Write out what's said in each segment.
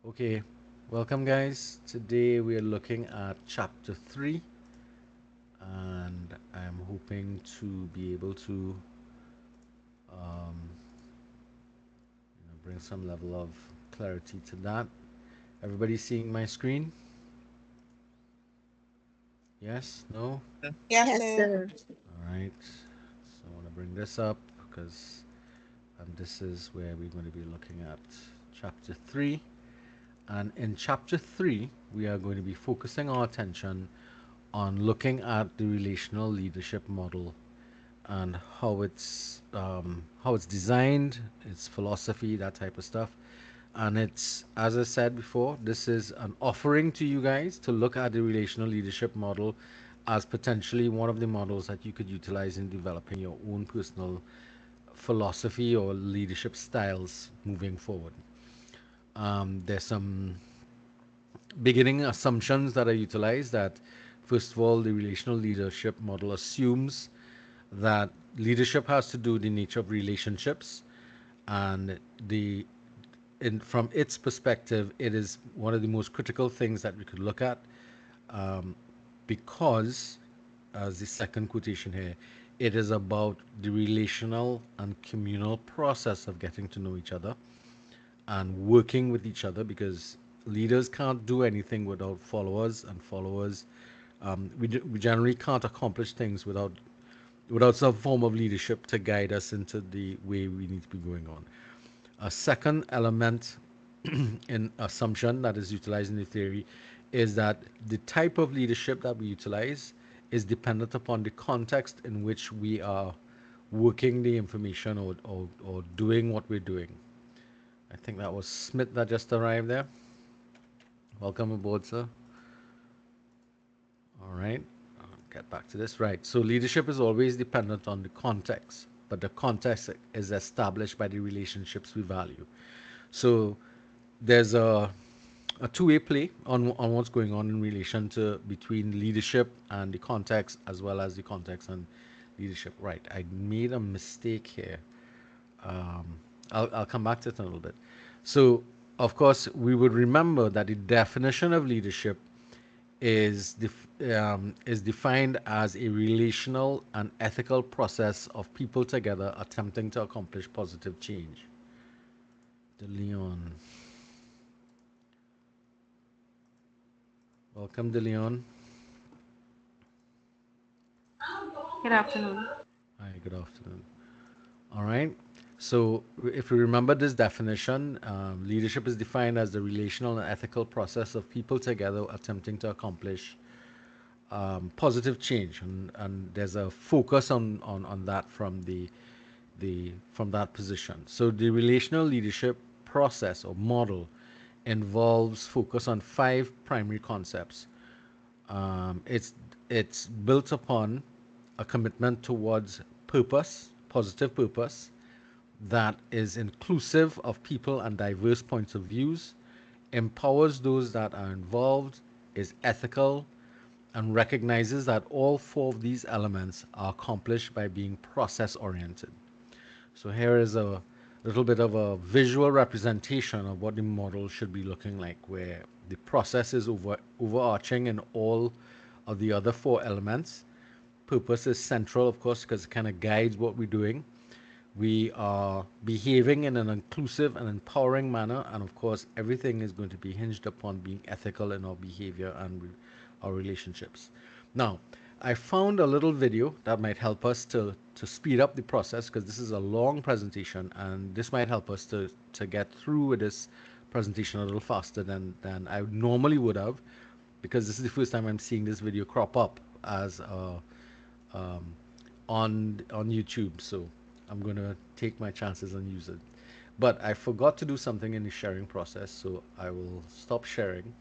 Okay, welcome guys. Today we are looking at chapter 3 and I'm hoping to be able to um, bring some level of clarity to that. Everybody seeing my screen? Yes? No? Yes, Yes, sir. sir. All right. So I want to bring this up because this is where we're going to be looking at chapter 3. And in chapter 3, we are going to be focusing our attention on looking at the relational leadership model and how it's designed, its philosophy, that type of stuff. And it's, as I said before, this is an offering to you guys to look at the relational leadership model as potentially one of the models that you could utilize in developing your own personal philosophy or leadership styles moving forward. There's some beginning assumptions that are utilized that, first of all, the relational leadership model assumes that leadership has to do with the nature of relationships and from its perspective it is one of the most critical things that we could look at, because, as the second quotation here, it is about the relational and communal process of getting to know each other and working with each other, because leaders can't do anything without followers, and followers, we generally can't accomplish things without some form of leadership to guide us into the way we need to be going on. A second element in assumption that is utilized in the theory is that the type of leadership that we utilize is dependent upon the context in which we are working the information, or doing what we're doing. I think that was Smith that just arrived there. Welcome aboard, sir. All right. Get back to this. Right. So leadership is always dependent on the context, but the context is established by the relationships we value. So there's a two-way play on what's going on in relation to between leadership and the context, as well as the context and leadership. Right. I made a mistake here. I'll come back to it in a little bit. So, of course, we would remember that the definition of leadership is defined as a relational and ethical process of people together attempting to accomplish positive change. De Leon. Welcome, De Leon. Good afternoon. Hi, good afternoon. All right. So, if we remember this definition, leadership is defined as the relational and ethical process of people together attempting to accomplish positive change, and there's a focus on that from that position. So the relational leadership process or model involves focus on five primary concepts. It's built upon a commitment towards purpose, positive purpose, that is inclusive of people and diverse points of views, empowers those that are involved, is ethical, and recognizes that all four of these elements are accomplished by being process oriented. So here is a little bit of a visual representation of what the model should be looking like, where the process is overarching in all of the other four elements. Purpose is central, of course, because it kind of guides what we're doing. We are behaving in an inclusive and empowering manner, and of course, everything is going to be hinged upon being ethical in our behavior and our relationships. Now, I found a little video that might help us to speed up the process, because this is a long presentation, and this might help us to get through with this presentation a little faster than I normally would have, because this is the first time I'm seeing this video crop up as um, on YouTube. So I'm gonna take my chances and use it. But I forgot to do something in the sharing process, so I will stop sharing,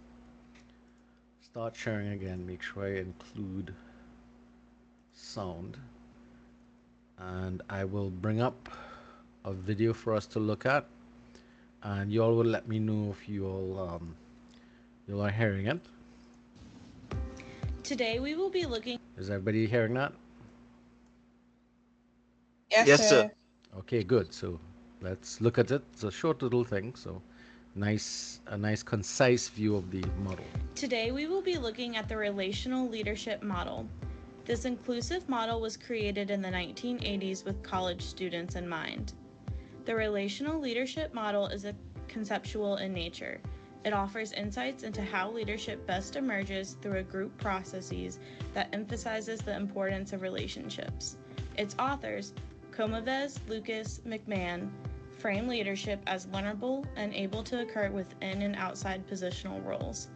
start sharing again, make sure I include sound, and I will bring up a video for us to look at, and you all will let me know if you all are hearing it. Today we will be looking. Is everybody hearing that? Yes, Yes, sir. sir. Okay, good. So let's look at it. It's a short little thing, so a nice concise view of the model. Today, we will be looking at the relational leadership model. This inclusive model was created in the 1980s with college students in mind. The relational leadership model is a conceptual in nature. It offers insights into how leadership best emerges through a group processes that emphasizes the importance of relationships. Its authors, Comaves, Lucas, McMahon, frame leadership as learnable and able to occur within and outside positional roles.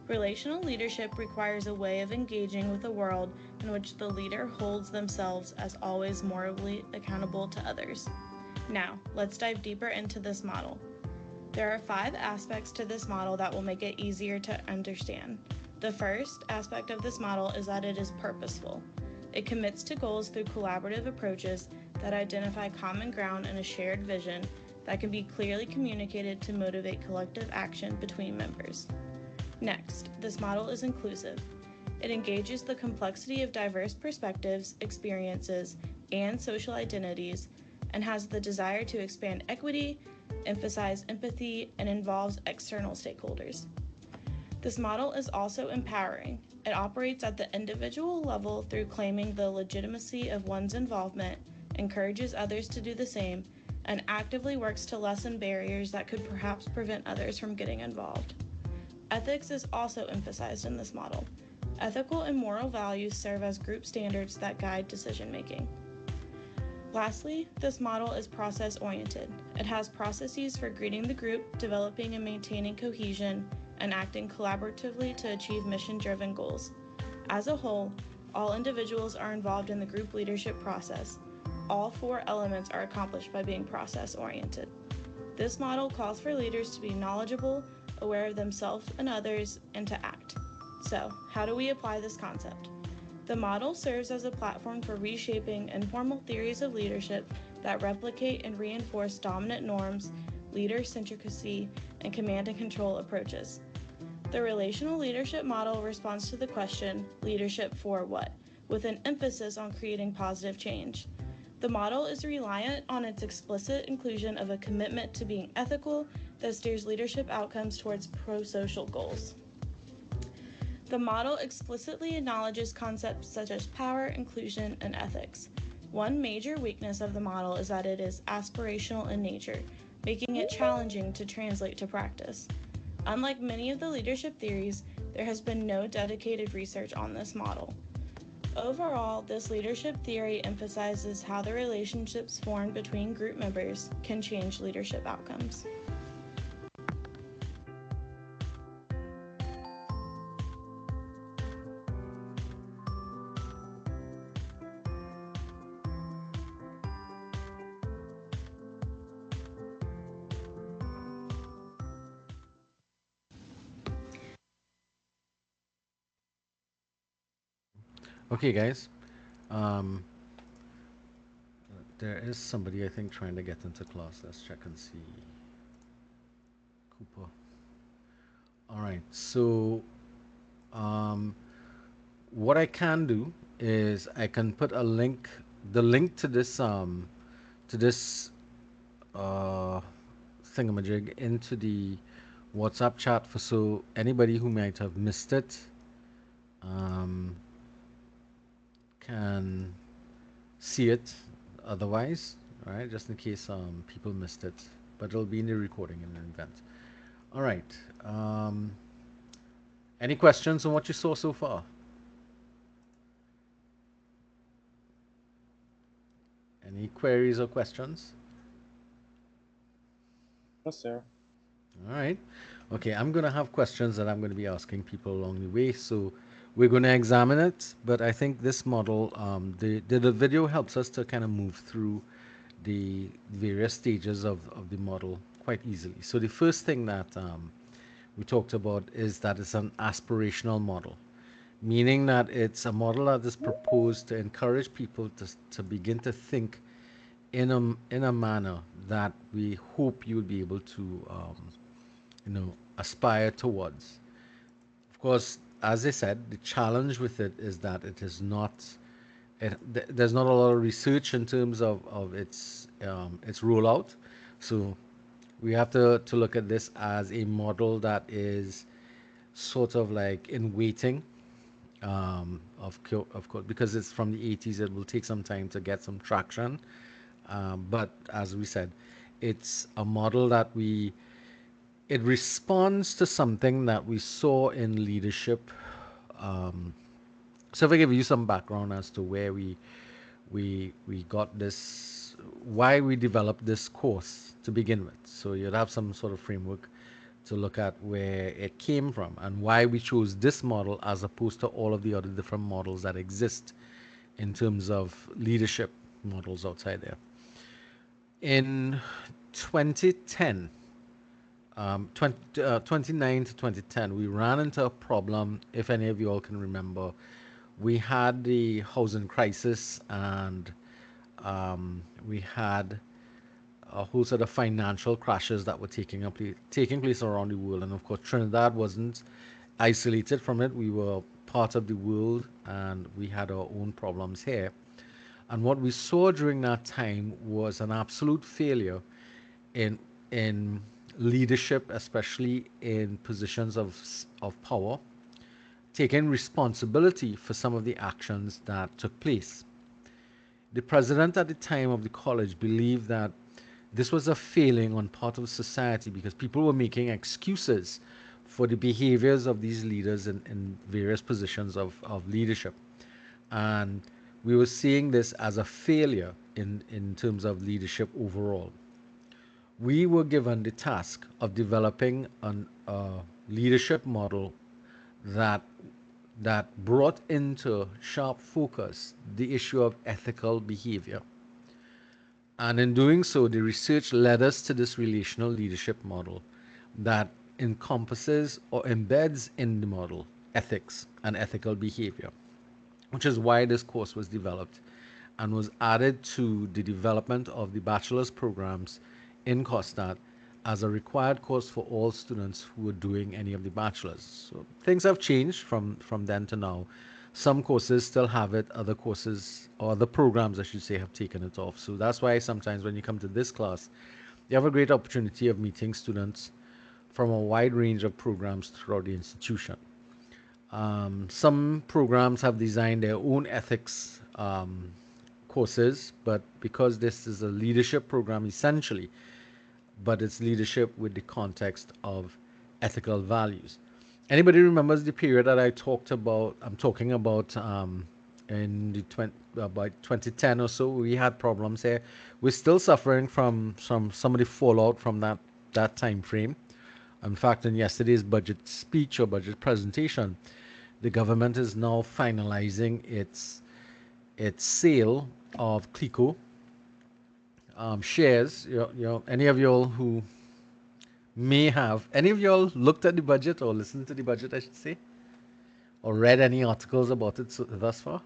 Relational leadership requires a way of engaging with a world in which the leader holds themselves as always morally accountable to others. Now, let's dive deeper into this model. There are 5 aspects to this model that will make it easier to understand. The first aspect of this model is that it is purposeful. It commits to goals through collaborative approaches that identify common ground and a shared vision that can be clearly communicated to motivate collective action between members. Next, this model is inclusive. It engages the complexity of diverse perspectives, experiences, and social identities, and has the desire to expand equity, emphasize empathy, and involves external stakeholders. This model is also empowering. It operates at the individual level through claiming the legitimacy of one's involvement, encourages others to do the same, and actively works to lessen barriers that could perhaps prevent others from getting involved. Ethics is also emphasized in this model. Ethical and moral values serve as group standards that guide decision making. Lastly, this model is process-oriented. It has processes for greeting the group, developing and maintaining cohesion, and acting collaboratively to achieve mission-driven goals. As a whole, all individuals are involved in the group leadership process. All 4 elements are accomplished by being process-oriented. This model calls for leaders to be knowledgeable, aware of themselves and others, and to act. So, how do we apply this concept? The model serves as a platform for reshaping informal theories of leadership that replicate and reinforce dominant norms, leader centricity, and command and control approaches. The relational leadership model responds to the question, leadership for what?, with an emphasis on creating positive change. The model is reliant on its explicit inclusion of a commitment to being ethical that steers leadership outcomes towards pro-social goals. The model explicitly acknowledges concepts such as power, inclusion, and ethics. One major weakness of the model is that it is aspirational in nature, making it challenging to translate to practice. Unlike many of the leadership theories, there has been no dedicated research on this model. Overall, this leadership theory emphasizes how the relationships formed between group members can change leadership outcomes. Okay, guys. Um, there is somebody I think trying to get into class. Let's check and see. Cooper. All right. So, um, what I can do is I can put the link to this uh, thingamajig into the WhatsApp chat for so anybody who might have missed it um, can see it otherwise, right? Just in case people missed it, but it'll be in the recording in the event. All right. Any questions on what you saw so far? Any queries or questions? No, sir. All right. Okay, I'm going to have questions that I'm going to be asking people along the way. So we're going to examine it, but I think this model, the video helps us to kind of move through the various stages of the model quite easily. So the first thing that we talked about is that it's an aspirational model, meaning that it's a model that is proposed to encourage people to begin to think in a manner that we hope you'll be able to aspire towards. Of course, as I said, the challenge with it is that it is not there's not a lot of research in terms of its rollout. So We have to look at this as a model that is sort of like in waiting. Of course, because it's from the 80s, it will take some time to get some traction. But as we said, it's a model that it responds to something that we saw in leadership. Um, so if I give you some background as to where we got this, why we developed this course to begin with. So you'd have some sort of framework to look at where it came from and why we chose this model as opposed to all of the other different models that exist in terms of leadership models outside there. In 2010, 29 to 2010, we ran into a problem, if any of you all can remember. We had the housing crisis and we had a whole set of financial crashes that were taking place around the world. And of course, Trinidad wasn't isolated from it. We were part of the world and we had our own problems here. And what we saw during that time was an absolute failure in in leadership, especially in positions of power, taking responsibility for some of the actions that took place. The president at the time of the college believed that this was a failing on part of society because people were making excuses for the behaviors of these leaders in various positions of leadership. And we were seeing this as a failure in terms of leadership overall. We were given the task of developing a leadership model that brought into sharp focus the issue of ethical behavior. And in doing so, the research led us to this relational leadership model that encompasses or embeds in the model ethics and ethical behavior, which is why this course was developed and was added to the development of the bachelor's programs in COSTAT as a required course for all students who are doing any of the bachelors. So things have changed from then to now. Some courses still have it, other courses or other programs, I should say, have taken it off. So that's why sometimes when you come to this class, you have a great opportunity of meeting students from a wide range of programs throughout the institution. Some programs have designed their own ethics courses, but because this is a leadership program essentially, but it's leadership with the context of ethical values. Anybody remembers the period that I talked about? I'm talking about in the about 2010 or so. We had problems here. We're still suffering from some of the fallout from that time frame. In fact, in yesterday's budget speech or budget presentation, the government is now finalizing its sale of Clico shares. Any of y'all who may have any of y'all looked at the budget or listened to the budget, I should say, or read any articles about it thus far?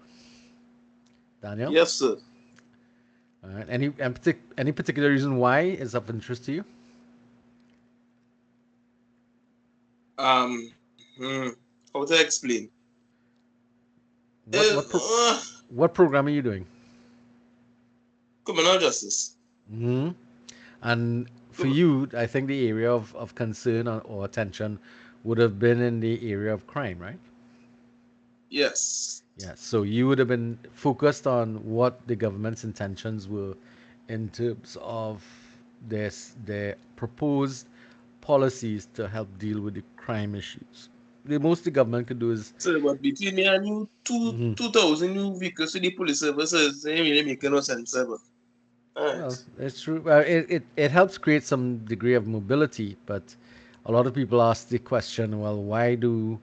Daniel, Yes, sir. all right. Any particular reason why is of interest to you? Um, how to explain? What Uh, what pro- uh, what program are you doing? Criminal justice. Hmm. And for Crim- you, I think the area of concern or attention would have been in the area of crime, right? Yes. Yeah. So you would have been focused on what the government's intentions were in terms of their proposed policies to help deal with the crime issues. The most the government could do is, So, but between me and you, mhm. 2,000 new vehicles to the police services, ain't really making no sense, sir. All Well, right. it's true. Well, it helps create some degree of mobility, but a lot of people ask the question, well, why do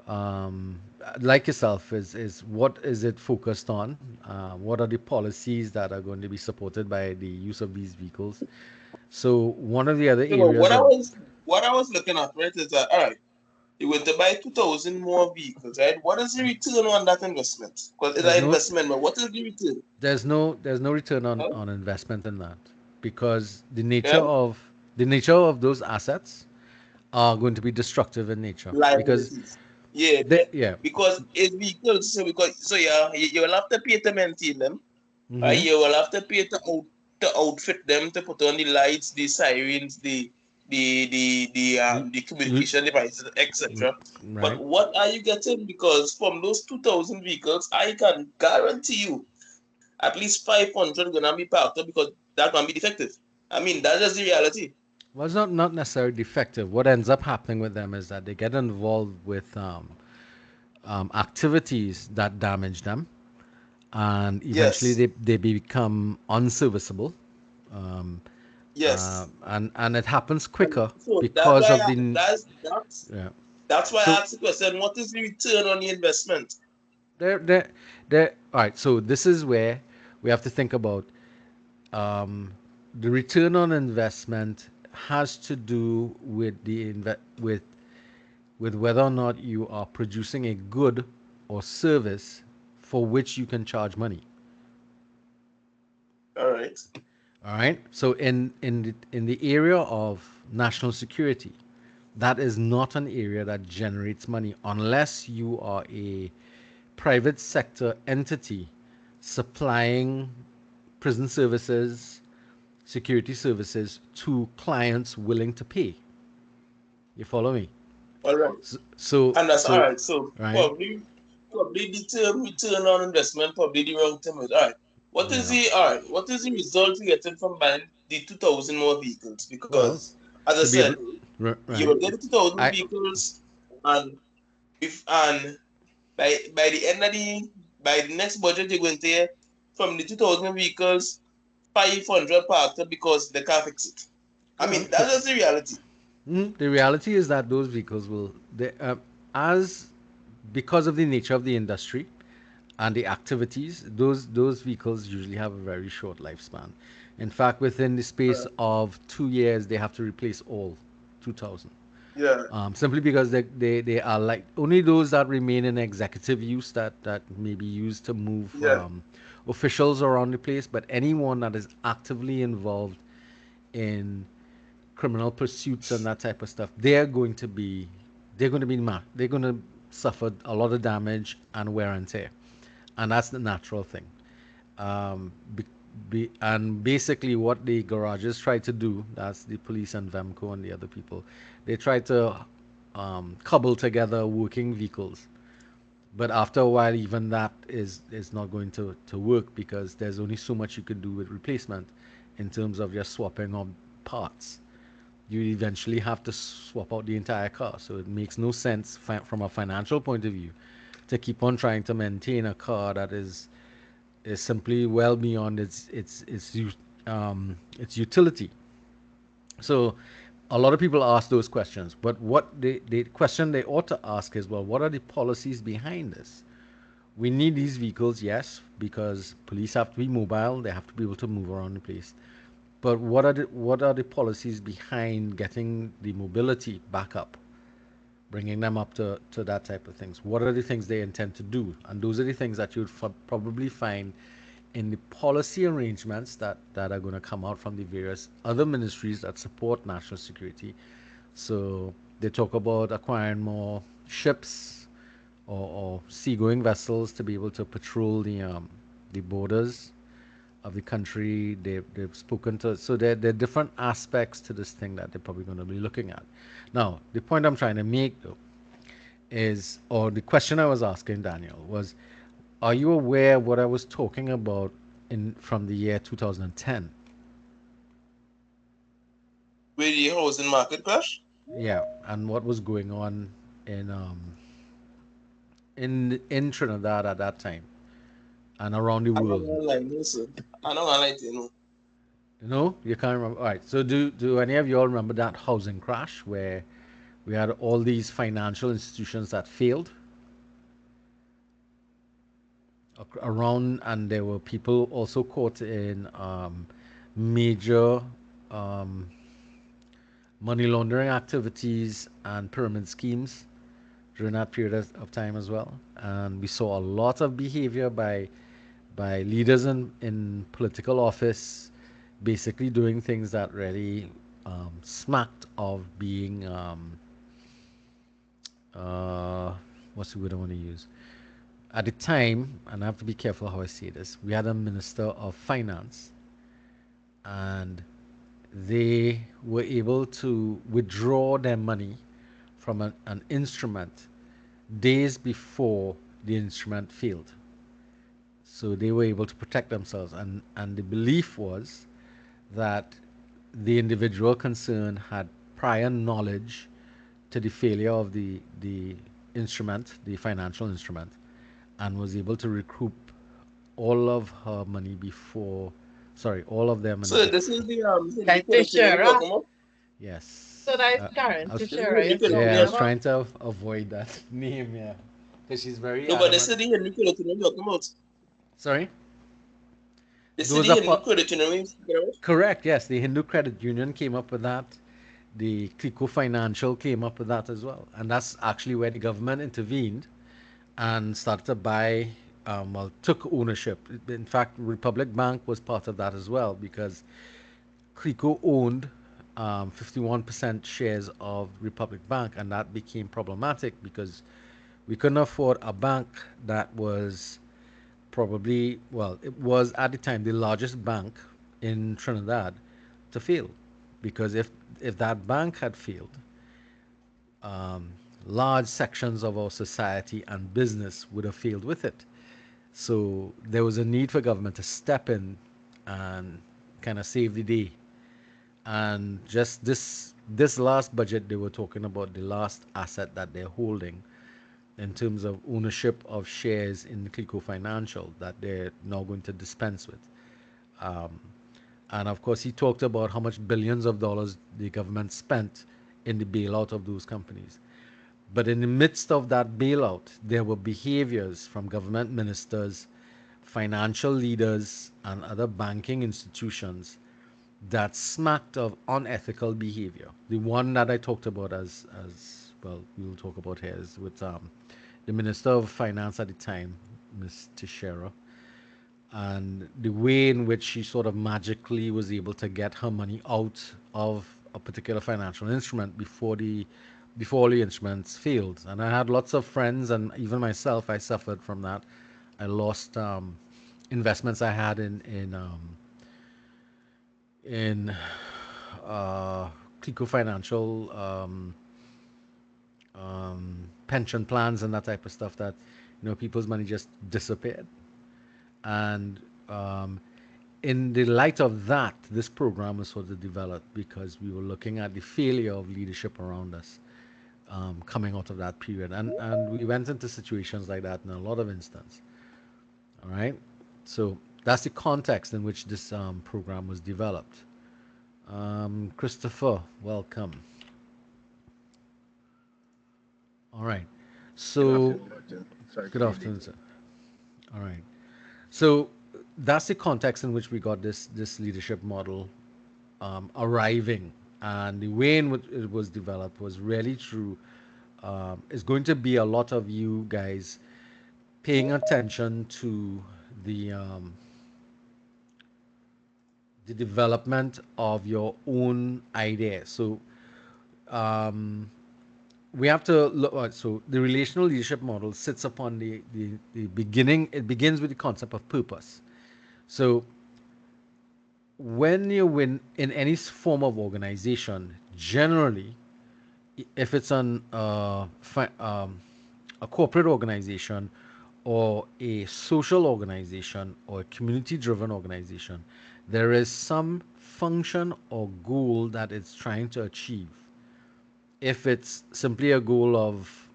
um, like yourself is what is it focused on? What are the policies that are going to be supported by the use of these vehicles? So one of the other So, but areas of what I was looking at, right, is that all right, you went to buy 2,000 more vehicles, right? What is the return on that investment? Because it's there's an no investment, but what is the return? there's no return Huh? on investment in that because Yeah? the nature of those assets are going to be destructive in nature because Liabilities. Yeah, yeah. because it's vehicles, so yeah, you will have to pay to maintain them. Hmm. You will have to pay to out to outfit them, to put on the lights, the sirens, You, the you, communication devices, etc. right? But what are you getting? Because from those 2,000 vehicles, I can guarantee you at least 500 gonna be parked up because that can be defective. I mean, that's just the reality. Well, it's not necessarily defective. What ends up happening with them is that they get involved with activities that damage them, and eventually Yes, they become unserviceable. Um, yes. and it happens And quicker so that's because why of the yeah. that's why I So asked the question: what is the return on the investment? there there there. All right. So this is where we have to think about um, the return on investment has to do with with whether or not you are producing a good or service for which you can charge money. All right. All right. So in the area of national security, that is not an area that generates money unless you are a private sector entity supplying prison services, security services to clients willing to pay. You follow me? All right. And that's all So right. So right? probably the term return on investment, probably the wrong term. All right. Yeah. What is the result you're getting from buying the 2,000 more vehicles? Well, Because as I to be able, said, you right? will get the 2,000 I vehicles, and if and by the end of by the next budget you're going to hear from the 2,000 vehicles, 500 parked up because they can't fix it. I no. mean, that's just the reality. The reality is that those vehicles will as because of the nature of the industry and the activities, those vehicles usually have a very short lifespan. In fact, within the space of 2 years, they have to replace all 2,000. Yeah, Simply because they are like only those that remain in executive use that may be used to move yeah, officials around the place, but anyone that is actively involved in criminal pursuits and that type of stuff, they're going to suffer a lot of damage and wear and tear, and that's the natural thing. Um, and basically, what the garages try to do, that's the police and Vemco and the other people, they try to cobble together working vehicles. But after a while, even that is not going to work because there's only so much you can do with replacement in terms of just swapping of parts. You eventually have to swap out the entire car. So it makes no sense from a financial point of view to keep on trying to maintain a car that is simply well beyond its utility. So a lot of people ask those questions, but what the question they ought to ask is, well, what are the policies behind this? We need these vehicles, yes, because police have to be mobile, they have to be able to move around the place. But what are the policies behind getting the mobility back up, bringing them up to that type of things? What are the things they intend to do? And those are the things that you'd probably find in the policy arrangements that are going to come out from the various other ministries that support national security. So they talk about acquiring more ships or seagoing vessels to be able to patrol the borders of the country. They've spoken to, so there are different aspects to this thing that they're probably going to be looking at. Now, the point I'm trying to make though is, or the question I was asking Daniel was, are you aware what I was talking about in from the year 2010? with the housing market crash. Yeah, and what was going on in in Trinidad at that time and around the I'm not world. gonna lie, no, sir. I'm not gonna lie to you, no. No, you can't remember. All right. So do any of you all remember that housing crash where we had all these financial institutions that failed around, and there were people also caught in major um, money laundering activities and pyramid schemes during that period of time as well. And we saw a lot of behavior by leaders in political office, basically doing things that really smacked of being uh, what's the word I want to use? At the time, and I have to be careful how I say this, we had a minister of finance and they were able to withdraw their money from an instrument days before the instrument failed. So they were able to protect themselves, and the belief was that the individual concerned had prior knowledge to the failure of the instrument, the financial instrument, and was able to recoup all of her money before, sorry, all of their money So this before. is the Henrico that you're talking about? Yes. So that is I Karen was, This is the Henrico that yeah, I you're was talking trying to avoid that name, yeah, because she's very No, but this is adamant. the Henrico that you're talking about. Sorry, This is those the are Henrico that you're speaking about. correct. Yes, the Hindu Credit Union came up with that. The Clico Financial came up with that as well, and that's actually where the government intervened and started to buy, well, took ownership. In fact, Republic Bank was part of that as well because Clico owned 51% shares of Republic Bank, and that became problematic because we couldn't afford a bank that was probably, well, it was at the time the largest bank in Trinidad to fail. Because if that bank had failed, um, large sections of our society and business would have failed with it. So there was a need for government to step in and kind of save the day. And just this last budget, they were talking about the last asset that they're holding in terms of ownership of shares in Clico Financial that they're now going to dispense with. Um, and of course, he talked about how much billions of dollars the government spent in the bailout of those companies. But in the midst of that bailout, there were behaviors from government ministers, financial leaders, and other banking institutions that smacked of unethical behavior. The one that I talked about as well, we will talk about here is with the Minister of Finance at the time, Ms. Teixeira, and the way in which she sort of magically was able to get her money out of a particular financial instrument before all the instruments failed. And I had lots of friends, and even myself, I suffered from that. I lost investments I had in Clico Financial pension plans and that type of stuff. That people's money just disappeared. And in the light of that, this program was sort of developed because we were looking at the failure of leadership around us coming out of that period. And we went into situations like that in a lot of instances. All right. So that's the context in which this program was developed. Christopher, welcome. All right. Good So, afternoon, Doctor. Sorry good for being afternoon, late. sir. All right. So that's the context in which we got this leadership model arriving, and the way in which it was developed was really true. It's going to be a lot of you guys paying attention to the um, the development of your own idea. So we have to look. So the relational leadership model sits upon the beginning. It begins with the concept of purpose. So when you in any form of organization, generally, if it's a corporate organization or a social organization or a community-driven organization, there is some function or goal that it's trying to achieve. If it's simply a goal of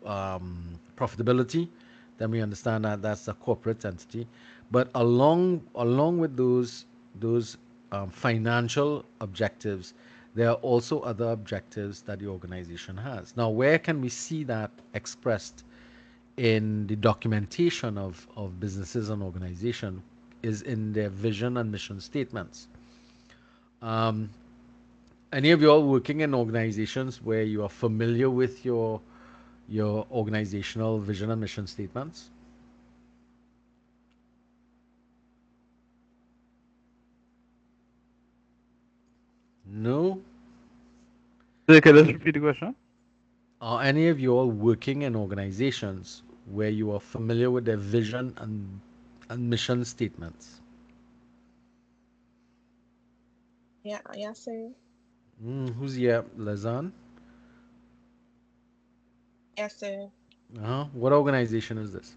profitability, then we understand that that's a corporate entity. But along with those financial objectives, there are also other objectives that the organization has. Now, where can we see that expressed in the documentation of businesses and organization is in their vision and mission statements. Any of you all working in organizations where you are familiar with your organizational vision and mission statements? No? Can you just repeat the question? Are any of you all working in organizations where you are familiar with their vision and mission statements? Yeah, yes, sir. Who's here? Lazan? Yes, sir. What organization is this?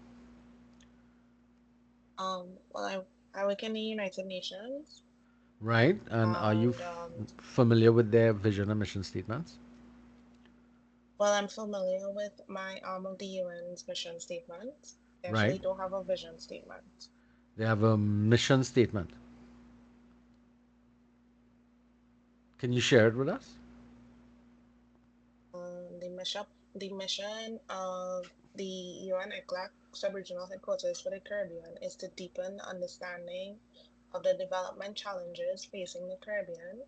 Well, I work in the United Nations, Right? And are you and familiar with their vision and mission statements? well, I'm familiar with my arm of the UN's mission statement. They Right? actually don't have a vision statement. They have a mission statement. Can you share it with us? The mission of the UN ECLAC sub-regional headquarters for the Caribbean is to deepen understanding of the development challenges facing the Caribbean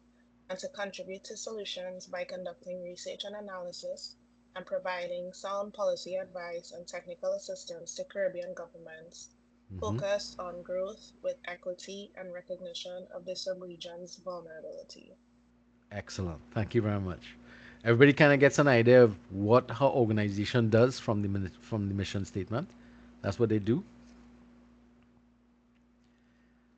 and to contribute to solutions by conducting research and analysis and providing sound policy advice and technical assistance to Caribbean governments Hmm. focused on growth with equity and recognition of the subregion's vulnerability. Excellent. Thank you very much. Everybody kind of gets an idea of what her organization does from from the mission statement. That's what they do.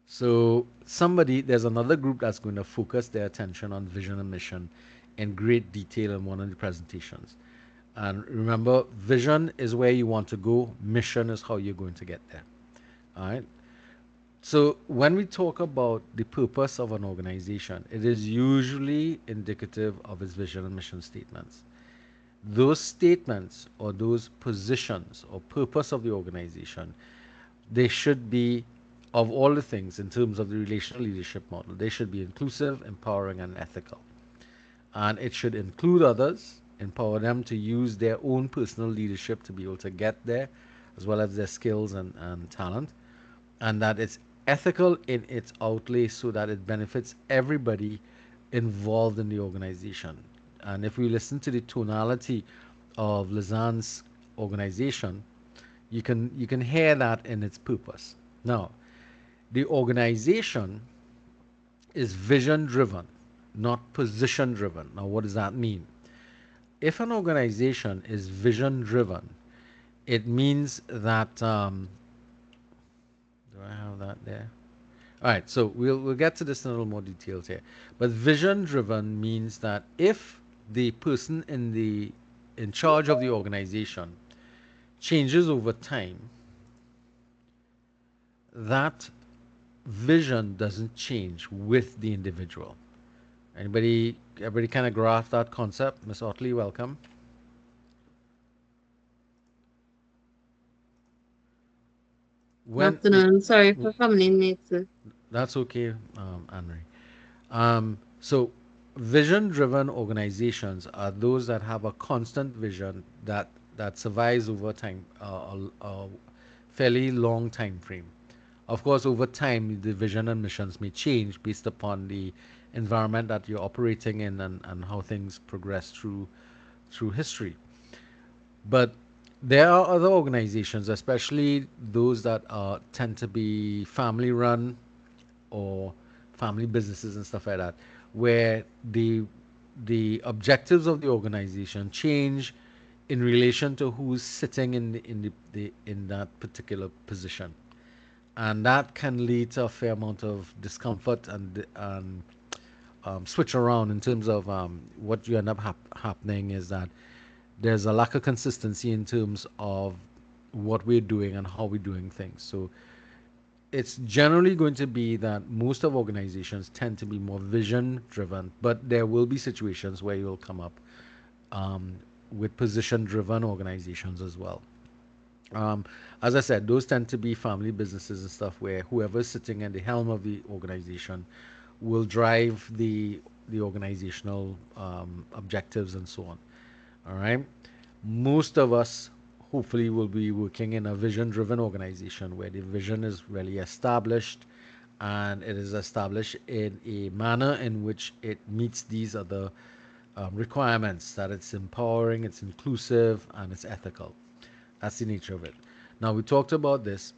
So there's another group that's going to focus their attention on vision and mission in great detail in one of the presentations. And remember, vision is where you want to go. Mission is how you're going to get there. All right. So when we talk about the purpose of an organization, it is usually indicative of its vision and mission statements. Those statements or those positions or purpose of the organization, they should be, of all the things in terms of the relational leadership model, they should be inclusive, empowering, and ethical. And it should include others, empower them to use their own personal leadership to be able to get there, as well as their skills and talent, and that it's ethical in its outlay so that it benefits everybody involved in the organization. And if we listen to the tonality of Lazan's organization, you can hear that in its purpose. Now, the organization is vision driven, not position driven. Now, what does that mean? If an organization is vision driven, it means that do I have that there? All right, so we'll get to this in a little more details here. But vision driven means that if the person in charge of the organization changes over time, that vision doesn't change with the individual. Everybody kind of grasp that concept? Miss Otley, welcome. When Afternoon. Sorry for coming in late, sir. That's okay, Anne-Marie. So vision-driven organizations are those that have a constant vision that survives over time, a fairly long time frame. Of course, over time, the vision and missions may change based upon the environment that you're operating in and how things progress through history. But there are other organizations, especially those that tend to be family run or family businesses and stuff like that, where the objectives of the organization change in relation to who's sitting in that particular position, and that can lead to a fair amount of discomfort and switch around in terms of what you end up happening is that there's a lack of consistency in terms of what we're doing and how we're doing things. So it's generally going to be that most of organizations tend to be more vision driven, but there will be situations where you'll come up um, with position driven organizations as well. Um, as I said, those tend to be family businesses and stuff where whoever's sitting at the helm of the organization will drive the organizational objectives and so on. All right. Most of us hopefully will be working in a vision driven organization where the vision is really established and it is established in a manner in which it meets these other requirements, that it's empowering, it's inclusive, and it's ethical. That's the nature of it. Now, we talked about this,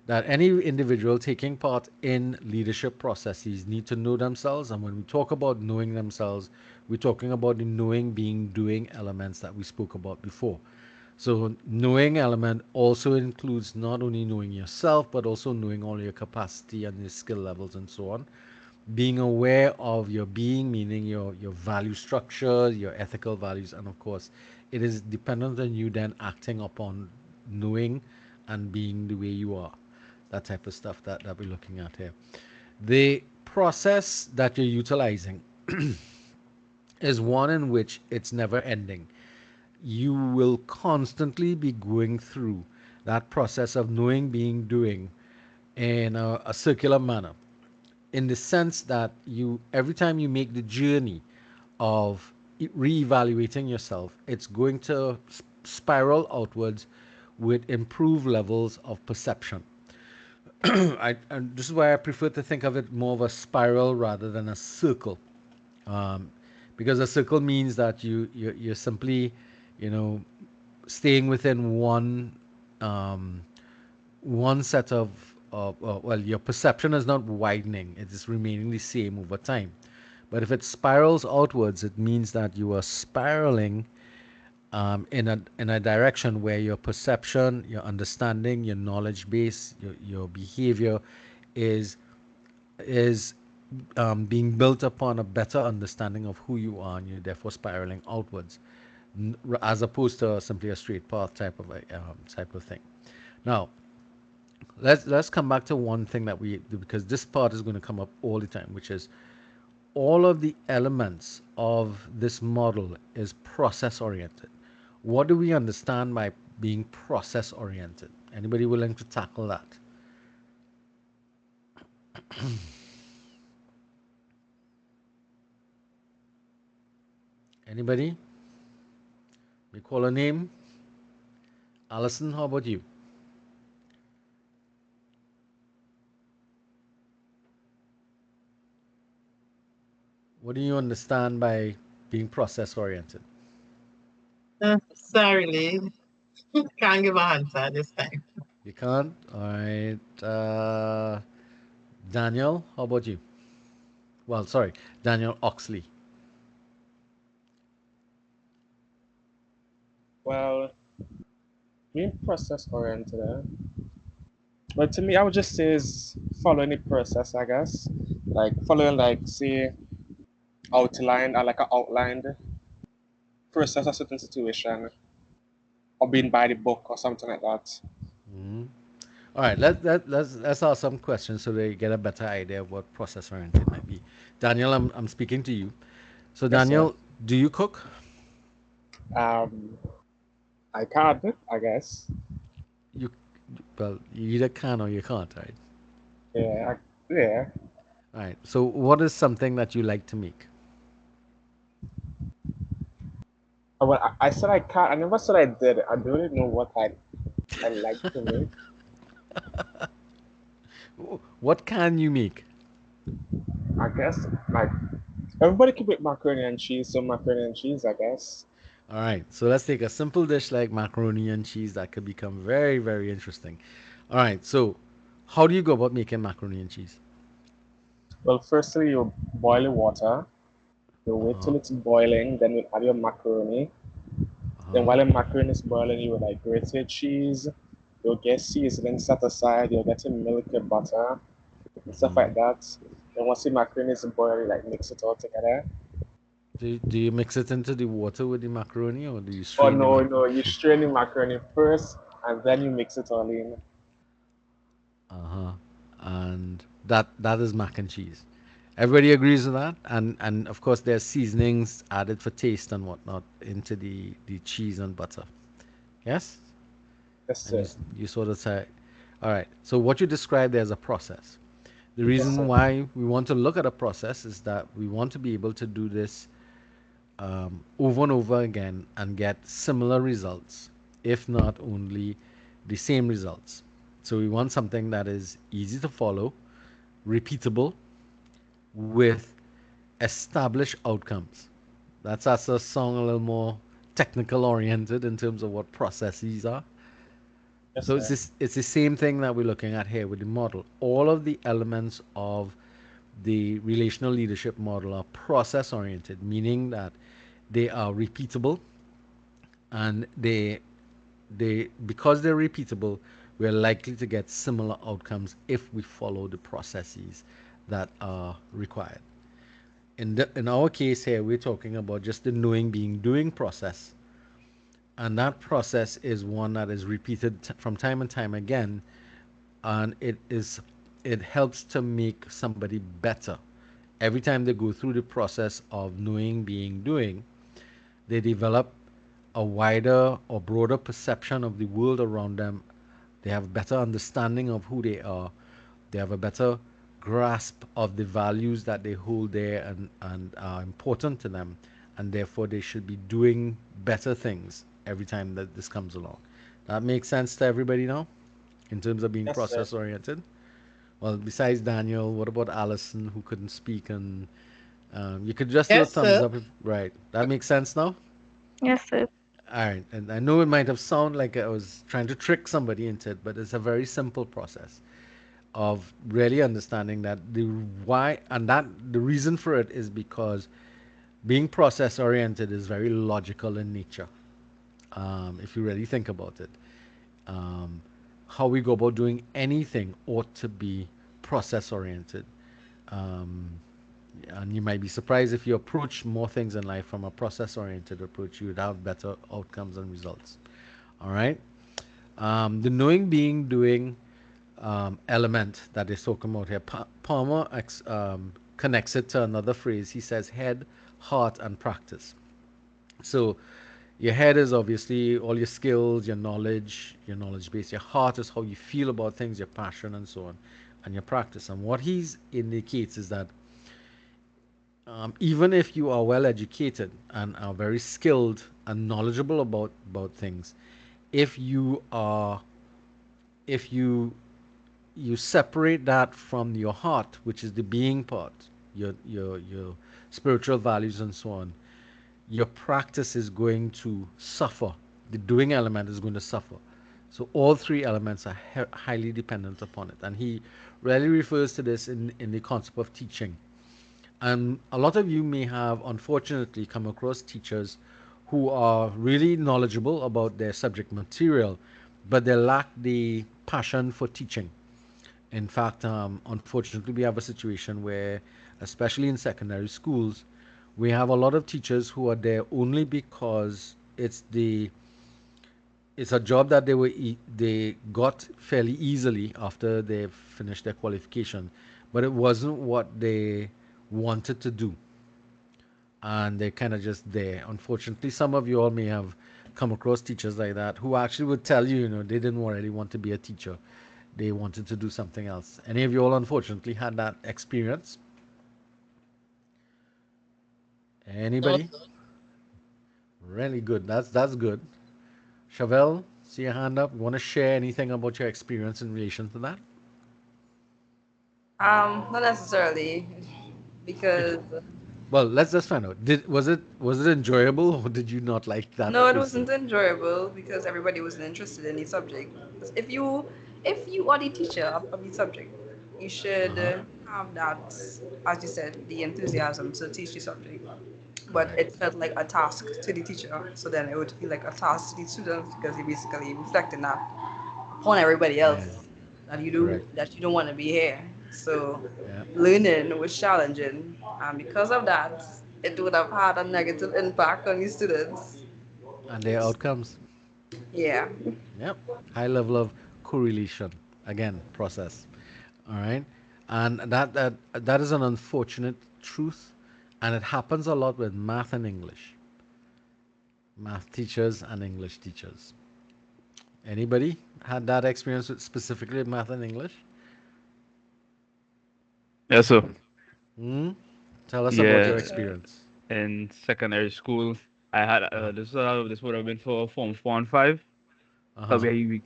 that any individual taking part in leadership processes need to know themselves. And when we talk about knowing themselves, we're talking about the knowing, being, doing elements that we spoke about before. So, knowing element also includes not only knowing yourself, but also knowing all your capacity and your skill levels and so on. being aware of your being, meaning your value structure, your ethical values, and of course, it is dependent on you then acting upon knowing and being the way you are. That type of stuff that we're looking at here. The process that you're utilizing is one in which it's never ending. You will constantly be going through that process of knowing, being, doing in a circular manner, in the sense that you every time you make the journey of reevaluating yourself, it's going to spiral outwards with improved levels of perception. And this is why I prefer to think of it more of a spiral rather than a circle, um, because a circle means that you're simply, you know, staying within um, one set of well, your perception is not widening; it is remaining the same over time. But if it spirals outwards, it means that you are spiraling in a direction where your perception, your understanding, your knowledge base, your behavior is is being built upon a better understanding of who you are, and you're therefore spiraling outwards, as opposed to simply a straight path type of thing. Now, let's come back to one thing that we do, because this part is going to come up all the time, which is all of the elements of this model is process oriented. What do we understand by being process oriented? Anybody willing to tackle that? Anybody? We call a name. Allison, how about you? What do you understand by being process oriented? Sorry, Lee. Can't give an answer this time. You can't? All right. Daniel, how about you? Well, sorry, Daniel Oxley. Well, being process oriented, but to me, I would just say is following the process, I guess. Like following, like, say, outlined or like an outlined process a certain situation, or being by the book or something like that. Mhm. All right, let's ask some questions so they get a better idea of what process oriented might be. Daniel, I'm speaking to you. So Yes, sir. Daniel, do you cook? Um, I can't, I guess. You well, you either can or you can't, right? Yeah, yeah. All right. So what is something that you like to make? Well, I said I can't. I never said I did. I don't really know what I like to make. What can you make? I guess like everybody can make macaroni and cheese, so macaroni and cheese, I guess. All right. So let's take a simple dish like macaroni and cheese that could become very, very interesting. All right. So how do you go about making macaroni and cheese? Well, firstly you boil the water. You wait Uh-huh. till it's boiling, then you add your macaroni. Then Uh-huh. while the macaroni is boiling, you will like grate your cheese. You'll get seasoning set aside. You'll get your milk, your butter, and stuff Hmm. like that. Then once the macaroni is boiling, like mix it all together. Do you mix it into the water with the macaroni, or do you Oh strain the no, mac? no, you strain the macaroni first, and then you mix it all in. Uh-huh. And that is mac and cheese. Everybody agrees with that, and of course there's seasonings added for taste and whatnot into the cheese and butter. Yes, Yes, and sir. you sort of say, all right. So what you described there as a process. The Yes, reason sir. why we want to look at a process is that we want to be able to do this over and over again and get similar results, if not only the same results. So we want something that is easy to follow, repeatable, with established outcomes. That's a song a little more technical oriented in terms of what processes are. Yes, So sir. it's the same thing that we're looking at here with the model. All of the elements of the relational leadership model are process oriented, meaning that they are repeatable, and they because they're repeatable, we're likely to get similar outcomes if we follow the processes that are required. In our case here, we're talking about just the knowing, being, doing process, and that process is one that is repeated from time and time again, and it helps to make somebody better every time they go through the process of knowing, being, doing. They develop a wider or broader perception of the world around them. They have better understanding of who they are. They have a better grasp of the values that they hold there and are important to them. And therefore, they should be doing better things every time that this comes along. That makes sense to everybody now in terms of being Yes, sir. process oriented? Well, besides Daniel, what about Allison, who couldn't speak? And you could just do a Yes, thumbs sir. up. Right. That makes sense now? Yes, sir. All right. And I know it might have sounded like I was trying to trick somebody into it, but it's a very simple process of really understanding that the why and that the reason for it is because being process oriented is very logical in nature. If you really think about it, um, how we go about doing anything ought to be process oriented. Um, and you might be surprised if you approach more things in life from a process oriented approach, you would have better outcomes and results. All right. The knowing, being, doing element that is talking about here, Palmer connects it to another phrase. He says head, heart, and practice. So your head is obviously all your skills, your knowledge base. Your heart is how you feel about things, your passion, and so on, and your practice. And what he indicates is that even if you are well educated and are very skilled and knowledgeable about things, if you are if you separate that from your heart, which is the being part, your spiritual values and so on, your practice is going to suffer. The doing element is going to suffer. So all three elements are highly dependent upon it, and he rarely refers to this in the concept of teaching. And a lot of you may have, unfortunately, come across teachers who are really knowledgeable about their subject material, but they lack the passion for teaching. In fact, unfortunately, we have a situation where, especially in secondary schools, we have a lot of teachers who are there only because it's a job that they got fairly easily after they finished their qualification, but it wasn't what they wanted to do, and they're kind of just there. Unfortunately, some of you all may have come across teachers like that who actually would tell you, they didn't really want to be a teacher. They wanted to do something else. Any of you all unfortunately had that experience? No, Anybody? Really good. That's good. Chevelle, see your hand up. You want to share anything about your experience in relation to that? Not necessarily, because Well, let's just find out. Was it enjoyable or did you not like that no, it per se? wasn't enjoyable because everybody wasn't interested in the subject. If you are the teacher of the subject, you Uh should huh. have that, as you said, the enthusiasm to teach the subject. But Right. it felt like a task to the teacher, so then it would feel like a task to the students because you're basically reflecting that upon everybody Yeah. else Correct. that you don't want to be here. So Yeah. learning was challenging, and because of that, it would have had a negative impact on the students. And their outcomes. Yeah. Yep. High level of correlation. Again, process. All right. And that is an unfortunate truth, and it happens a lot with math and English. Math teachers and English teachers. Anybody had that experience with specifically math and English? Yeah, so Hmm? Tell us about yeah, your Yes, sir. experience. in secondary school, I had Uh this would have been for Form 4 and 5. huh. Where we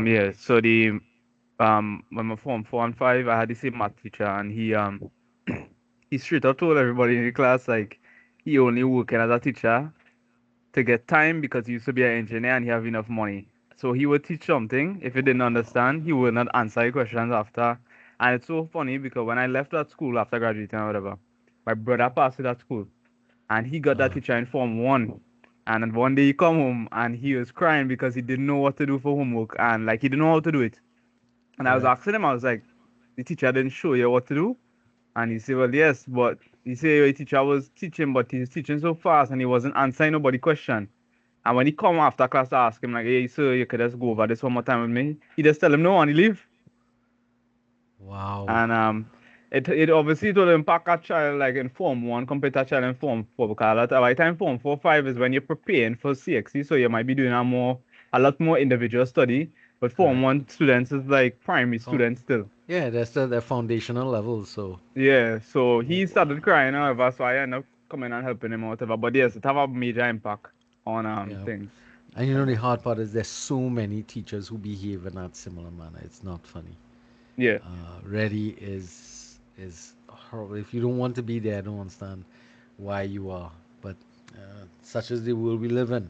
yeah. So the when my Form 4 and 5, I had the same math teacher, and he straight up told everybody in the class like he only working as a teacher to get time because he used to be an engineer and he have enough money. So he would teach something. If he didn't understand, he would not answer the questions after. And it's so funny because when I left that school after graduating or whatever, my brother passed to that school and he got that Uh teacher in Form 1. And then one day he come home and he was crying because he didn't know what to do for homework and like he didn't know how to do it. And I was Correct. asking him, I was like, the teacher didn't show you what to do? And he said, well, yes, but he said your teacher was teaching, but he was teaching so fast and he wasn't answering nobody question. And when he come after class, I ask him like, hey, sir, you could just go over this one more time with me. He just tell him no and he leave. Wow. And it obviously it will impact a child like in Form 1 compared to a child in Form 4 because a lot by the time Form 4, 5 is when you're preparing for CXC, so you might be doing a lot more individual study. But Form Correct. 1 students is like primary Oh, students still. yeah, that's the foundational level. So, Yeah, so he w- started crying, however, so I ended up coming and helping him out, whatever. But yes, it have a major impact on yeah. things. And you know the hard part is there's so many teachers who behave in that similar manner. It's not funny. Yeah. Ready is horrible. If you don't want to be there, I don't understand why you are. But such is the world we live in.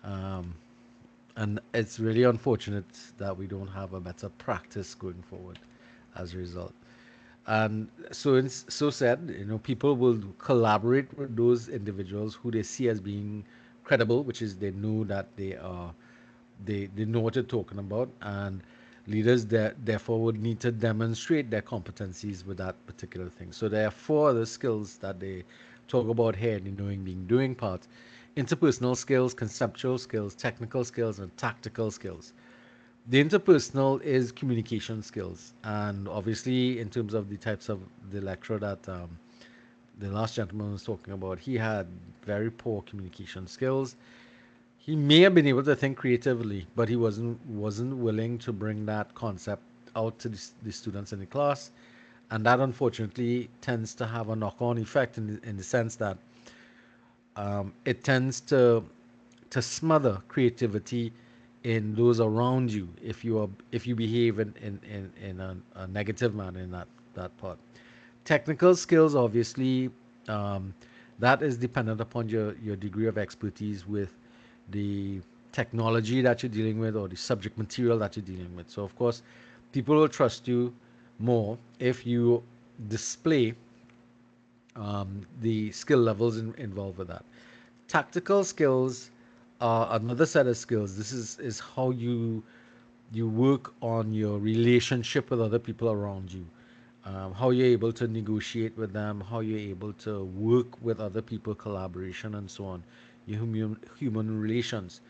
Um, and it's really unfortunate that we don't have a better practice going forward as a result. And so it's so sad, people will collaborate with those individuals who they see as being credible, which is they know that they know what they're talking about, and leaders that therefore would need to demonstrate their competencies with that particular thing. So there are four other skills that they talk about here in the knowing being doing part: interpersonal skills, conceptual skills, technical skills, and tactical skills. The interpersonal is communication skills, and obviously in terms of the types of the lecturer that the last gentleman was talking about, he had very poor communication skills. He may have been able to think creatively, but he wasn't willing to bring that concept out to the students in the class, and that unfortunately tends to have a knock-on effect in the sense that it tends to smother creativity in those around you if you behave in a negative manner in that part. Technical skills, obviously, um, that is dependent upon your degree of expertise with the technology that you're dealing with or the subject material that you're dealing with. So, of course, people will trust you more if you display the skill levels involved with that. Tactical skills are another set of skills. This is how you work on your relationship with other people around you, how you're able to negotiate with them, how you're able to work with other people, collaboration, and so on. Your human relations.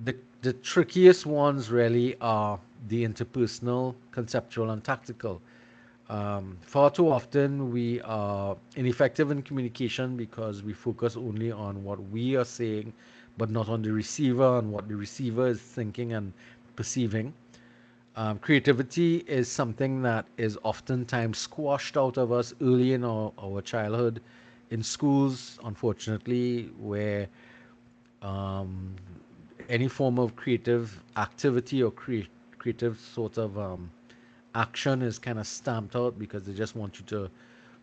The trickiest ones really are the interpersonal, conceptual, and tactical. Far too often we are ineffective in communication because we focus only on what we are saying, but not on the receiver and what the receiver is thinking and perceiving. Creativity is something that is oftentimes squashed out of us early in our childhood, in schools, unfortunately, where um, any form of creative activity or creative sort of action is kind of stamped out because they just want you to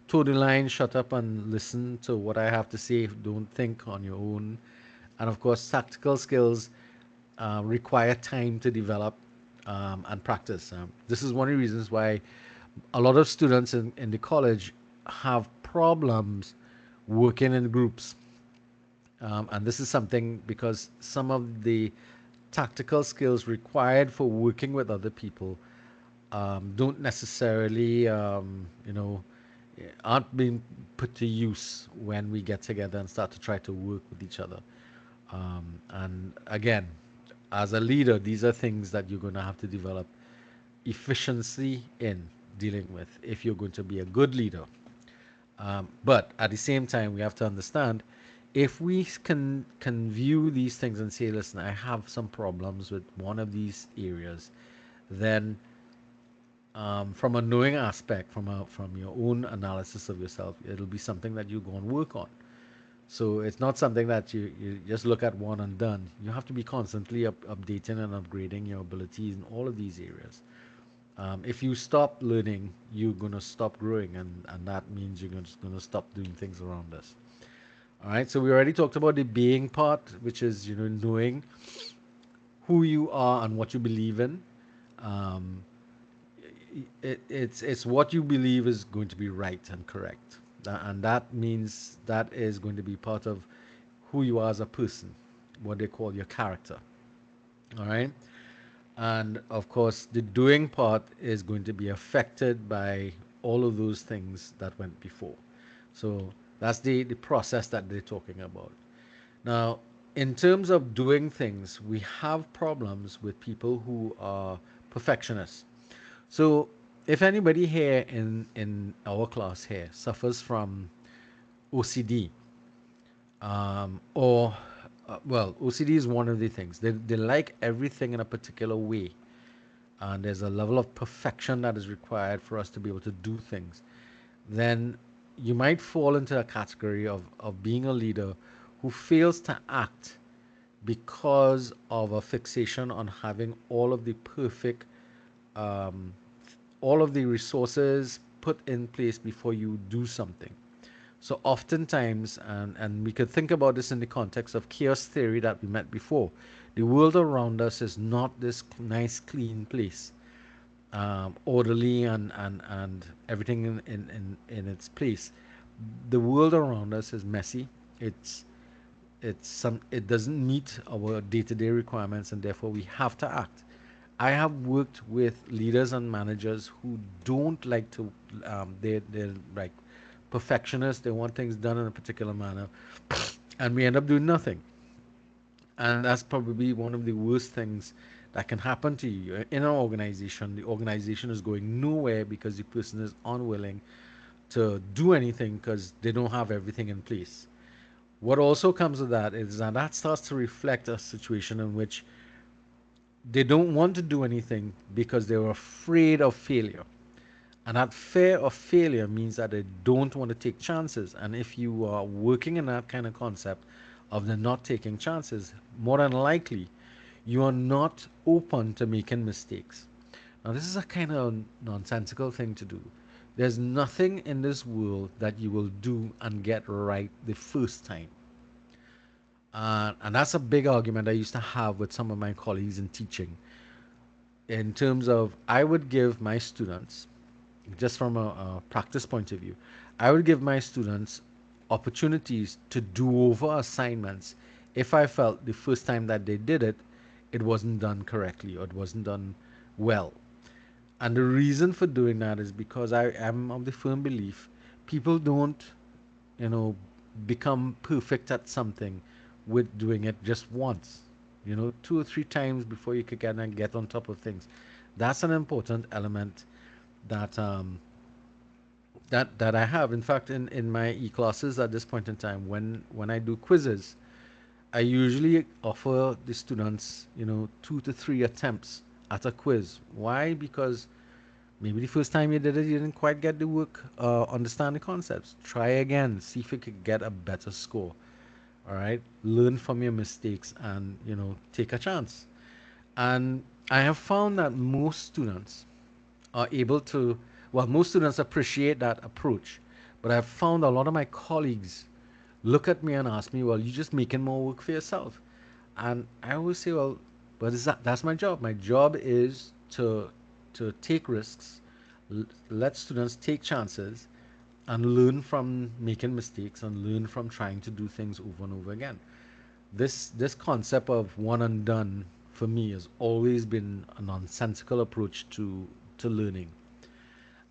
toe the line, shut up and listen to what I have to say. Don't think on your own. And of course, tactical skills require time to develop and practice. This is one of the reasons why a lot of students in the college have problems working in groups. And this is something because some of the tactical skills required for working with other people don't necessarily, aren't being put to use when we get together and start to try to work with each other. And again, as a leader, these are things that you're going to have to develop efficiency in dealing with if you're going to be a good leader. But at the same time, we have to understand if we can view these things and say, listen, I have some problems with one of these areas, then from a knowing aspect, from your own analysis of yourself, it'll be something that you go and work on. So it's not something that you just look at one and done. You have to be constantly updating and upgrading your abilities in all of these areas. If you stop learning, you're going to stop growing, and that means you're just going to stop doing things around us. All right, so we already talked about the being part, which is, knowing who you are and what you believe in. Um, it's what you believe is going to be right and correct. And that means that is going to be part of who you are as a person, what they call your character. All right. And of course, the doing part is going to be affected by all of those things that went before. So that's the process that they're talking about. Now, in terms of doing things, we have problems with people who are perfectionists. So if anybody here in our class here suffers from OCD, or well, OCD is one of the things. They like everything in a particular way, and there's a level of perfection that is required for us to be able to do things. Then you might fall into a category of being a leader who fails to act because of a fixation on having um, all of the resources put in place before you do something. So oftentimes, and we could think about this in the context of chaos theory that we met before, the world around us is not this nice, clean place, orderly and everything in its place. The world around us is messy. It's it doesn't meet our day-to-day requirements, and therefore we have to act. I have worked with leaders and managers who don't like to they're like perfectionists. They want things done in a particular manner, and we end up doing nothing. And that's probably one of the worst things that can happen to you in an organization. The organization is going nowhere because the person is unwilling to do anything because they don't have everything in place. What also comes with that is that that starts to reflect a situation in which they don't want to do anything because they're afraid of failure. And that fear of failure means that they don't want to take chances. And if you are working in that kind of concept of the not taking chances, more than likely you are not open to making mistakes. Now, this is a kind of nonsensical thing to do. There's nothing in this world that you will do and get right the first time. And that's a big argument I used to have with some of my colleagues in teaching. In terms of, I would give my students, just from a practice point of view, I would give my students opportunities to do over assignments if I felt the first time that they did it, it wasn't done correctly or it wasn't done well. And the reason for doing that is because I am of the firm belief people don't, you know, become perfect at something with doing it just once. You know, two or three times before you can kind of get on top of things. That's an important element that that I have. In fact, in my e-classes at this point in time, when I do quizzes, I usually offer the students, you know, 2 to 3 attempts at a quiz. Why? Because maybe the first time you did it, you didn't quite get the work, understand the concepts. Try again, see if you could get a better score. All right, learn from your mistakes, and take a chance. And I have found that most students are able to, well, most students appreciate that approach, but I've found a lot of my colleagues look at me and ask me, well, you're just making more work for yourself. And I always say, well, but is that's my job. My job is to take risks, let students take chances, and learn from making mistakes and learn from trying to do things over and over again. This concept of one and done for me has always been a nonsensical approach to learning.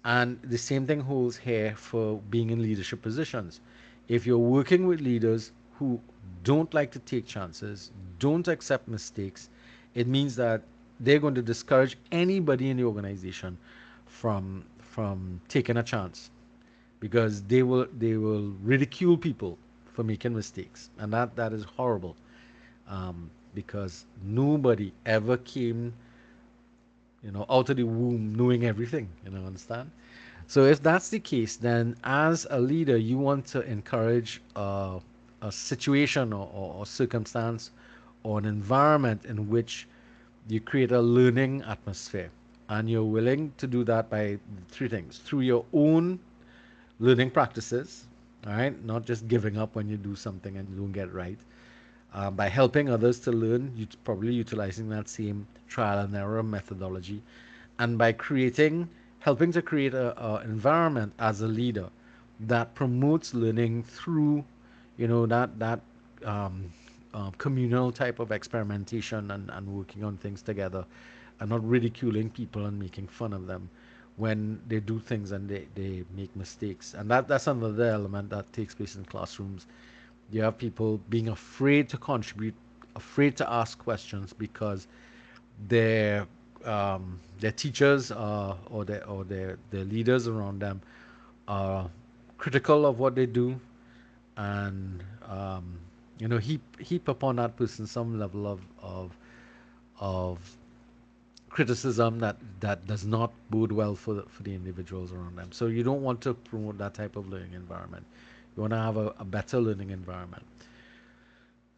And the same thing holds here for being in leadership positions. If you're working with leaders who don't like to take chances, don't accept mistakes, it means that they're going to discourage anybody in the organization from taking a chance, because they will ridicule people for making mistakes, and that is horrible, because nobody ever came out of the womb knowing everything. Understand? So if that's the case, then as a leader, you want to encourage a situation or circumstance or an environment in which you create a learning atmosphere. And you're willing to do that by three things: through your own learning practices, all right, not just giving up when you do something and you don't get right, by helping others to learn, you probably utilizing that same trial and error methodology, and by helping to create a environment as a leader that promotes learning through, that communal type of experimentation and working on things together, and not ridiculing people and making fun of them when they do things and they make mistakes. And that's another element that takes place in classrooms. You have people being afraid to contribute, afraid to ask questions because their their teachers or their leaders around them are critical of what they do, and heap upon that person some level of criticism that does not bode well for the individuals around them. So you don't want to promote that type of learning environment. You want to have a better learning environment.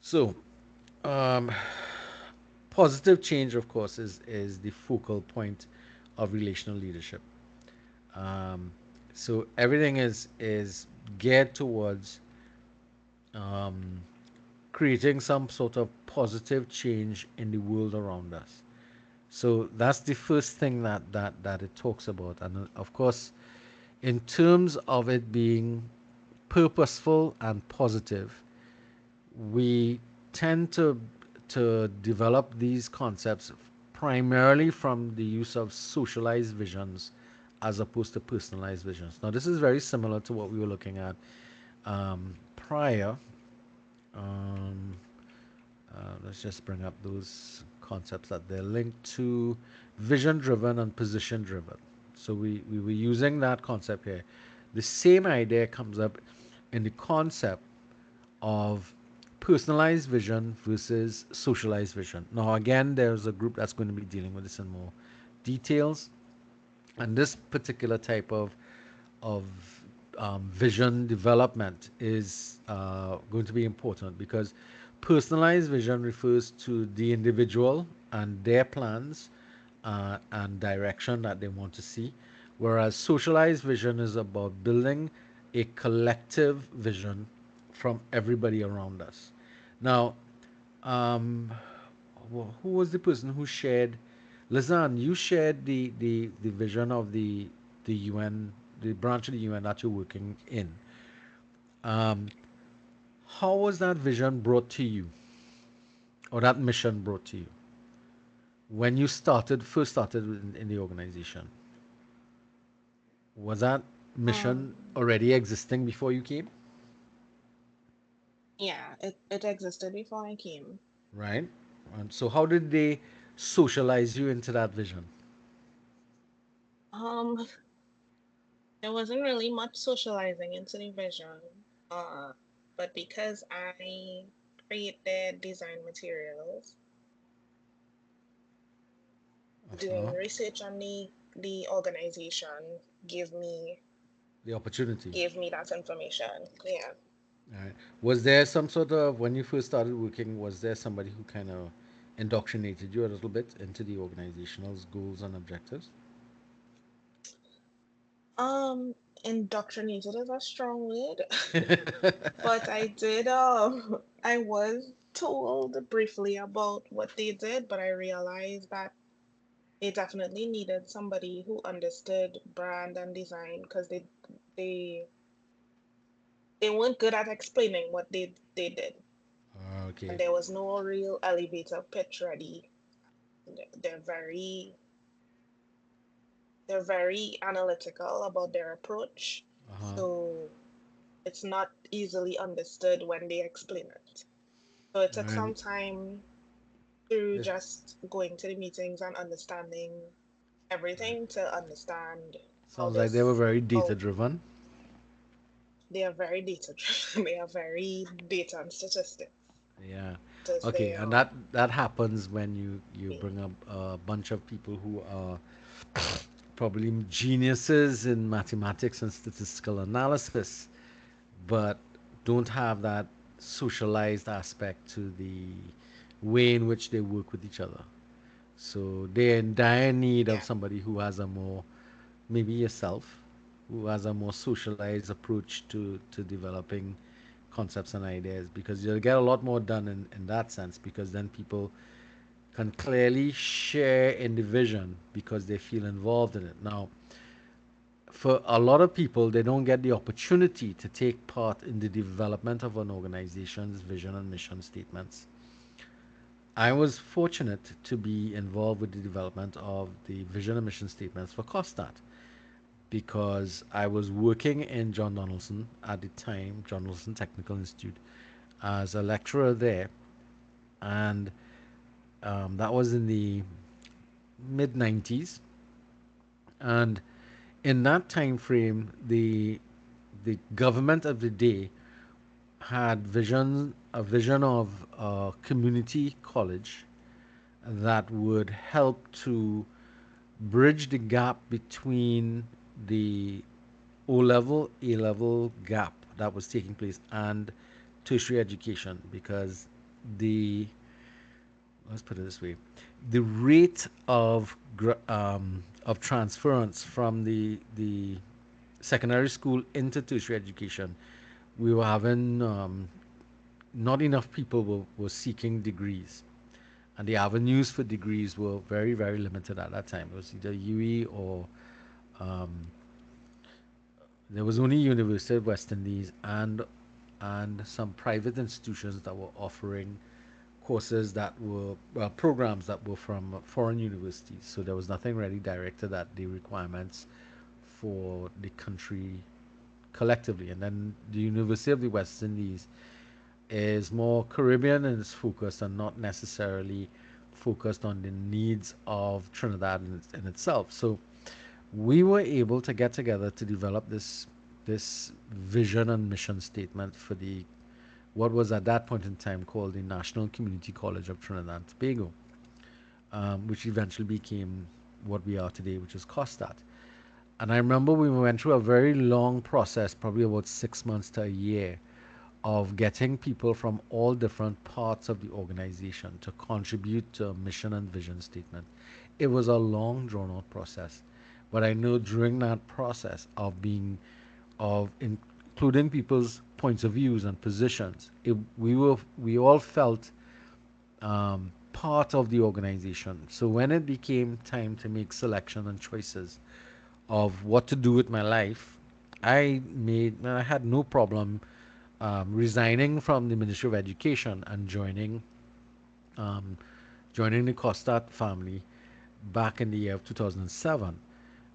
So um, positive change, of course, is the focal point of relational leadership. Um, so everything is geared towards um, creating some sort of positive change in the world around us. So that's the first thing that it talks about. And of course, in terms of it being purposeful and positive, we tend to develop these concepts primarily from the use of socialized visions as opposed to personalized visions. Now, this is very similar to what we were looking at prior. Um, let's just bring up those concepts that they're linked to: vision driven and position driven. So we were using that concept here. The same idea comes up in the concept of personalized vision versus socialized vision. Now, again, there's a group that's going to be dealing with this in more details, and this particular type of vision development is going to be important because personalized vision refers to the individual and their plans and direction that they want to see, whereas socialized vision is about building a collective vision from everybody around us. Now, um, who was the person who shared? Lizanne, you shared the vision of the UN, the branch of the UN that you're working in. Um, how was that vision brought to you, or that mission brought to you, when you first started in the organization? Was that Um, mission already existing before you came? yeah, it existed before I came. Right. And so, how did they socialize you into that vision? Um, there wasn't really much socializing into the vision. But because I created design materials, doing Uh-huh. research on the organization gave me The opportunity. gave me that information. Yeah. All right. Was there some sort of, when you first started working, was there somebody who kind of indoctrinated you a little bit into the organizational's goals and objectives? Um, Indoctrinated is a strong word, but I did I was told briefly about what they did, but I realized that they definitely needed somebody who understood brand and design because they they weren't good at explaining what they did, and Okay. there was no real elevator pitch ready. They're very they're very analytical about their approach, Uh-huh. so it's not easily understood when they explain it. So it took And some time through it just going to the meetings and understanding everything to understand how sounds like they were this very data how driven. they are very data driven. They are very data and statistics. Yeah. Does Okay. they And that happens when you bring up a bunch of people who are probably geniuses in mathematics and statistical analysis, but don't have that socialized aspect to the way in which they work with each other. So they're in dire need of yeah. somebody who has a more, maybe yourself, who has a more socialized approach to developing concepts and ideas, because you'll get a lot more done in that sense, because then people can clearly share in the vision because they feel involved in it. Now, for a lot of people, they don't get the opportunity to take part in the development of an organization's vision and mission statements. I was fortunate to be involved with the development of the vision and mission statements for COSTAT because I was working in John Donaldson at the time, John Donaldson Technical Institute, as a lecturer there, and that was in the mid 90s. And in that time frame, the government of the day had a vision of a community college that would help to bridge the gap between the O level, A level gap that was taking place and tertiary education because the let's put it this way, the rate of transference from the secondary school into tertiary education, we were having not enough people were seeking degrees, and the avenues for degrees were very very limited at that time. It was either UE or um, there was only University of West Indies and some private institutions that were offering courses that were well, programs that were from foreign universities. So there was nothing really directed at the requirements for the country collectively. And then the University of the West Indies is more Caribbean in its focus and not necessarily focused on the needs of Trinidad in itself. So we were able to get together to develop this vision and mission statement for the what was at that point in time called the National Community College of Trinidad and Tobago, which eventually became what we are today, which is COSTAT. And I remember we went through a very long process, probably about 6 months to a year, of getting people from all different parts of the organization to contribute to a mission and vision statement. It was a long, drawn out process. But I know during that process of including people's points of views and positions, we all felt part of the organization. So when it became time to make selection and choices of what to do with my life, I had no problem resigning from the Ministry of Education and um, joining the Costat family back in the year of 2007.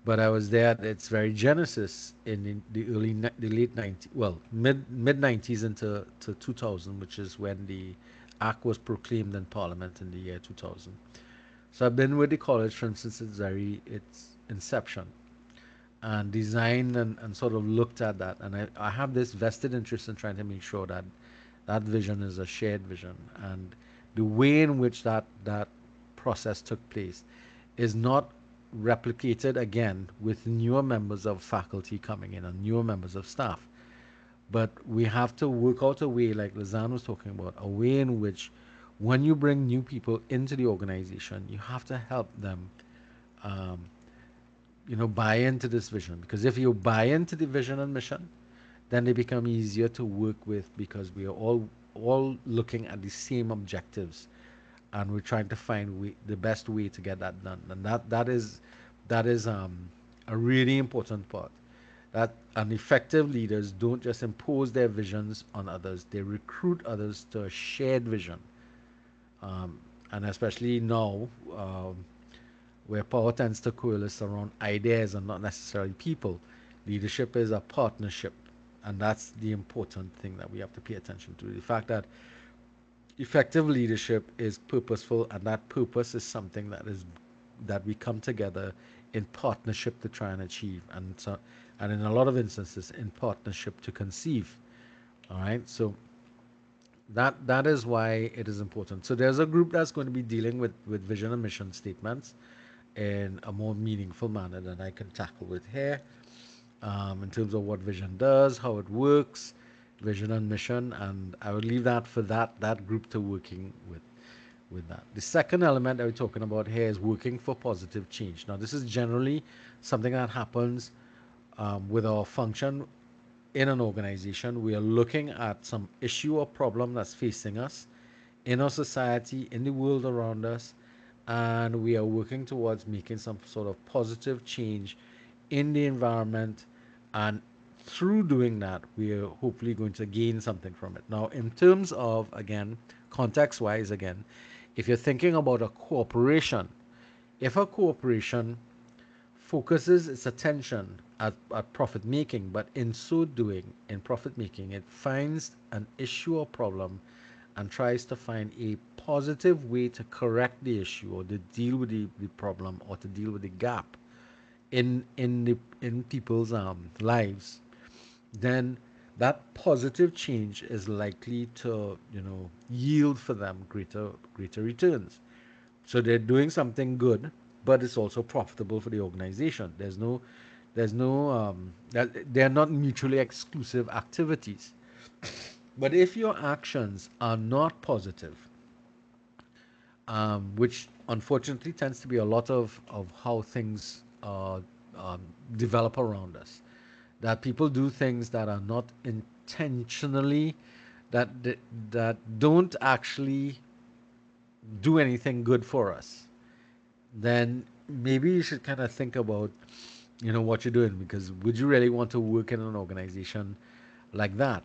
But I was there at its very genesis in the late 90s, well, mid 90s into to 2000, which is when the act was proclaimed in Parliament in the year 2000. So I've been with the college since its inception and designed and sort of looked at that. And I have this vested interest in trying to make sure that that vision is a shared vision. And the way in which that process took place is not replicated again with newer members of faculty coming in and newer members of staff. But we have to work out a way, like Lizanne was talking about, a way in which when you bring new people into the organization, you have to help them um, buy into this vision. Because if you buy into the vision and mission, then they become easier to work with because we are all looking at the same objectives, and we're trying to find the best way to get that done. And that is a really important part. That and effective leaders don't just impose their visions on others; they recruit others to a shared vision. And especially now, where power tends to coalesce around ideas and not necessarily people. Leadership is a partnership, and that's the important thing that we have to pay attention to. The fact that effective leadership is purposeful, and that purpose is something that we come together in partnership to try and achieve, and in a lot of instances in partnership to conceive. All right, so that is why it is important. So there's a group that's going to be dealing with vision and mission statements in a more meaningful manner than I can tackle with here, in terms of what vision does, how it works, vision and mission, and I would leave that for that group to working with that. The second element that we're talking about here is working for positive change. Now, this is generally something that happens with our function in an organization. We are looking at some issue or problem that's facing us in our society, in the world around us, and we are working towards making some sort of positive change in the environment. And through doing that, we are hopefully going to gain something from it. Now, in terms of, again, context wise, again, If you're thinking about a corporation, if a corporation focuses its attention at profit making, but in so doing, in profit making, it finds an issue or problem and tries to find a positive way to correct the issue or to deal with the problem or to deal with the gap in people's lives, then that positive change is likely to yield for them greater returns. So they're doing something good, but it's also profitable for the organization. There's no that they're not mutually exclusive activities. But if your actions are not positive, which unfortunately tends to be a lot of how things develop around us, that people do things that are not intentionally, that that don't actually do anything good for us, then maybe you should kind of think about what you're doing, because would you really want to work in an organization like that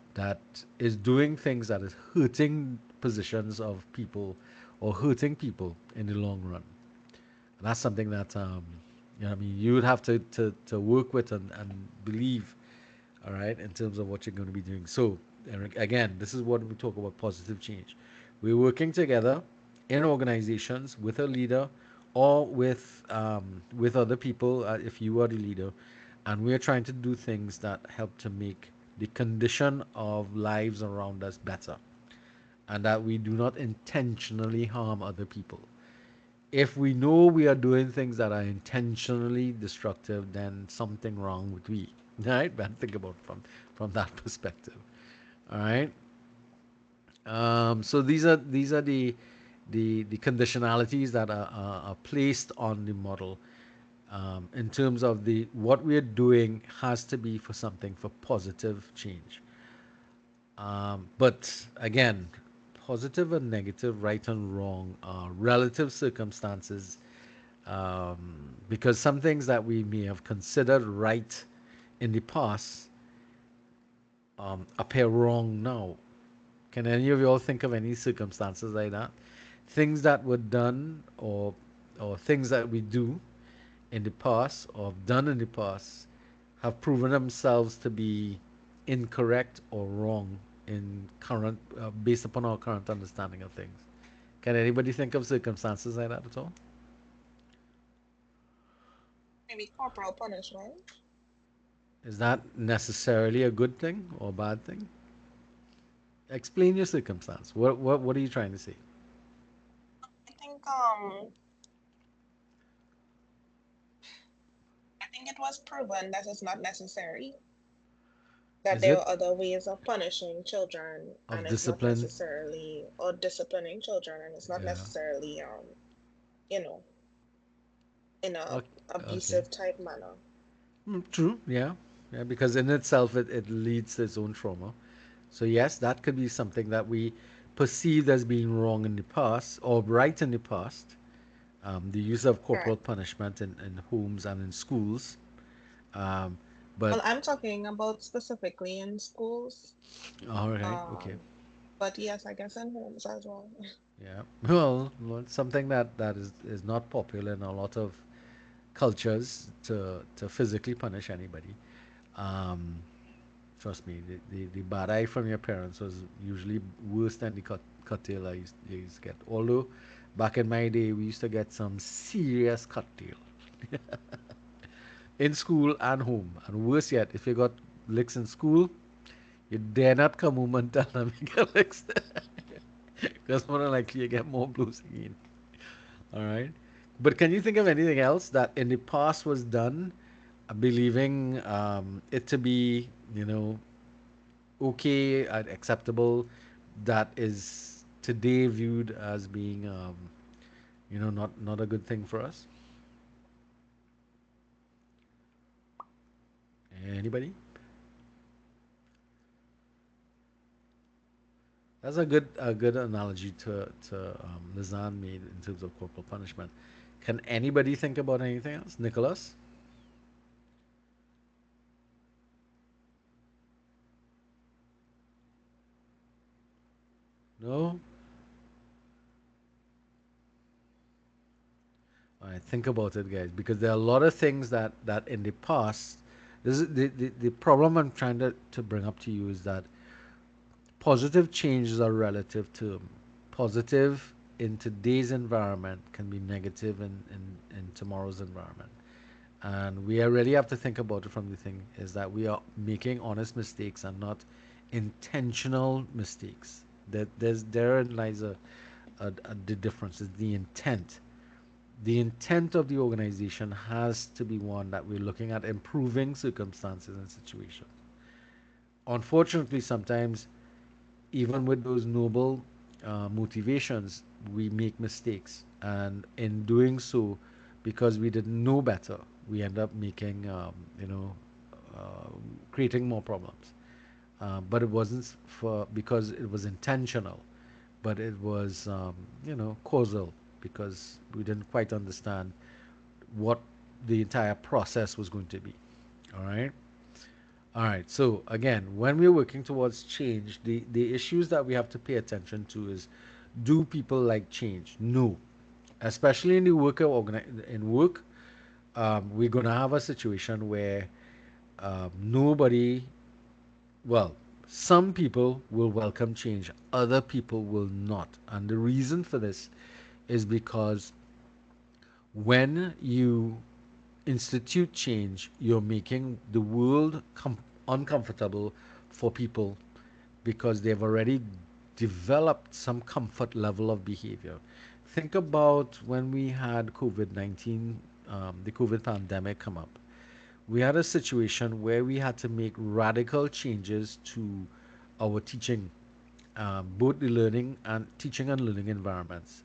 is doing things that is hurting positions of people or hurting people in the long run? And that's something that I mean, you would have to work with and believe, all right, in terms of what you're going to be doing. So, Eric, again, this is what we talk about: positive change. We're working together in organizations with a leader or with other people, if you are the leader, and we are trying to do things that help to make the condition of lives around us better, and that we do not intentionally harm other people. If we know we are doing things that are intentionally destructive, then something wrong with we. Right? But think about it from that perspective. All right. So these are the conditionalities that are placed on the model, in terms of the what we're doing has to be for something for positive change. But again, positive and negative, right and wrong are relative circumstances, because some things that we may have considered right in the past appear wrong now. Can any of you all think of any circumstances like that? Things that were done, or things that we do in the past or have done in the past, have proven themselves to be incorrect or wrong in current based upon our current understanding of things. Can anybody think of circumstances like that at all? Maybe corporal punishment. Is that necessarily a good thing or a bad thing? Explain your circumstance. What are you trying to say? I think I think it was proven that it's not necessary, that Is there it are other ways of punishing children of and it's not discipline? necessarily, or disciplining children and it's not Yeah. necessarily you know in a Okay. Okay. abusive type manner. True. Yeah. Yeah. Because in itself, it leads to its own trauma. So yes, that could be something that we perceived as being wrong in the past or right in the past. The use of corporal Correct. punishment in homes and in schools. Um, but Well, I'm talking about specifically in schools. all right, okay, Um, but yes, I guess in homes as well. yeah. Well, it's something that is not popular in a lot of cultures to physically punish anybody. Um, Trust me, the bad eye from your parents was usually worse than the cut tail I used to get. Although back in my day, we used to get some serious cut tail in school and home. And worse yet, if you got licks in school, you dare not come home and tell them you get licks. Because more than likely you get more blues again. All right. But can you think of anything else that in the past was done, believing it to be, okay and acceptable, that is today viewed as being, not a good thing for us? Anybody? That's a good analogy to Lizanne made in terms of corporal punishment. Can anybody think about anything else? Nicholas? No? Think about it, guys, because there are a lot of things that in the past, this is the problem I'm trying to bring up to you is that positive changes are relative term. Positive in today's environment can be negative in tomorrow's environment. And we really have to think about it from the thing is that we are making honest mistakes and not intentional mistakes. That therein lies the difference is the intent. The intent of the organization has to be one that we're looking at improving circumstances and situations. Unfortunately, sometimes even with those noble motivations, we make mistakes, and in doing so, because we didn't know better, we end up making, uh, creating more problems. But it wasn't for because it was intentional, but it was, causal because we didn't quite understand what the entire process was going to be. All right. All right. So again, when we're working towards change, the issues that we have to pay attention to is, do people like change? No. Especially in the in work, we're gonna have a situation where nobody, well, some people will welcome change, other people will not, and the reason for this is because when you institute change, you're making the world uncomfortable for people because they've already developed some comfort level of behavior. Think about when we had COVID 19, the COVID pandemic come up. We had a situation where we had to make radical changes to our teaching, both the learning and teaching and learning environments.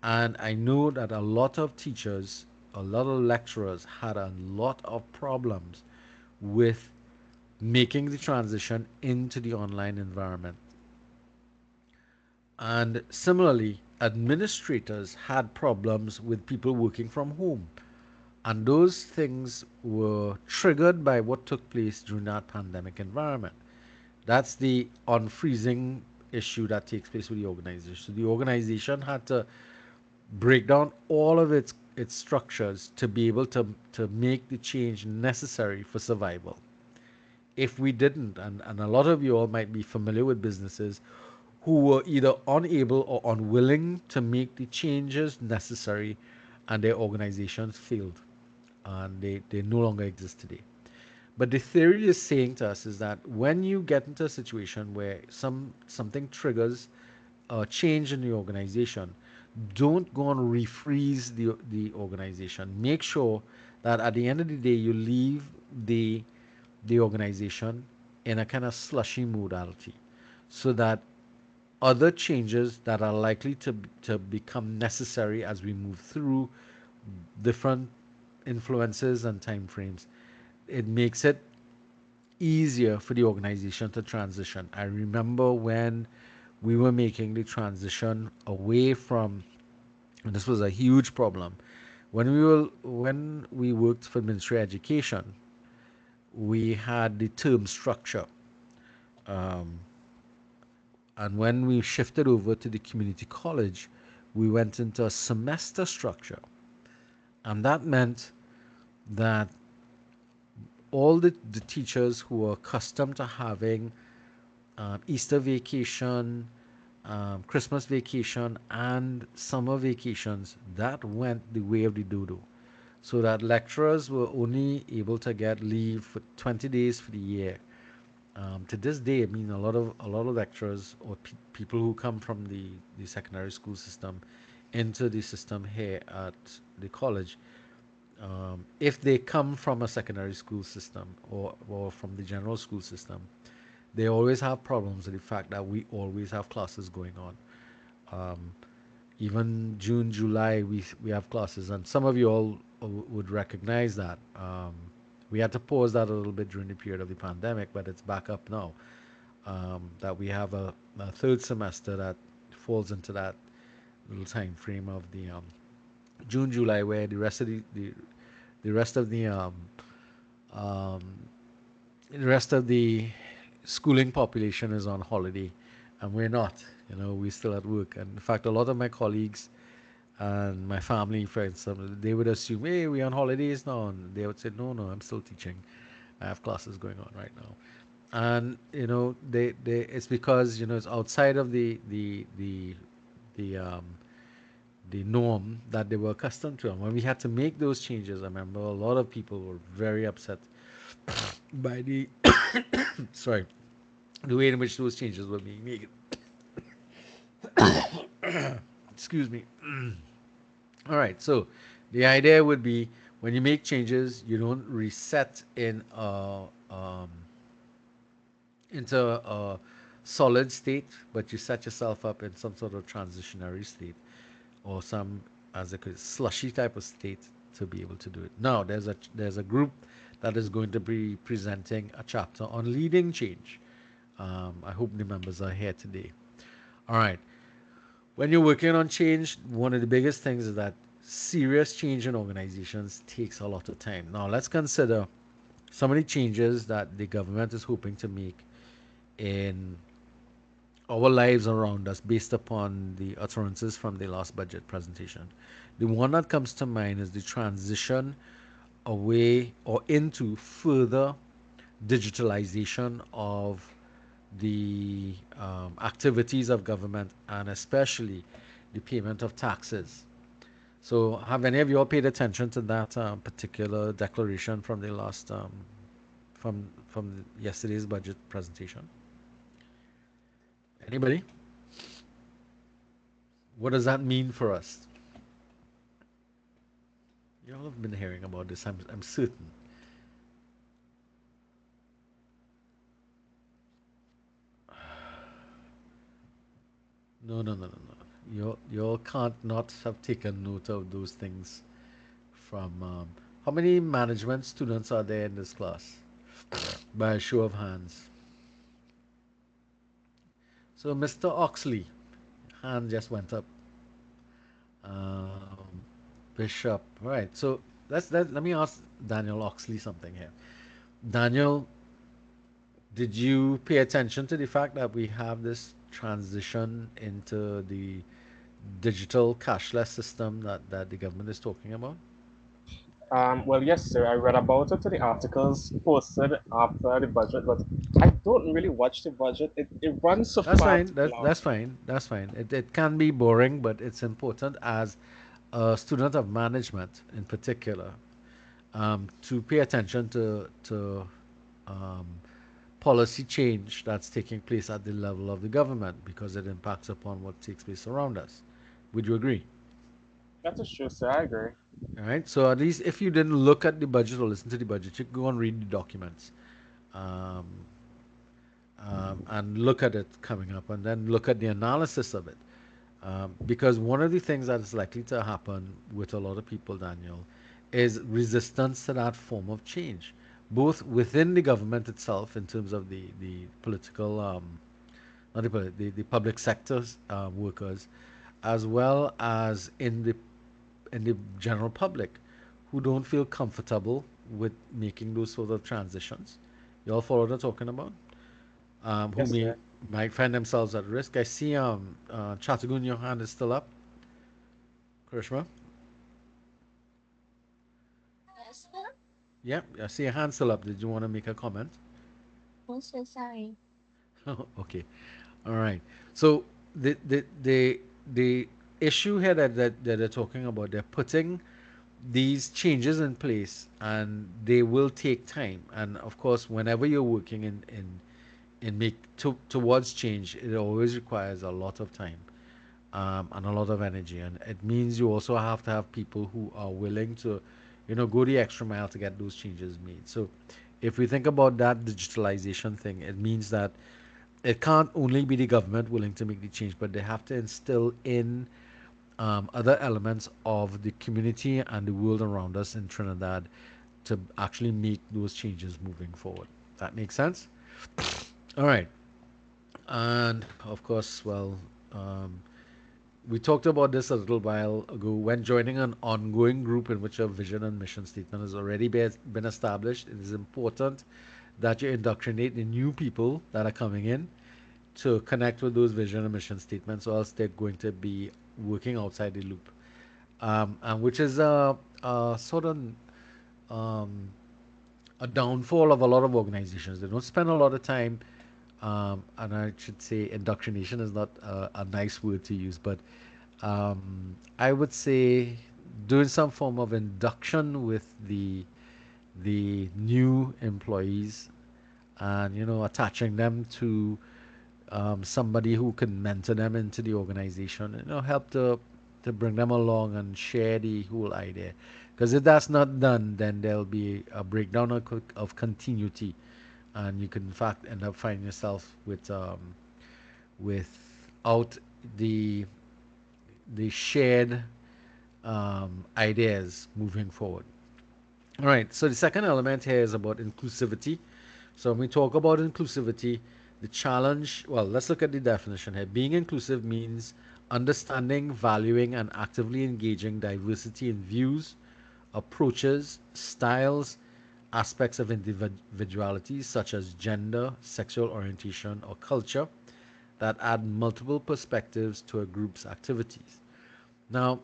And I know that a lot of teachers, a lot of lecturers had a lot of problems with making the transition into the online environment. And similarly, administrators had problems with people working from home. And those things were triggered by what took place during that pandemic environment. That's the unfreezing issue that takes place with the organization. So the organization had to break down all of its structures to be able to make the change necessary for survival. If we didn't, and a lot of you all might be familiar with businesses who were either unable or unwilling to make the changes necessary, and their organizations failed and they no longer exist today. But the theory is saying to us is that when you get into a situation where something triggers a change in the organization, don't go and refreeze the organization. Make sure that at the end of the day you leave the the organization in a kind of slushy modality so that other changes that are likely to become necessary as we move through different influences and time frames, it makes it easier for the organization to transition. I remember when we were making the transition away from, and this was a huge problem, when we worked for Ministry of Education, we had the term structure. Um, and when we shifted over to the community college, we went into a semester structure. And that meant that all the teachers who were accustomed to having Easter vacation, Christmas vacation, and summer vacations, that went the way of the dodo. So that lecturers were only able to get leave for 20 days for the year. To this day, I mean, a lot of lecturers or people who come from the secondary school system into the system here at the college, if they come from a secondary school system or from the general school system, they always have problems with the fact that we always have classes going on. Um, Even June, July, we have classes, and some of you all would recognize that. We had to pause that a little bit during the period of the pandemic, but it's back up now. That we have a third semester that falls into that little time frame of the June, July, where the rest of um, the rest of the schooling population is on holiday, and we're not. We're still at work. And in fact, a lot of my colleagues And my family, for instance, they would assume, hey, we're on holidays now. And they would say, no, no, I'm still teaching. I have classes going on right now. And, it's because, it's outside of the, the norm that they were accustomed to. And when we had to make those changes, I remember a lot of people were very upset by the, sorry, the way in which those changes were being made. Excuse me. All right, so the idea would be when you make changes, you don't reset into a solid state, but you set yourself up in some sort of transitionary state or some, as I could, slushy type of state to be able to do it. Now, there's a group that is going to be presenting a chapter on leading change. I hope the members are here today. All right. When you're working on change, one of the biggest things is that serious change in organizations takes a lot of time. Now, let's consider some of the changes that the government is hoping to make in our lives around us based upon the utterances from the last budget presentation. The one that comes to mind is the transition away or into further digitalization of the activities of government and especially the payment of taxes. So, have any of you all paid attention to that particular declaration from the last from yesterday's budget presentation? Anybody? What does that mean for us? You all have been hearing about this. I'm certain. No, no, no, no, no. You all can't not have taken note of those things from. How many management students are there in this class? By a show of hands. So, Mr. Oxley, hand just went up. Um, Bishop, right? So let me ask Daniel Oxley something here. Daniel, did you pay attention to the fact that we have this transition into the digital cashless system that the government is talking about? Well, yes, sir. I read about it in the articles posted after the budget, but I don't really watch the budget. It runs so That's far fine. too That's long. fine. That's fine. It can be boring, but it's important as a student of management in particular to pay attention to um, policy change that's taking place at the level of the government because it impacts upon what takes place around us. Would you agree? That is true, sir. I agree. All right. So at least if you didn't look at the budget or listen to the budget, you can go and read the documents, um, and look at it coming up, and then look at the analysis of it. Because one of the things that is likely to happen with a lot of people, Daniel, is resistance to that form of change, both within the government itself in terms of the political, not the public sector's workers, as well as in the general public who don't feel comfortable with making those sort of transitions. You all follow what I'm talking about? Who Yes, sir. might find themselves at risk. I see Chatagun, your hand is still up. Karishma? Yes, sir. Yeah, I see your hand still up. Did you want to make a comment? Oh, so sorry. Okay. All right. So the issue here that they're talking about, they're putting these changes in place and they will take time. And of course, whenever you're working in towards change, it always requires a lot of time and a lot of energy. And it means you also have to have people who are willing to, go the extra mile to get those changes made. So if we think about that digitalization thing, it means that it can't only be the government willing to make the change, but they have to instill in other elements of the community and the world around us in Trinidad to actually make those changes moving forward. That makes sense? All right. And of course, well, um, we talked about this a little while ago. When joining an ongoing group in which a vision and mission statement has already been established, it is important that you indoctrinate the new people that are coming in to connect with those vision and mission statements, or else they're going to be working outside the loop. and which is a sort of um, a downfall of a lot of organizations. They don't spend a lot of time, and I should say indoctrination is not a nice word to use, but I would say doing some form of induction with the new employees, and attaching them to somebody who can mentor them into the organization, help to bring them along and share the whole idea. Because if that's not done, then there'll be a breakdown of continuity, and you can in fact end up finding yourself without the the shared ideas moving forward. All right. So the second element here is about inclusivity. So when we talk about inclusivity, the challenge, well, let's look at the definition here. Being inclusive means understanding, valuing, and actively engaging diversity in views, approaches, styles, aspects of individuality, such as gender, sexual orientation, or culture, that add multiple perspectives to a group's activities. Now,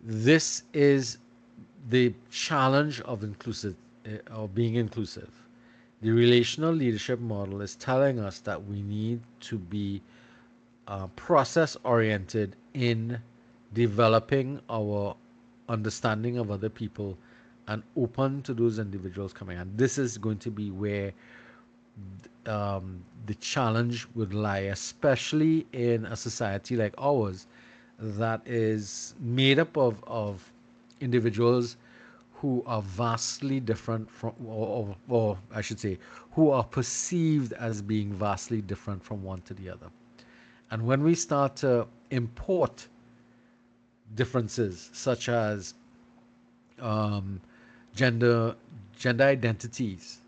this is the challenge of inclusive or being inclusive. The relational leadership model is telling us that we need to be process oriented in developing our understanding of other people and open to those individuals coming. And this is going to be where the challenge would lie, especially in a society like ours that is made up of individuals who are vastly different from, or I should say, who are perceived as being vastly different from one to the other. And when we start to import differences such as um, gender, gender identities,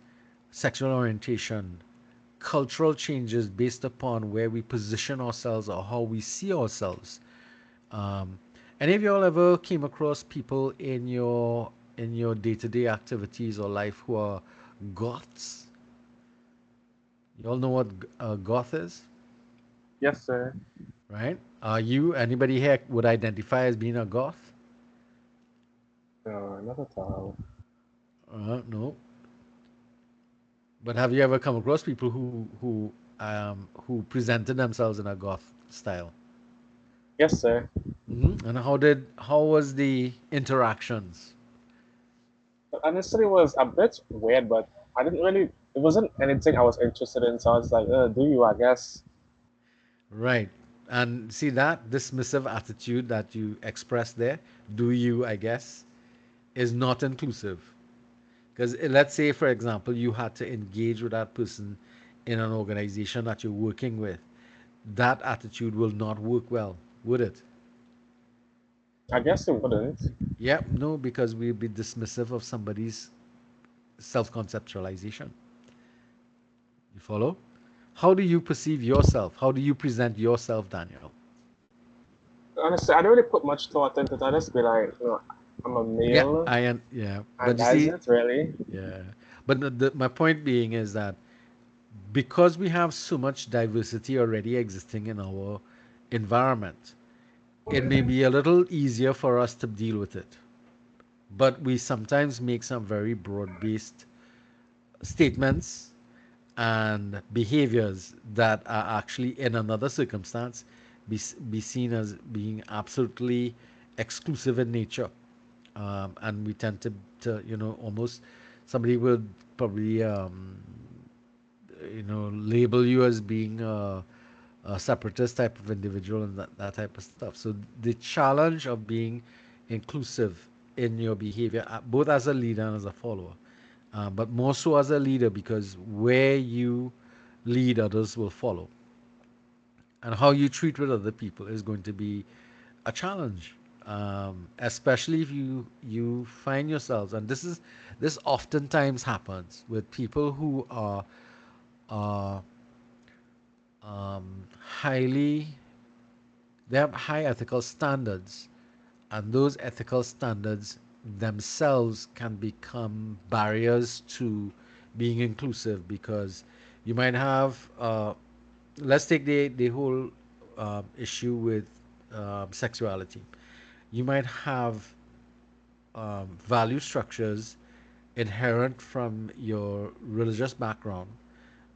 sexual orientation, cultural changes based upon where we position ourselves or how we see ourselves. Um, any of y'all ever came across people in your day-to-day activities or life who are goths? You all know what goth is, Yes, sir. right? Are you anybody here would identify as being a goth? No, not at all. No. But have you ever come across people who presented themselves in a goth style? Yes, sir. And how was the interactions? Honestly, it was a bit weird, but I didn't really. It wasn't anything I was interested in, so I was like, "Do you?" I guess. Right. And see that dismissive attitude that you expressed there, do you, I guess, is not inclusive. Because let's say, for example, you had to engage with that person in an organization that you're working with. That attitude will not work well, would it? I guess it wouldn't. Yep, no, because we'd be dismissive of somebody's self conceptualization. You follow? How do you perceive yourself? How do you present yourself, Daniel? Honestly, I don't really put much thought into it. I just be like, I'm a Yeah, male, yeah. But and you that's see, it, really. yeah. But my point being is that because we have so much diversity already existing in our environment, it may be a little easier for us to deal with it. But we sometimes make some very broad based statements and behaviors that are actually, in another circumstance, be seen as being absolutely exclusive in nature. And we tend to, almost somebody would probably, label you as being a separatist type of individual and that type of stuff. So the challenge of being inclusive in your behavior, both as a leader and as a follower, but more so as a leader, because where you lead, others will follow. And how you treat with other people is going to be a challenge, especially if you find yourselves, and this oftentimes happens with people who are highly they have high ethical standards, and those ethical standards themselves can become barriers to being inclusive, because you might have let's take the whole issue with sexuality. You might have value structures inherent from your religious background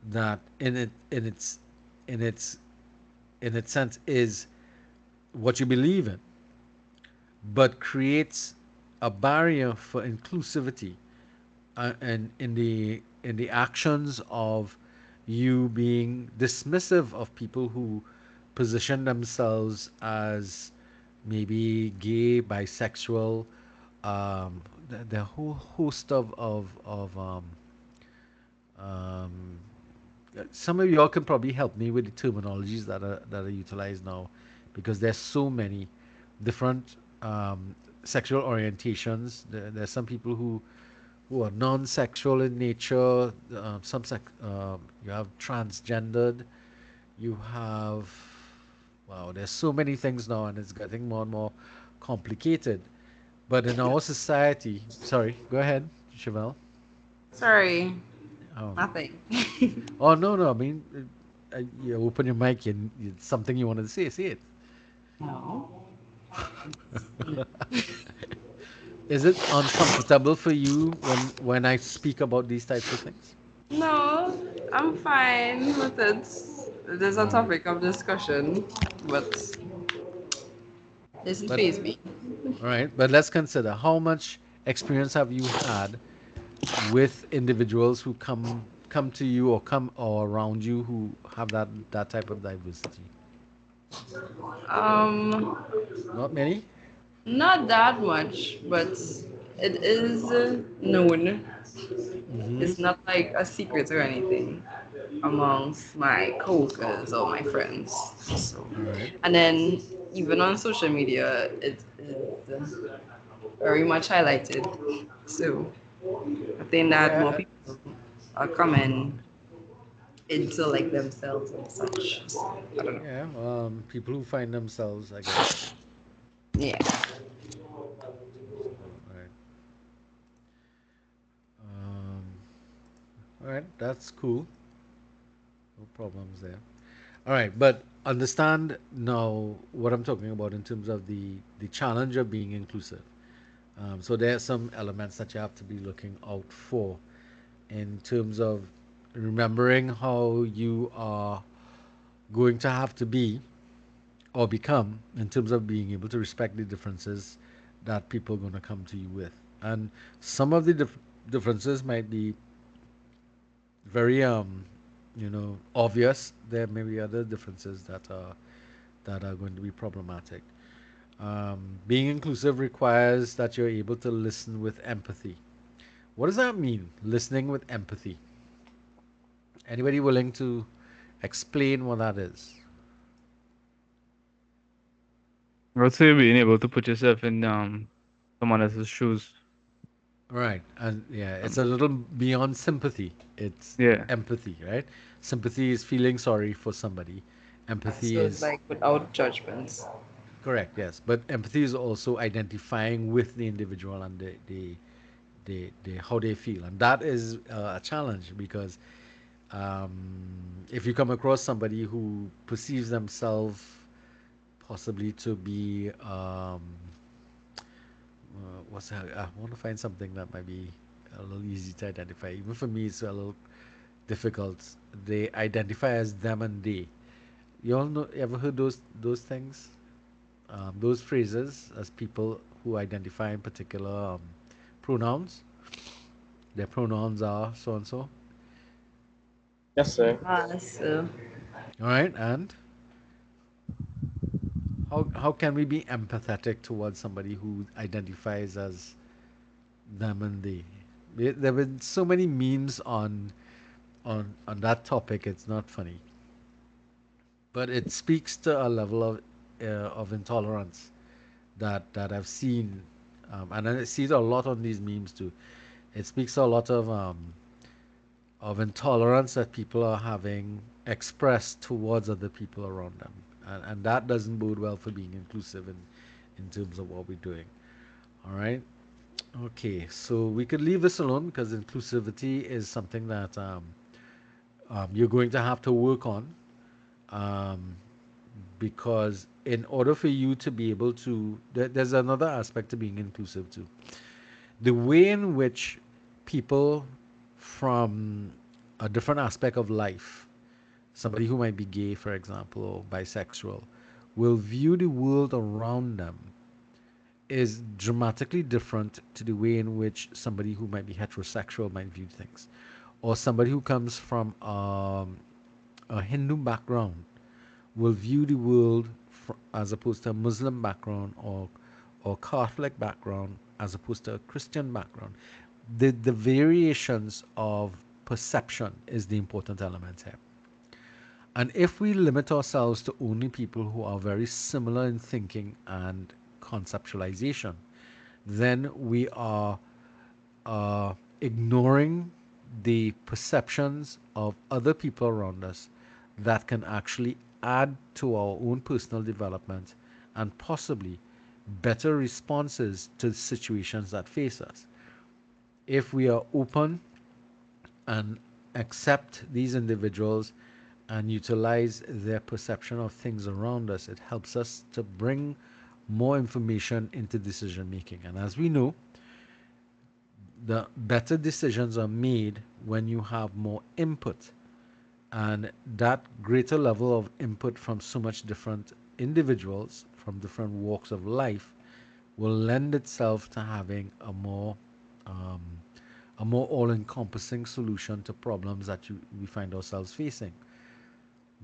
that in its in its sense is what you believe in, but creates a barrier for inclusivity and in the actions of you being dismissive of people who position themselves as maybe gay, bisexual, the whole host um, some of y'all can probably help me with the terminologies that are utilized now, because there's so many different sexual orientations. There's some people who are non-sexual in nature. You have transgendered. You have wow. There's so many things now, and it's getting more and more complicated. But in our society, sorry, go ahead, Chevelle. Sorry, Oh, nothing. oh no, no. I mean, you open your mic and it's something you wanted to say. Say it. No. Is it uncomfortable for you when I speak about these types of things? No, I'm fine with it. It is a All right. topic of discussion, but doesn't But faze me. all right. But let's consider how much experience have you had with individuals who come to you or come or around you who have that type of diversity? Um, Not many. Not that much, but it is known. Mm-hmm. It's not like a secret or anything amongst my coworkers or my friends. So, All right. and then even on social media, it is very much highlighted. So I think that more Yeah. people are coming into like themselves and such. So I don't know. Yeah. People who find themselves, I guess. Yeah. All right. Um, all right. That's cool. No problems there. All right, but understand now what I'm talking about in terms of the challenge of being inclusive. So there are some elements that you have to be looking out for in terms of remembering how you are going to have to be or become in terms of being able to respect the differences that people are going to come to you with. And some of the differences might be very obvious. There may be other differences that are going to be problematic. Being inclusive requires that you're able to listen with empathy. What does that mean? Listening with empathy. Anybody willing to explain what that is? I would say being able to put yourself in someone else's shoes. Right, and yeah, it's Um, a little beyond sympathy. It's yeah. empathy, right? Sympathy is feeling sorry for somebody. Empathy So it's is like without judgments. correct, yes, but empathy is also identifying with the individual and the how they feel, and that is a challenge because um, if you come across somebody who perceives themselves possibly to be what's that? I want to find something that might be a little easy to identify. Even for me, it's a little difficult. They identify as them and they. You all know? Ever heard those things? Those phrases as people who identify in particular pronouns. Their pronouns are so and so. Yes, sir. So All right, and how can we be empathetic towards somebody who identifies as them and they? There have been so many memes on that topic. It's not funny, but it speaks to a level of intolerance that I've seen, and I see it a lot on these memes too. It speaks a lot of intolerance that people are having expressed towards other people around them, and that doesn't bode well for being inclusive in terms of what we're doing. All right. Okay, so we could leave this alone because inclusivity is something that you're going to have to work on. Um, because in order for you to be able to, there's another aspect to being inclusive too. The way in which people from a different aspect of life, somebody who might be gay, for example, or bisexual, will view the world around them is dramatically different to the way in which somebody who might be heterosexual might view things, or somebody who comes from a Hindu background will view the world as opposed to a Muslim background, or Catholic background as opposed to a Christian background. The variations of perception is the important element here. And if we limit ourselves to only people who are very similar in thinking and conceptualization, then we are ignoring the perceptions of other people around us that can actually add to our own personal development and possibly better responses to situations that face us. If we are open and accept these individuals and utilize their perception of things around us, it helps us to bring more information into decision making. And as we know, the better decisions are made when you have more input, and that greater level of input from so much different individuals from different walks of life will lend itself to having um, a more all-encompassing solution to problems that we find ourselves facing.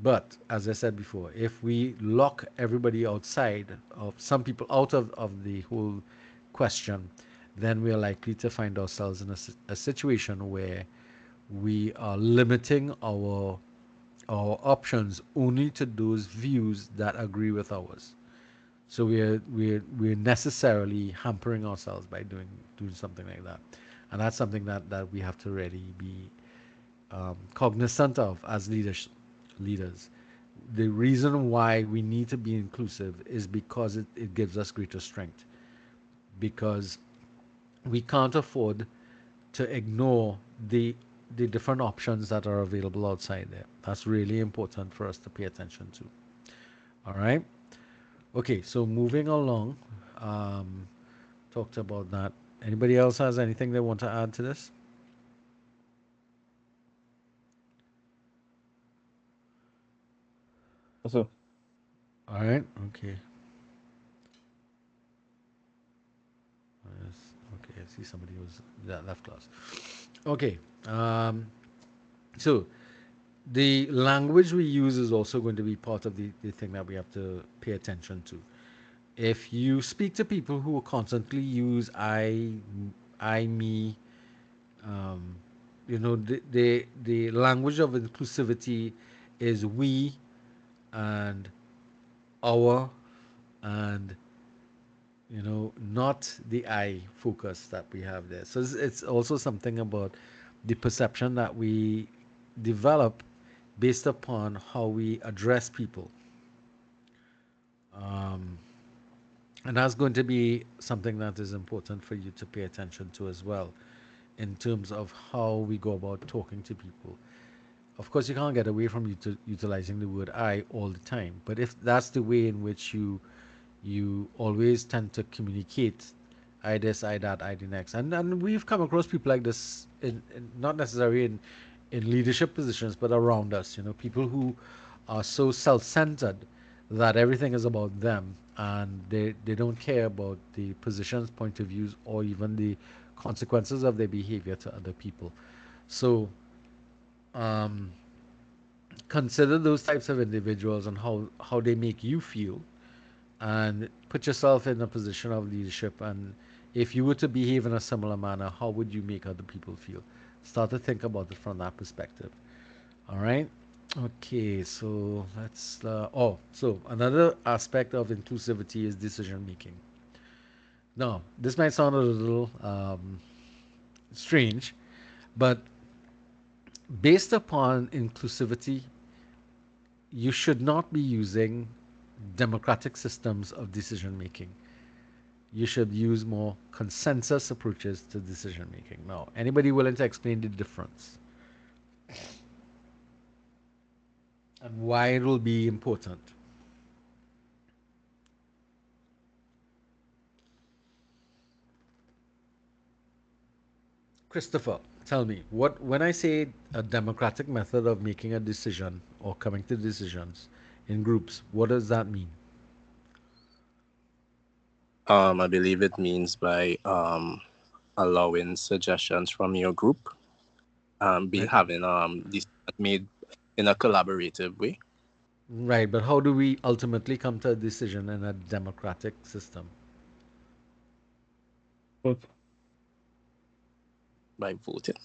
But as I said before, if we lock everybody outside, of some people out of the whole question, then we are likely to find ourselves in a situation where we are limiting our options only to those views that agree with ours. So we're necessarily hampering ourselves by doing something like that, and that's something that we have to really be cognizant of as leaders. The reason why we need to be inclusive is because it gives us greater strength. Because we can't afford to ignore the different options that are available outside there. That's really important for us to pay attention to. All right. Okay. So moving along, um, talked about that. Anybody else has anything they want to add to this? So, All right. Okay. Yes. Okay. I see somebody was that left class. Okay. Um, so the language we use is also going to be part of the thing that we have to pay attention to. If you speak to people who constantly use I, me, um, the language of inclusivity is we and our, and not the I focus that we have there. So it's also something about the perception that we develop based upon how we address people. Um, and that's going to be something that is important for you to pay attention to as well, in terms of how we go about talking to people. Of course, you can't get away from utilizing the word I all the time, but if that's the way in which you always tend to communicate, I this, I that, I the next, and we've come across people like this not necessarily in leadership positions, but around us. People who are so self-centered that everything is about them, and they don't care about the positions, point of views, or even the consequences of their behavior to other people. So um, consider those types of individuals and how they make you feel, and put yourself in a position of leadership. And if you were to behave in a similar manner, how would you make other people feel? Start to think about it from that perspective. All right. Okay, so let's. So another aspect of inclusivity is decision making. Now, this might sound a little strange, but based upon inclusivity, you should not be using democratic systems of decision making. You should use more consensus approaches to decision making. Now, anybody willing to explain the difference and why it will be important? Christopher, tell me what when I say a democratic method of making a decision or coming to decisions in groups, what does that mean? I believe it means by allowing suggestions from your group, be Right, having this made in a collaborative way right. But how do we ultimately come to a decision in a democratic system? But by voting.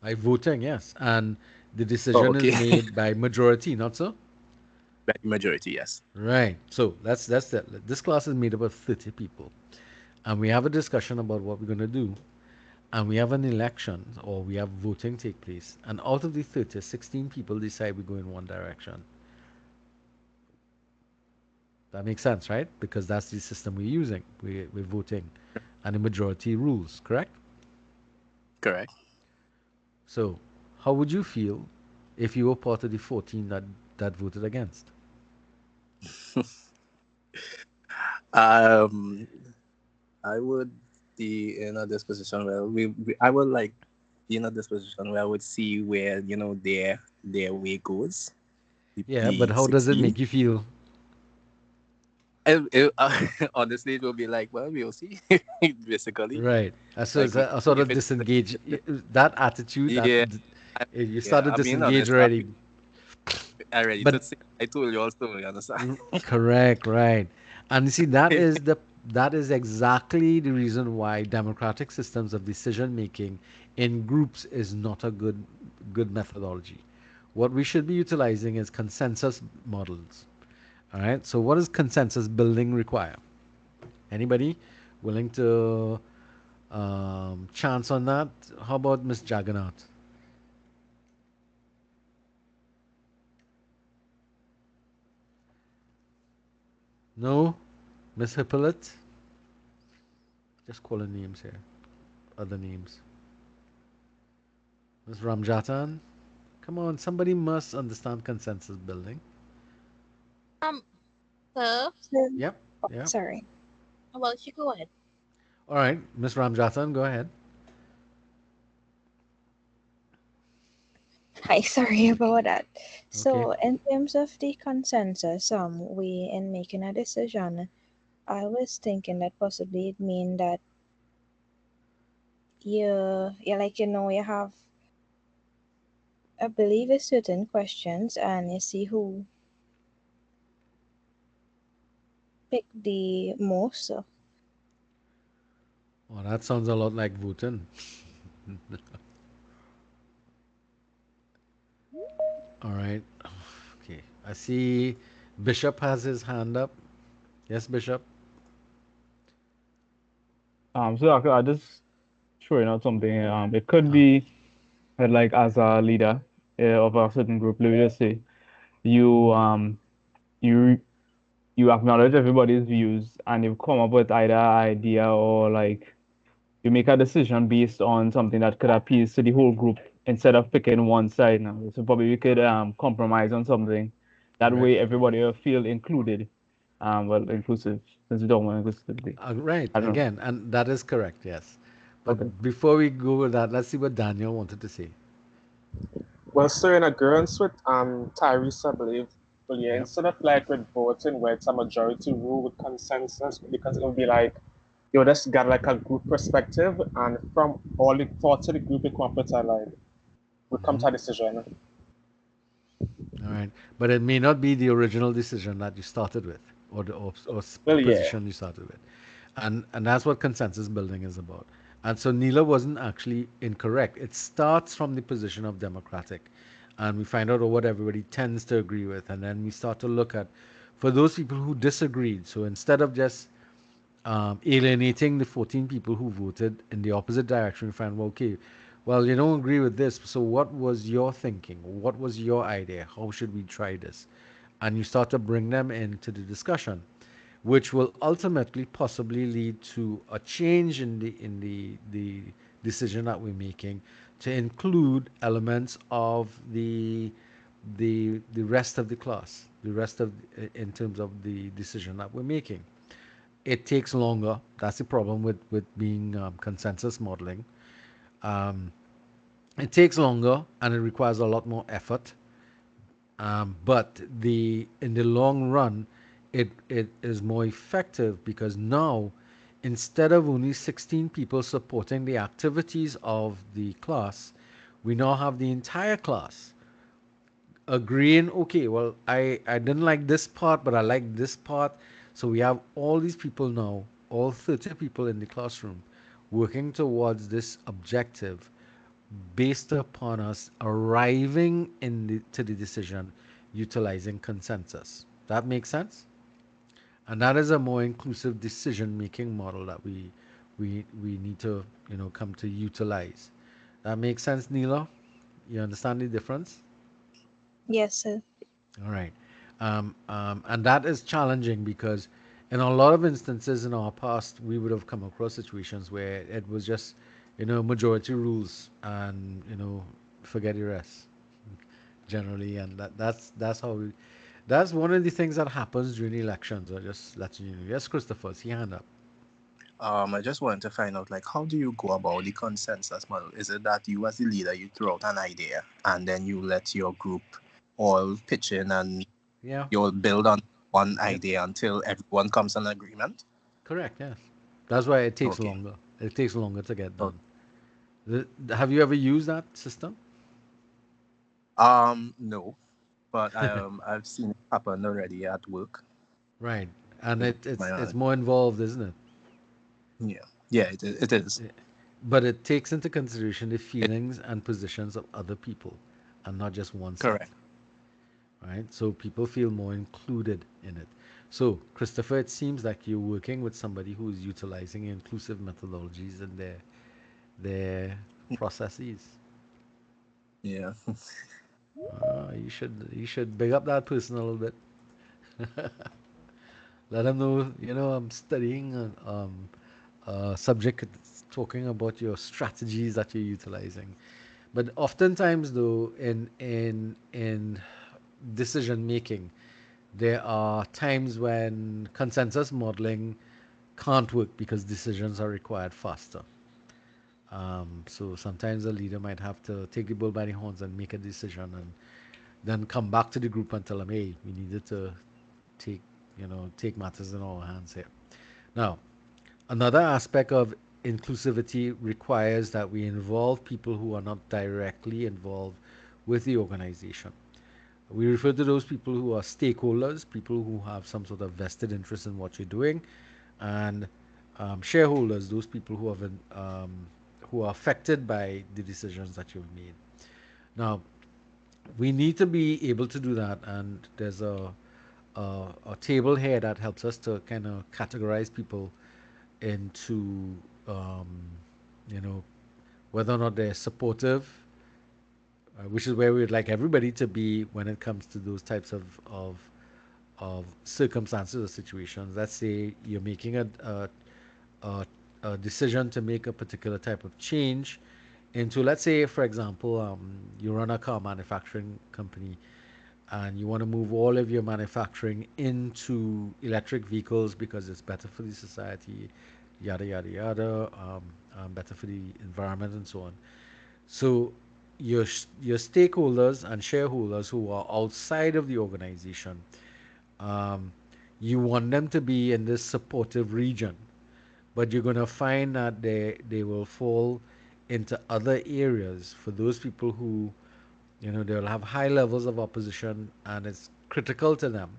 By voting, yes, and the Oh, decision is okay. made by majority, not so. By majority, yes. Right. So that's that. This class is made up of 30 people, and we have a discussion about what we're going to do, and we have an election or we have voting take place, and out of the 30, 16 people decide we go in one direction. That makes sense, right? Because that's the system we're using. We're voting, and the majority rules, correct? Correct. So, how would you feel if you were part of the 14 that voted against? Um, I would be in a disposition where I would like be in a disposition where I would see where their way goes. Yeah, but The how does it 16. make you feel? Honestly, it will be like, well, we'll see. Basically, Right. So like it's a sort if of it's disengage. That attitude, yeah, you yeah. start to I'm being disengage honest. already. I ready to But say I told you also. You understand? correct, right. And you see, that is exactly the reason why democratic systems of decision making in groups is not a good methodology. What we should be utilizing is consensus models. All right. So what does consensus building require? Anybody willing to chance on that? How about Miss Jaggernaut? No, Miss Hippolyte. Just calling names here. Other names. Miss Ramjatan. Come on, somebody must understand consensus building. Um, Hello? Yep, Oh, yep. sorry. Well, you go ahead. All right, Miss Ramjatan, go ahead. Hi, sorry about that. Okay. So, in terms of the consensus, we in making a decision, I was thinking that possibly it mean that you have, I believe, a certain questions, and you see who picked the most. Oh, that sounds a lot like voting. All right. Okay. I see Bishop has his hand up. Yes, Bishop. so I just throwing out something. It could Oh, be that, like, as a leader of a certain group, let me just say, you you you acknowledge everybody's views and you come up with either idea or like you make a decision based on something that could appeal to the whole group instead of picking one side now. So probably we could compromise on something. That right. way everybody will feel included. Well, inclusive, since we don't want inclusivity. Right. I don't know. Again, and that is correct. Yes. Okay. But before we go with that, let's see what Daniel wanted to say. Well, so in agreement with Tyrese, I believe, well, yeah, Yep. instead of like with voting where it's a majority rule with consensus, because it would be like you just got like a group perspective, and from all the thoughts of the group, we come up with a like we come Hmm. to a decision. All right. But it may not be the original decision that you started with, or Well, yeah. position you started with, and that's what consensus building is about. And so Neela wasn't actually incorrect. It starts from the position of democratic, and we find out what everybody tends to agree with, and then we start to look at for those people who disagreed. So instead of just alienating the 14 people who voted in the opposite direction, we find, well, okay, well, you don't agree with this, so what was your thinking? What was your idea? How should we try this? And you start to bring them into the discussion, which will ultimately possibly lead to a change in the decision that we're making to include elements of the rest of the class, the rest of in terms of the decision that we're making. It takes longer. That's the problem with being consensus modeling. Um, it takes longer and it requires a lot more effort. But in the long run, it is more effective because now, instead of only 16 people supporting the activities of the class, we now have the entire class agreeing, okay, well, I didn't like this part, but I like this part. So we have all these people now, all 30 people in the classroom, working towards this objective based upon us arriving to the decision utilizing consensus. That makes sense? And that is a more inclusive decision making model that we need to come to utilize. That makes sense, Neela? You understand the difference? Yes, sir. All right. And that is challenging because in a lot of instances in our past, we would have come across situations where it was just, majority rules and, forget the rest generally. And that's how that's one of the things that happens during elections. I just let you know. Yes, Christopher, see your hand up. I just wanted to find out, like, how do you go about the consensus model? Is it that you, as the leader, you throw out an idea and then you let your group all pitch in and Yeah. you'll build on one Yep. idea until everyone comes to an agreement? Correct. Yes. That's why it takes Okay. longer. It takes longer to get Oh, done. Have you ever used that system? no, but I've seen it happen already at work. Right. And With it, it's my it's more involved, isn't it? yeah, yeah, it is. Yeah. But it takes into consideration the It, feelings and positions of other people and not just one set. correct. Right? So people feel more included in it. So, Christopher, it seems like you're working with somebody who is utilizing inclusive methodologies in their processes. Yeah. You should big up that person a little bit. Let them know, I'm studying a subject that's talking about your strategies that you're utilizing. But oftentimes, though, in decision making, there are times when consensus modeling can't work because decisions are required faster. So sometimes a leader might have to take the bull by the horns and make a decision, and then come back to the group and tell them, "Hey, we needed to take, take matters in our hands here." Now, another aspect of inclusivity requires that we involve people who are not directly involved with the organization. We refer to those people who are stakeholders, people who have some sort of vested interest in what you're doing, and shareholders, those people who are affected by the decisions that you've made. Now, we need to be able to do that, and there's a table here that helps us to kind of categorize people into, um, you know, whether or not they're supportive, which is where we'd like everybody to be when it comes to those types of circumstances or situations. Let's say you're making a, a decision to make a particular type of change into, let's say, for example, you run a car manufacturing company and you want to move all of your manufacturing into electric vehicles because it's better for the society, yada, yada, yada, better for the environment and so on. So your stakeholders and shareholders who are outside of the organization, um, you want them to be in this supportive region, but you're going to find that they will fall into other areas for those people who, they'll have high levels of opposition and it's critical to them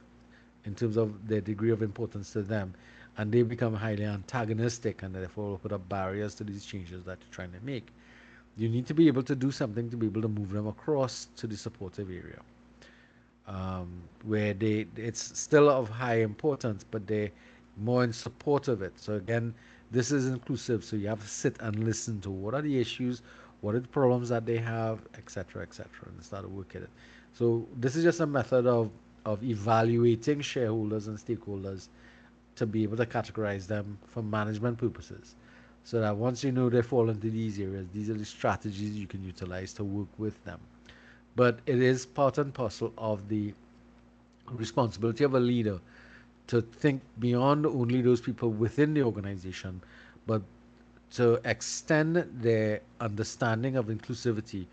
in terms of their degree of importance to them, and they become highly antagonistic and therefore will put up barriers to these changes that you're trying to make. You need to be able to do something to be able to move them across to the supportive area, where it's still of high importance, but they're more in support of it. So again, this is inclusive. So you have to sit and listen to what are the issues, what are the problems that they have, etc., etc., and start to work at it. So this is just a method of evaluating shareholders and stakeholders to be able to categorize them for management purposes. So that once you know they fall into these areas, these are the strategies you can utilize to work with them. But it is part and parcel of the responsibility of a leader to think beyond only those people within the organization, but to extend their understanding of inclusivity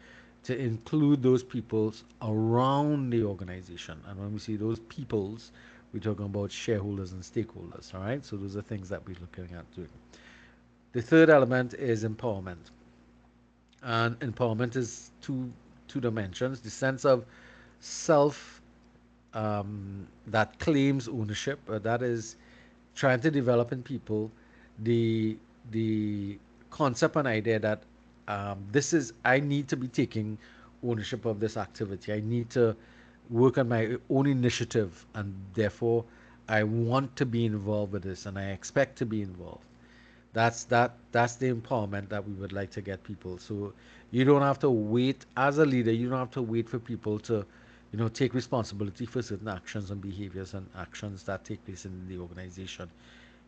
to include those peoples around the organization. And when we see those peoples, we're talking about shareholders and stakeholders. All right. So those are things that we're looking at doing. The third element is empowerment. And empowerment is two dimensions: the sense of self that claims ownership, that is trying to develop in people the the concept and idea that this is I need to be taking ownership of this activity. I need to work on my own initiative, and therefore I want to be involved with this, and I expect to be involved. That's the empowerment that we would like to get people. So you don't have to wait as a leader. You don't have to wait for people to, take responsibility for certain actions and behaviors and actions that take place in the organization.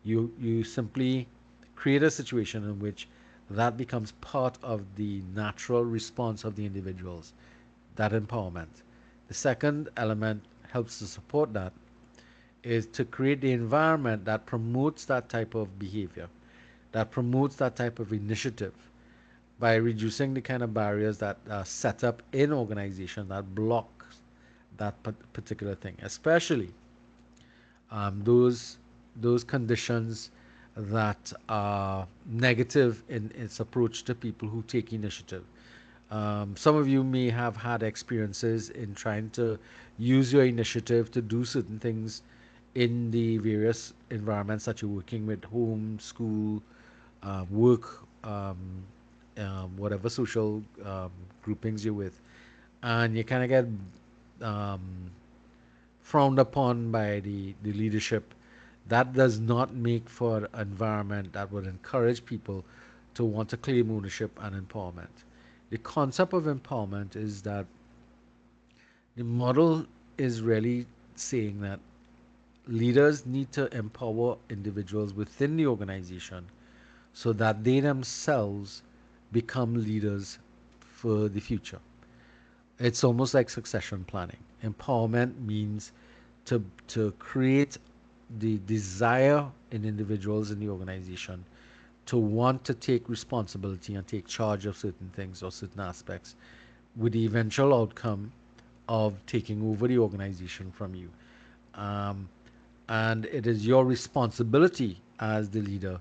You simply create a situation in which that becomes part of the natural response of the individuals. That empowerment. The second element helps to support that is to create the environment that promotes that type of behavior, that promotes that type of initiative by reducing the kind of barriers that are set up in organizations that block that particular thing, especially those conditions that are negative in its approach to people who take initiative. Some of you may have had experiences in trying to use your initiative to do certain things in the various environments that you're working with: home, school, work, whatever social groupings you're with, and you kind of get frowned upon by the leadership. That does not make for an environment that would encourage people to want to claim ownership and empowerment. The concept of empowerment is that the model is really saying that leaders need to empower individuals within the organization so that they themselves become leaders for the future. It's almost like succession planning. Empowerment means to create the desire in individuals in the organization to want to take responsibility and take charge of certain things or certain aspects, with the eventual outcome of taking over the organization from you. Um, and it is your responsibility as the leader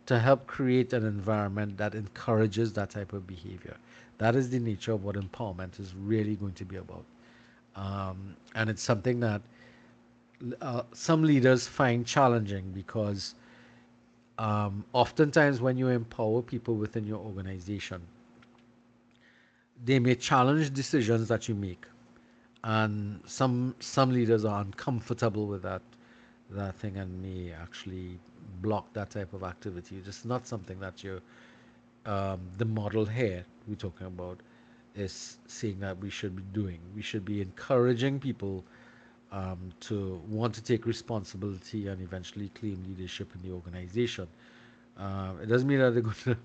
to help create an environment that encourages that type of behavior. That is the nature of what empowerment is really going to be about. And it's something that some leaders find challenging because oftentimes when you empower people within your organization, they may challenge decisions that you make, and some leaders are uncomfortable with that thing and may actually block that type of activity. It's just not something that you the model here we're talking about is saying that we should be doing. We should be encouraging people to want to take responsibility and eventually claim leadership in the organization. It doesn't mean that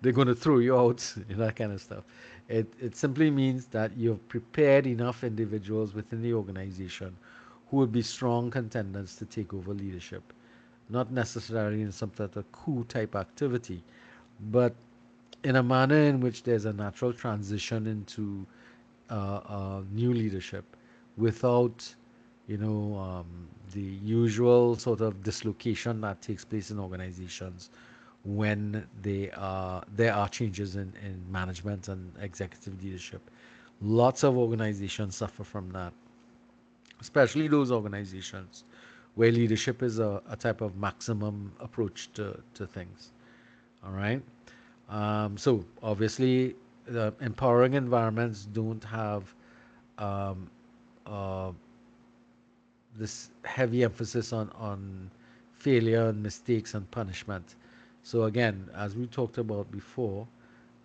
they're going to throw you out and that kind of stuff. It simply means that you've prepared enough individuals within the organization who would be strong contenders to take over leadership, not necessarily in some sort of coup type activity, but in a manner in which there's a natural transition into new leadership without, the usual sort of dislocation that takes place in organizations when there are changes in management and executive leadership. Lots of organizations suffer from that, especially those organizations where leadership is a type of maximum approach to things. All right. So obviously, the empowering environments don't have um, uh, this heavy emphasis on failure and mistakes and punishment. So again, as we talked about before,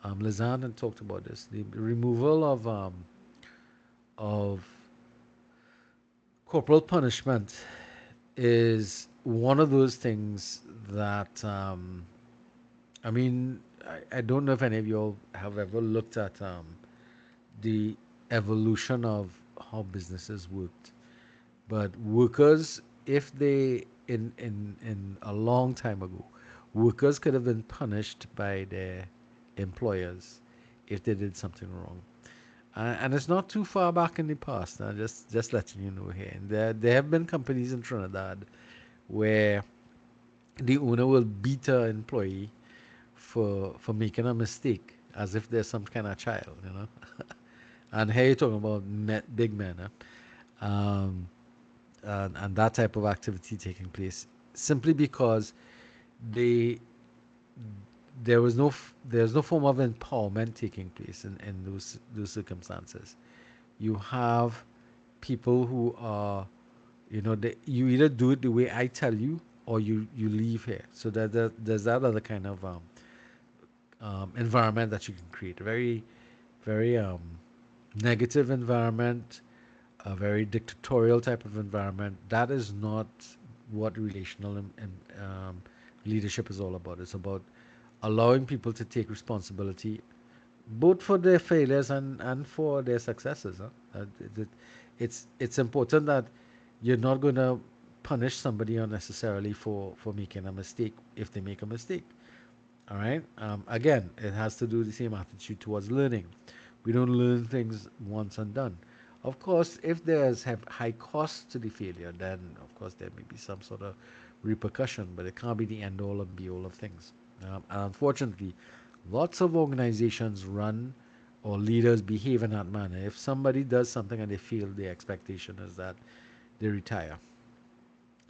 Lizanne had talked about this. The removal of corporal punishment is one of those things that I mean, I don't know if any of you all have ever looked at the evolution of how businesses worked. But workers, if they in a long time ago, workers could have been punished by their employers if they did something wrong. And it's not too far back in the past. Just letting you know here. And there have been companies in Trinidad where the owner will beat an employee for making a mistake, as if they're some kind of child, you know. And here you're talking about big men, huh? And that type of activity taking place simply because they there's no form of empowerment taking place in those circumstances. You have people who are, you either do it the way I tell you, or you leave here. So there's that other kind of environment that you can create. A very negative environment, a very dictatorial type of environment. That is not what relational leadership is all about. It's about allowing people to take responsibility both for their failures and for their successes. Huh? It's important that you're not going to punish somebody unnecessarily for making a mistake if they make a mistake. All right. Again, it has to do the same attitude towards learning. We don't learn things once and done. Of course, if there's have high cost to the failure, then of course there may be some sort of repercussion, but it can't be the end all and be all of things. And unfortunately, lots of organizations run or leaders behave in that manner. If somebody does something and they fail, the expectation is that they retire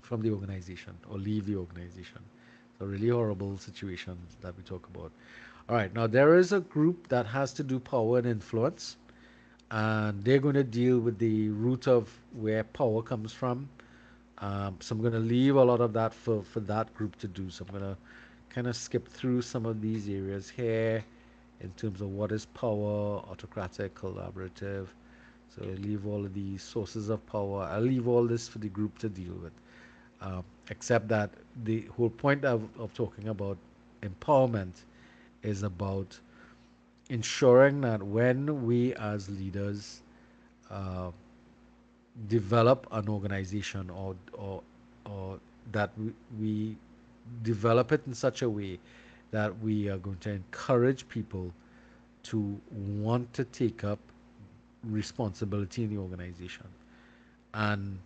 from the organization or leave the organization. So really horrible situations that we talk about. All right, now there is a group that has to do power and influence, and they're going to deal with the root of where power comes from. So I'm going to leave a lot of that for that group to do. So I'm going to kind of skip through some of these areas here in terms of what is power, autocratic, collaborative. So I leave all of these sources of power. I'll leave all this for the group to deal with. Except that the whole point of talking about empowerment is about ensuring that when we as leaders uh, develop an organization or that we develop it in such a way that we are going to encourage people to want to take up responsibility in the organization, and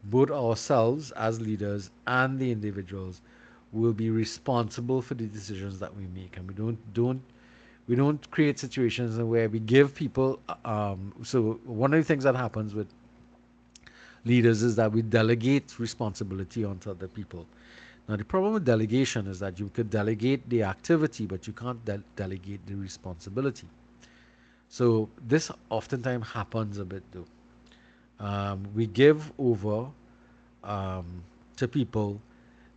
both ourselves as leaders and the individuals will be responsible for the decisions that we make, and we don't create situations where we give people so one of the things that happens with leaders is that we delegate responsibility onto other people. Now the problem with delegation is that you could delegate the activity, but you can't delegate the responsibility. So this oftentimes happens a bit though. We give over um, to people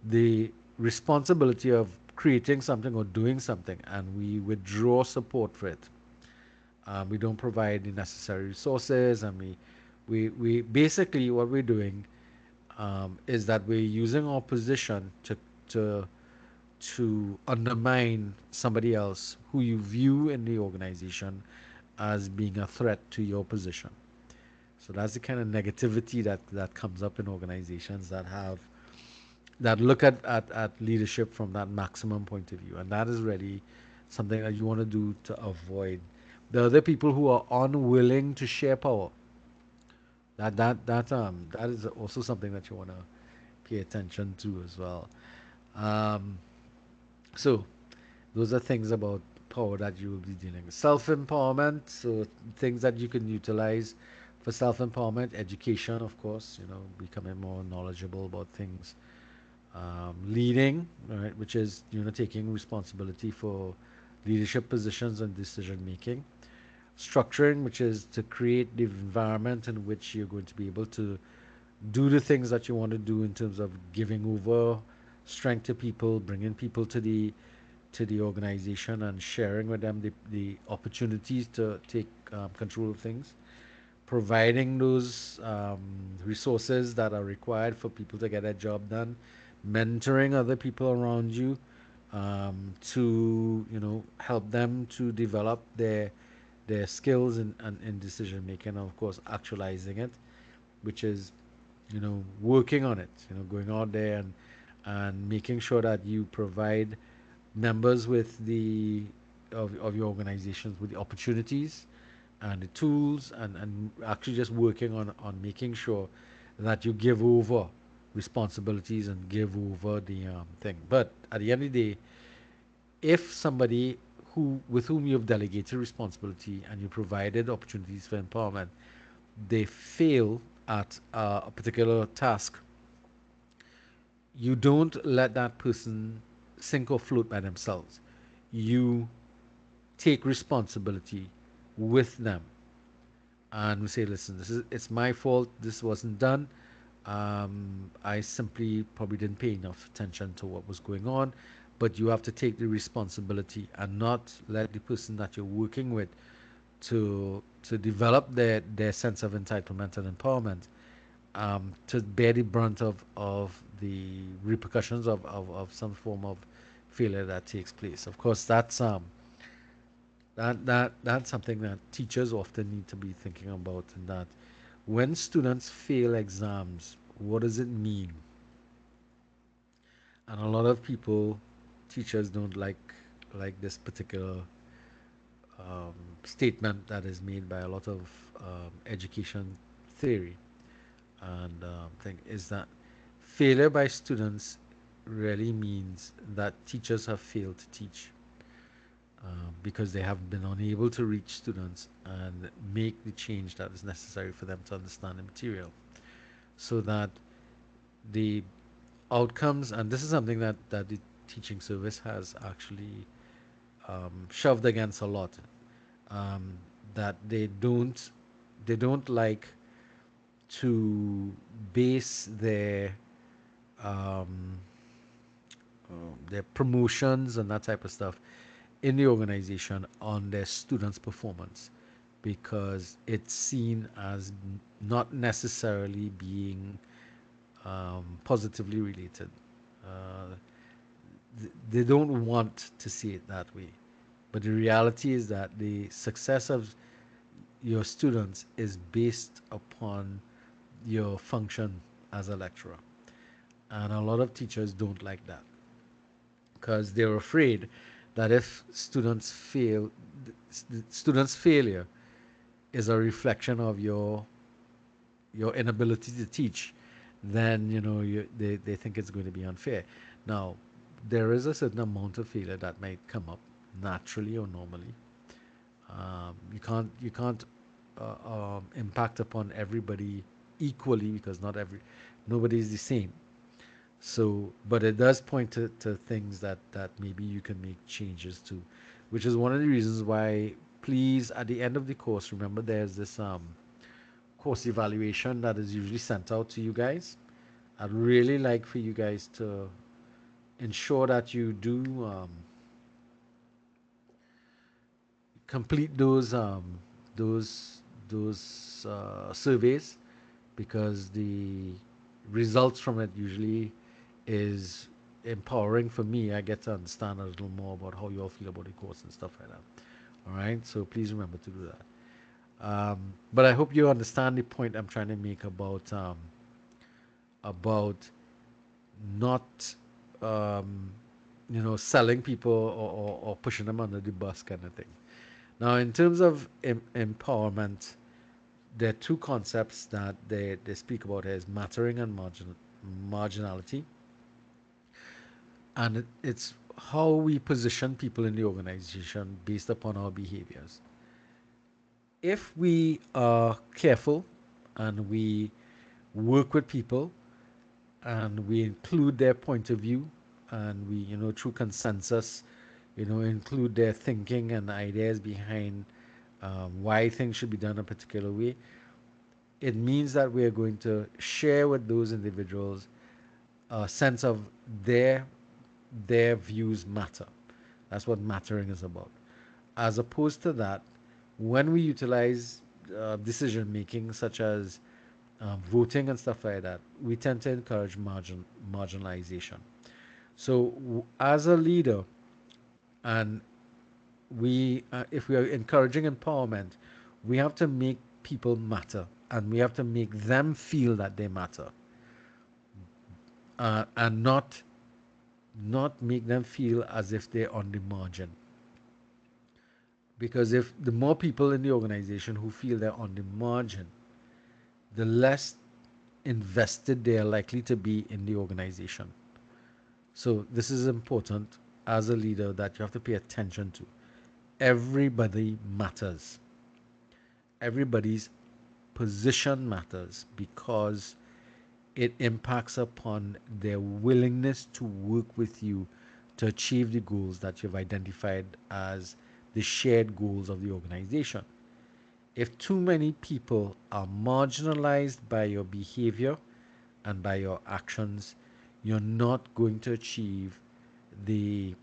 the responsibility of creating something or doing something, and we withdraw support for it. We don't provide the necessary resources, and we basically what we're doing is that we're using our position to to undermine somebody else who you view in the organization as being a threat to your position. So that's the kind of negativity that comes up in organizations that look at leadership from that maximum point of view. And that is really something that you want to do to avoid. The other people who are unwilling to share power, that is also something that you want to pay attention to as well. Um, so those are things about power that you will be dealing with. Self-empowerment, so things that you can utilize for self-empowerment, education, of course, becoming more knowledgeable about things. Leading, right, which is taking responsibility for leadership positions and decision making. Structuring, which is to create the environment in which you're going to be able to do the things that you want to do in terms of giving over strength to people, bringing people to the organization and sharing with them the opportunities to take control of things, providing those resources that are required for people to get their job done, mentoring other people around you to help them to develop their skills in decision making, and of course actualizing it, which is working on it, going out there and making sure that you provide members with of your organizations with the opportunities and the tools, and actually just working on making sure that you give over responsibilities and give over the thing. But at the end of the day, if somebody with whom you've delegated responsibility and you provided opportunities for empowerment, they fail at a particular task, you don't let that person sink or float by themselves. You take responsibility with them and we say, listen, it's my fault. This wasn't done. I simply probably didn't pay enough attention to what was going on, but you have to take the responsibility and not let the person that you're working with to develop their sense of entitlement and empowerment, to bear the brunt of the repercussions of some form of failure that takes place. Of course, that's something that teachers often need to be thinking about, and that when students fail exams, what does it mean? And a lot of people, teachers don't like this particular um, statement that is made by a lot of education theory and thing is that failure by students really means that teachers have failed to teach, because they have been unable to reach students and make the change that is necessary for them to understand the material, so that the outcomes, and this is something that the teaching service has actually shoved against a lot, um, that they don't like to base um, their promotions and that type of stuff in the organization on their students' performance, because it's seen as not necessarily being positively related. Uh, they don't want to see it that way. But the reality is that the success of your students is based upon your function as a lecturer. And a lot of teachers don't like that because they're afraid that if students fail, the students' failure is a reflection of your inability to teach, then they think it's going to be unfair. Now, there is a certain amount of failure that might come up naturally or normally. You can't impact upon everybody equally because nobody is the same. So, but it does point to things that maybe you can make changes to, which is one of the reasons why, please, at the end of the course, remember there's this course evaluation that is usually sent out to you guys. I'd really like for you guys to ensure that you do complete those surveys, because the results from it usually is empowering for me. I get to understand a little more about how you all feel about the course and stuff like that. All right, so please remember to do that. But I hope you understand the point I'm trying to make about not um, selling people or pushing them under the bus kind of thing. Now, in terms of empowerment, there are two concepts that they speak about here: is mattering and marginality. And it's how we position people in the organization based upon our behaviors. If we are careful and we work with people and we include their point of view, and we, through consensus, include their thinking and ideas behind why things should be done a particular way, it means that we are going to share with those individuals a sense of their their views matter. That's what mattering is about. As opposed to that, when we utilize decision making, such as voting and stuff like that, we tend to encourage marginalization. So, as a leader, and if we are encouraging empowerment, we have to make people matter, and we have to make them feel that they matter, and not not make them feel as if they're on the margin. Because if the more people in the organization who feel they're on the margin, the less invested they are likely to be in the organization. So this is important as a leader that you have to pay attention to. Everybody matters. Everybody's position matters because it impacts upon their willingness to work with you to achieve the goals that you've identified as the shared goals of the organization. If too many people are marginalized by your behavior and by your actions, you're not going to achieve the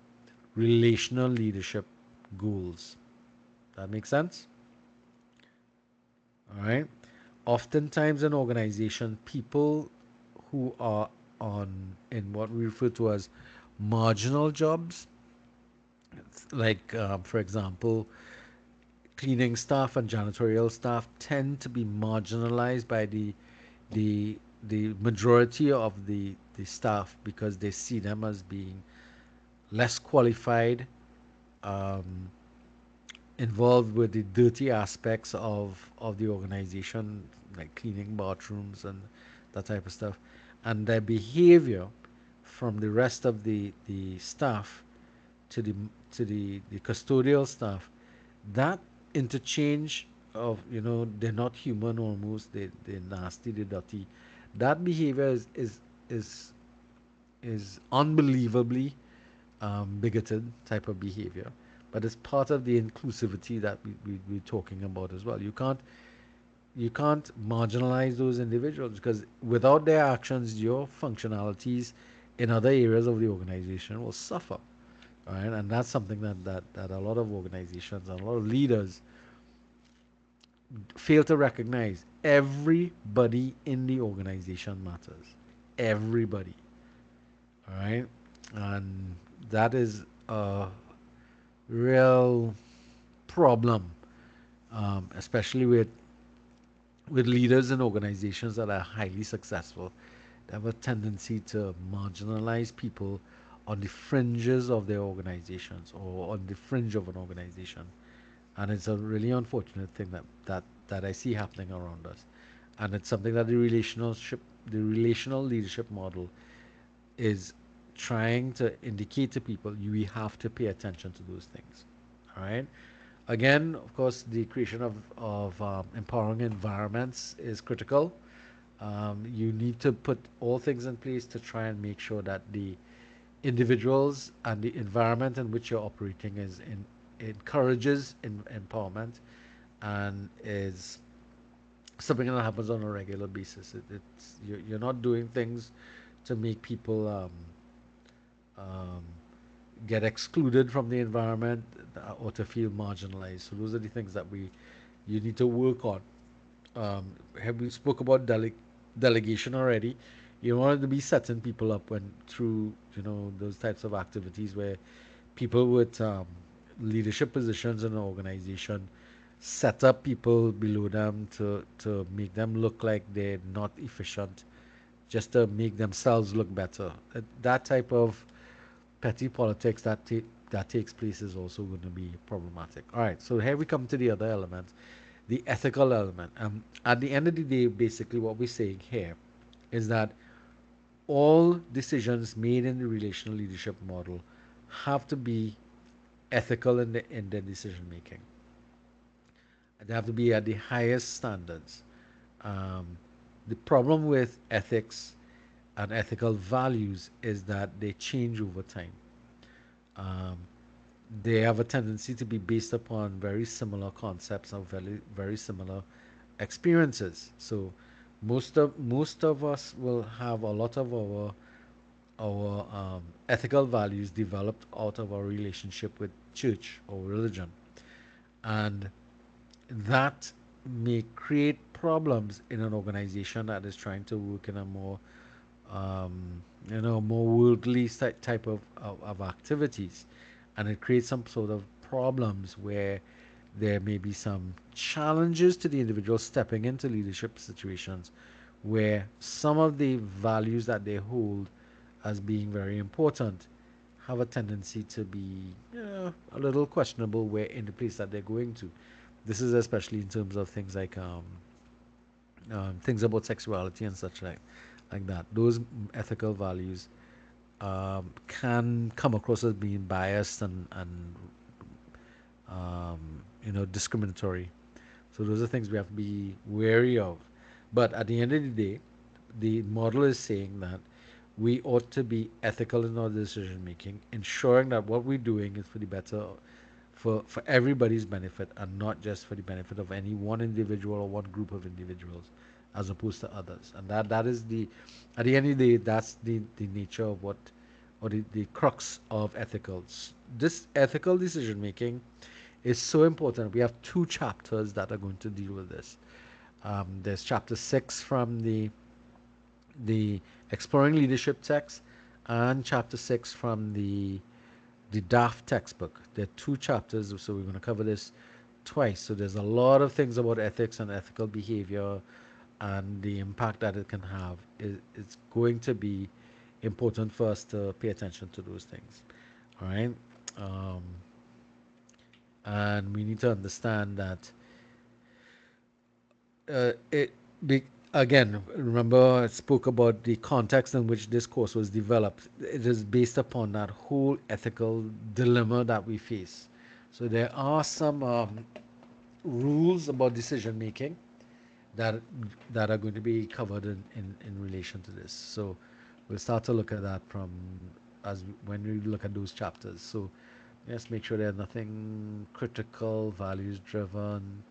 relational leadership goals. That makes sense? All right. Oftentimes in organization, people who are on in what we refer to as marginal jobs, like for example, cleaning staff and janitorial staff tend to be marginalized by the the majority of the staff because they see them as being less qualified, um, involved with the dirty aspects of the organization, like cleaning bathrooms and that type of stuff, and their behavior from the rest of the staff to the custodial staff, that interchange of, they're not human almost, they're nasty, they're dirty, that behavior is unbelievably bigoted type of behavior, but it's part of the inclusivity that we're talking about as well. You can't marginalize those individuals because without their actions, your functionalities in other areas of the organization will suffer. All right, and that's something that a lot of organizations and a lot of leaders fail to recognize. Everybody in the organization matters. Everybody. All right, and that is a real problem, especially with leaders in organizations that are highly successful. They have a tendency to marginalize people on the fringes of their organizations or on the fringe of an organization, and it's a really unfortunate thing that I see happening around us, and it's something that the relational leadership model is trying to indicate to people you have to pay attention to those things. All right. Again, of course, the creation of empowering environments is critical. You need to put all things in place to try and make sure that the individuals and the environment in which you're operating encourages empowerment and is something that happens on a regular basis. You're not doing things to make people um, get excluded from the environment or to feel marginalized. So those are the things that you need to work on. Have we spoke about delegation already? You want to be setting people up when through those types of activities where people with leadership positions in an organization set up people below them to make them look like they're not efficient, just to make themselves look better. That type of petty politics that takes place is also going to be problematic. All right, so here we come to the other element, the ethical element. At the end of the day, basically what we're saying here is that all decisions made in the relational leadership model have to be ethical in their decision making. They have to be at the highest standards. Um, the problem with ethics and ethical values is that they change over time. Um, they have a tendency to be based upon very similar concepts or very similar experiences. So most of us will have a lot of our ethical values developed out of our relationship with church or religion, and that may create problems in an organization that is trying to work in a more more worldly type of activities, and it creates some sort of problems where there may be some challenges to the individual stepping into leadership situations where some of the values that they hold as being very important have a tendency to be a little questionable where in the place that they're going to. This is especially in terms of things like things about sexuality and such like that. Those ethical values can come across as being biased and discriminatory. So those are things we have to be wary of. But at the end of the day, the model is saying that we ought to be ethical in our decision making, ensuring that what we're doing is for the better, for everybody's benefit, and not just for the benefit of any one individual or one group of individuals, as opposed to others. And that is the, at the end of the day, that's the nature of what, or the crux of ethicals. This ethical decision making is so important. We have two chapters that are going to deal with this. There's chapter 6 from the Exploring Leadership text, and chapter 6 from the DAF textbook. There are two chapters, so we're going to cover this twice. So there's a lot of things about ethics and ethical behavior and the impact that it can have. It's going to be important for us to pay attention to those things. All right. Um, and we need to understand that it be, again, remember I spoke about the context in which this course was developed. It is based upon that whole ethical dilemma that we face. So there are some rules about decision making that that are going to be covered in relation to this. So we'll start to look at that from when we look at those chapters. So let's make sure there's nothing critical, values driven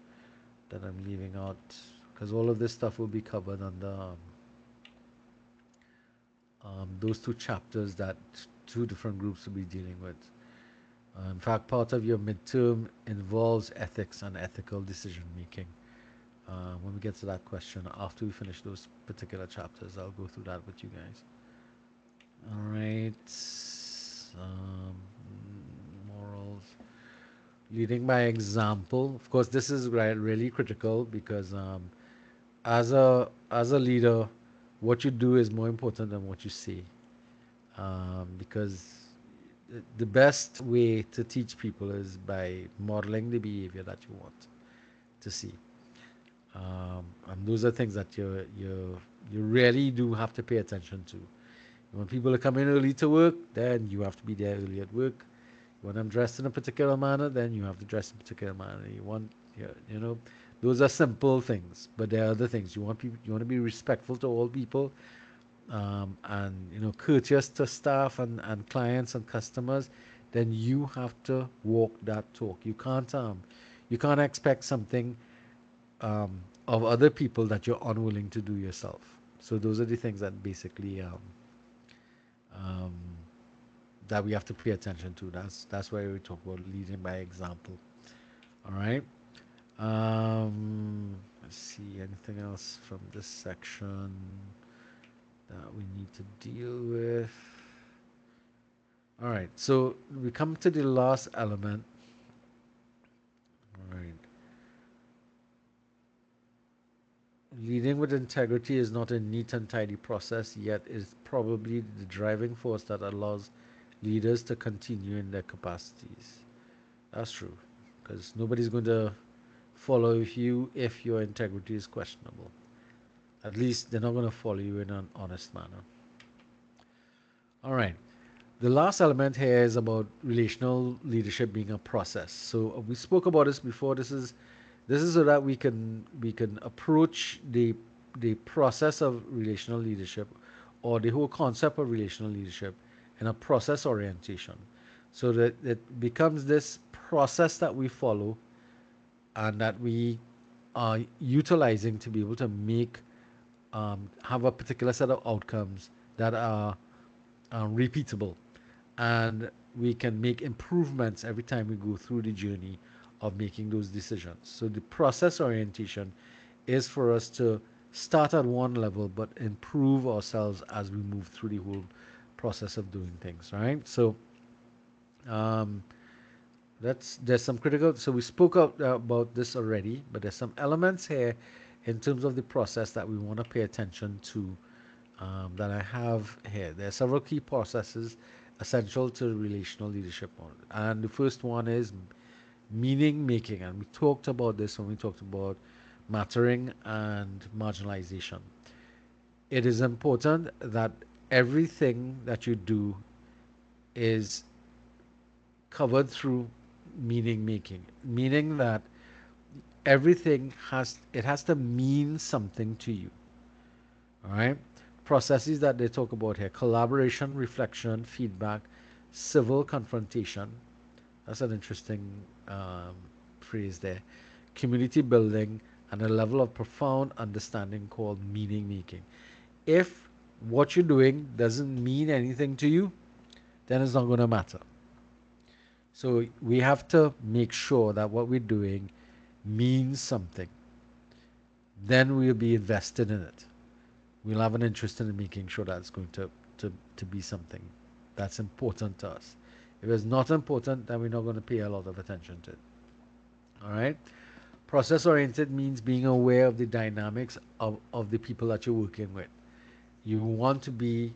that I'm leaving out, because all of this stuff will be covered under those two chapters that two different groups will be dealing with. In fact, part of your midterm involves ethics and ethical decision making. When we get to that question, after we finish those particular chapters, I'll go through that with you guys. All right. Um, Morals. Leading by example. Of course, this is really critical because as a leader, what you do is more important than what you say. Because the best way to teach people is by modeling the behavior that you want to see. And those are things that you really do have to pay attention to. When people are coming early to work, then you have to be there early at work. When I'm dressed in a particular manner, then you have to dress in a particular manner. You know, those are simple things, but there are other things. You want to be respectful to all people, and courteous to staff and clients and customers. Then you have to walk that talk. You can't expect something of other people that you're unwilling to do yourself. So those are the things that basically um, that we have to pay attention to. That's why we talk about leading by example. All right. Let's see anything else from this section that we need to deal with. All right. So we come to the last element. All right. Leading with integrity is not a neat and tidy process, yet is probably the driving force that allows leaders to continue in their capacities. That's true, because nobody's going to follow you if your integrity is questionable. At least they're not going to follow you in an honest manner. All right. The last element here is about relational leadership being a process. So we spoke about this before. This is so that we can approach the process of relational leadership, or the whole concept of relational leadership, in a process orientation, so that it becomes this process that we follow and that we are utilizing to be able to have a particular set of outcomes that are repeatable, and we can make improvements every time we go through the journey of making those decisions. So the process orientation is for us to start at one level but improve ourselves as we move through the whole process of doing things, right? So um, there's some critical. So we spoke about this already, but there's some elements here in terms of the process that we want to pay attention to, that I have here. There are several key processes essential to relational leadership model. And the first one is meaning making, and we talked about this when we talked about mattering and marginalization. It is important that everything that you do is covered through meaning making, meaning that everything has to mean something to you. All right. Processes that they talk about here: collaboration, reflection, feedback, civil confrontation. That's an interesting um, phrase there. Community building, and a level of profound understanding called meaning making. If what you're doing doesn't mean anything to you, then it's not going to matter. So we have to make sure that what we're doing means something. Then we'll be invested in it. We'll have an interest in making sure that it's going to be something that's important to us. If it's not important, then we're not going to pay a lot of attention to it. All right? Process oriented means being aware of the dynamics of the people that you're working with. You want to be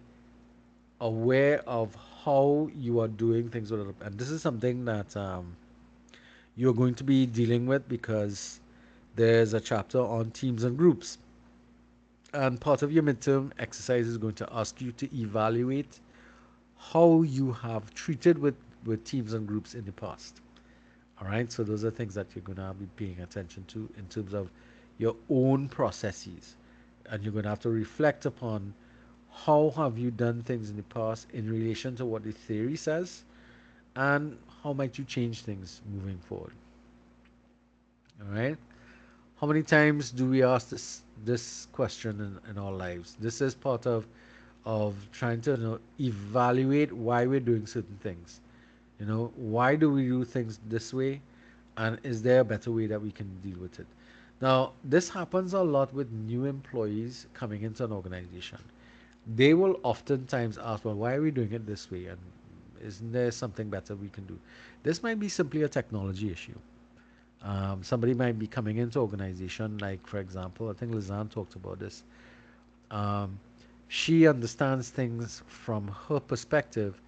aware of how you are doing things with other, and this is something that you're going to be dealing with because there's a chapter on teams and groups. And part of your midterm exercise is going to ask you to evaluate how you have treated with teams and groups in the past. All right, so those are things that you're going to be paying attention to in terms of your own processes. And you're going to have to reflect upon how have you done things in the past in relation to what the theory says, and how might you change things moving forward. All right. How many times do we ask this question in our lives? This is part of trying to evaluate why we're doing certain things. Why do we do things this way, and is there a better way that we can deal with it? Now, this happens a lot with new employees coming into an organization. They will oftentimes ask, well, why are we doing it this way? And isn't there something better we can do? This might be simply a technology issue. Somebody might be coming into organization, like for example, I think Lizanne talked about this. Um, she understands things from her perspective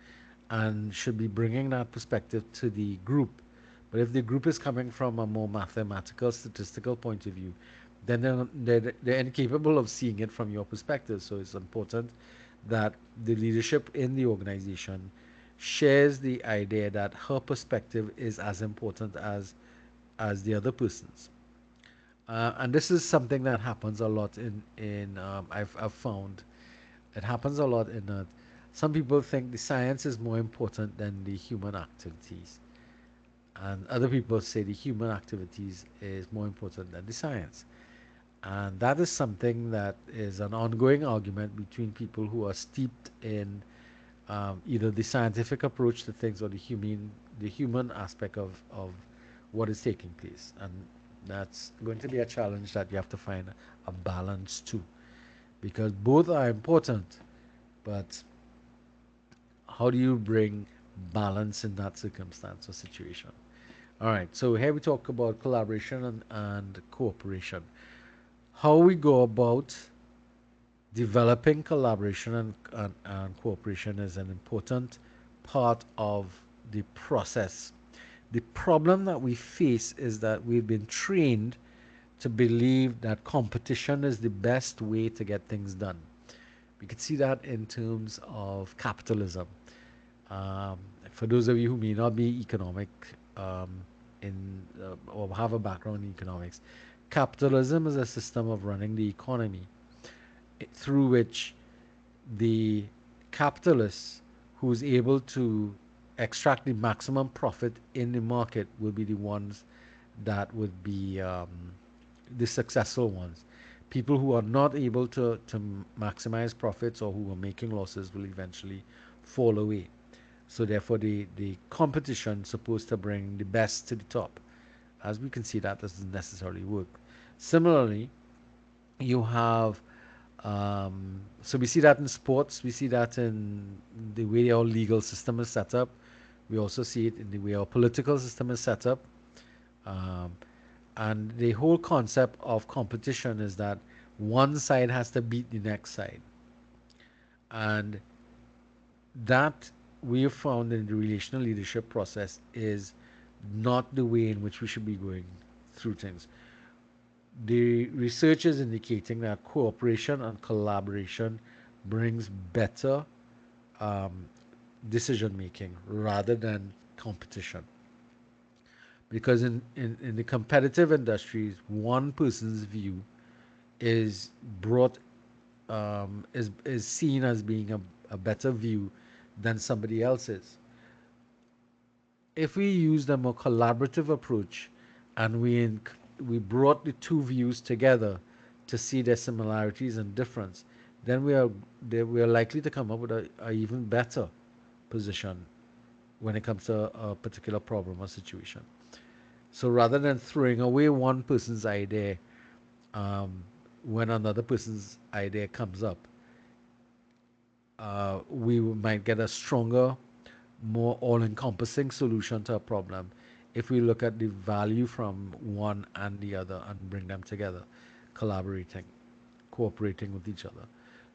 and should be bringing that perspective to the group. But if the group is coming from a more mathematical, statistical point of view, then they're incapable of seeing it from your perspective. So it's important that the leadership in the organization shares the idea that her perspective is as important as the other person's. And this is something that happens a lot in I've found it happens a lot in that some people think the science is more important than the human activities, and other people say the human activities is more important than the science. And that is something that is an ongoing argument between people who are steeped in either the scientific approach to things or the human aspect of what is taking place. And that's going to be a challenge that you have to find a balance to, because both are important, but how do you bring balance in that circumstance or situation? All right, so here we talk about collaboration and cooperation. How we go about developing collaboration and cooperation is an important part of the process. The problem that we face is that we've been trained to believe that competition is the best way to get things done. We could see that in terms of capitalism. Um, for those of you who may not be economic um, or have a background in economics, capitalism is a system of running the economy through which the capitalist who's able to extract the maximum profit in the market will be the ones that would be the successful ones. People who are not able to maximize profits or who are making losses will eventually fall away. So therefore, the competition is supposed to bring the best to the top. As we can see, that doesn't necessarily work. Similarly, you have so we see that in sports, we see that in the way our legal system is set up. We also see it in the way our political system is set up. Um, and the whole concept of competition is that one side has to beat the next side. And that we have found in the relational leadership process is not the way in which we should be going through things. The research is indicating that cooperation and collaboration brings better um, decision making rather than competition. Because in the competitive industries, one person's view is brought is seen as being a better view than somebody else's. If we used a more collaborative approach and we brought the two views together to see their similarities and difference, then we are likely to come up with a even better position when it comes to a particular problem or situation. So rather than throwing away one person's idea um, when another person's idea comes up, we might get a stronger, more all-encompassing solution to a problem if we look at the value from one and the other and bring them together, collaborating, cooperating with each other.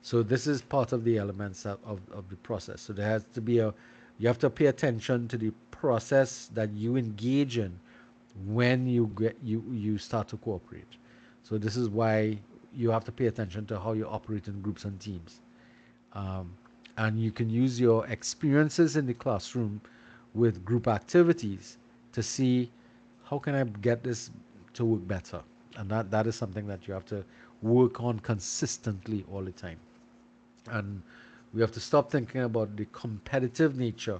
So this is part of the elements of the process. So there has to be you have to pay attention to the process that you engage in when you start to cooperate. So this is why you have to pay attention to how you operate in groups and teams. Um, and you can use your experiences in the classroom with group activities to see how can I get this to work better. And that is something that you have to work on consistently all the time. And we have to stop thinking about the competitive nature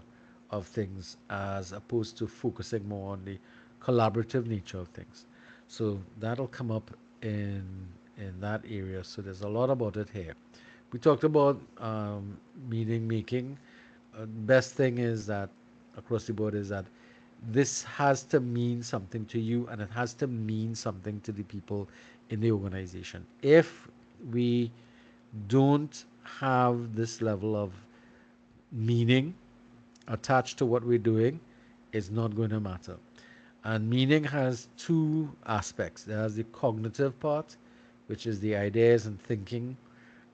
of things as opposed to focusing more on the collaborative nature of things. So that'll come up in in that area. So there's a lot about it here. We talked about meaning making. Best thing is that across the board is that this has to mean something to you and it has to mean something to the people in the organization. If we don't have this level of meaning attached to what we're doing, it's not going to matter. And meaning has two aspects. There's the cognitive part, which is the ideas and thinking,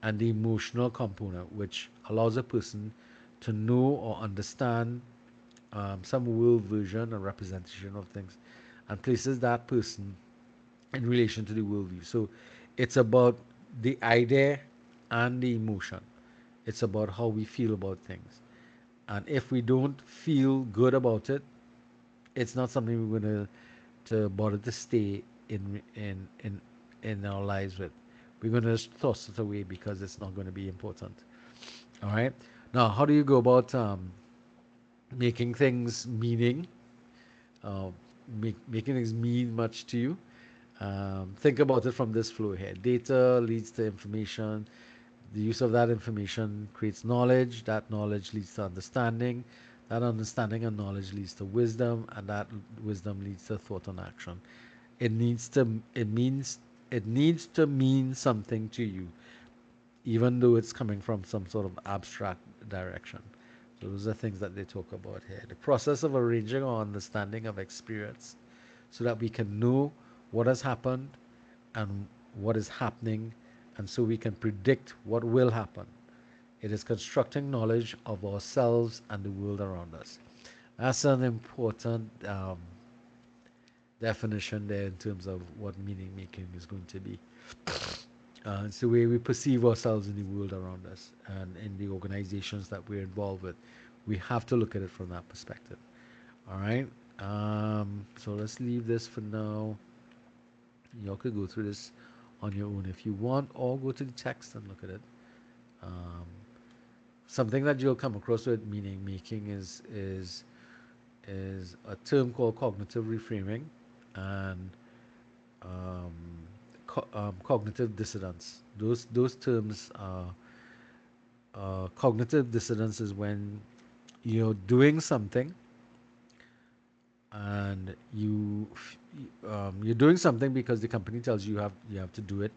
and the emotional component, which allows a person to know or understand some world version or representation of things and places that person in relation to the worldview. So it's about the idea and the emotion. It's about how we feel about things. And if we don't feel good about it, it's not something we're going to bother to stay in our lives with. We're going to toss it away because it's not going to be important. All right. Now, how do you go about making things meaning? Uh, making things mean much to you? Think about it from this flow here. Data leads to information. The use of that information creates knowledge. That knowledge leads to understanding. That understanding and knowledge leads to wisdom, and that wisdom leads to thought and action. It needs to it means it needs to mean something to you, even though it's coming from some sort of abstract direction. So those are things that they talk about here. The process of arranging our understanding of experience so that we can know what has happened and what is happening, and so we can predict what will happen. It is constructing knowledge of ourselves and the world around us. That's an important definition there in terms of what meaning making is going to be. It's the way we perceive ourselves in the world around us and in the organizations that we're involved with. We have to look at it from that perspective. All right. So let's leave this for now. Y'all could go through this on your own if you want, or go to the text and look at it. Um, Something that you'll come across with meaning making is a term called cognitive reframing and um, cognitive dissonance. Those terms are cognitive dissonance is when you're doing something and you're doing something because the company tells you you have to do it,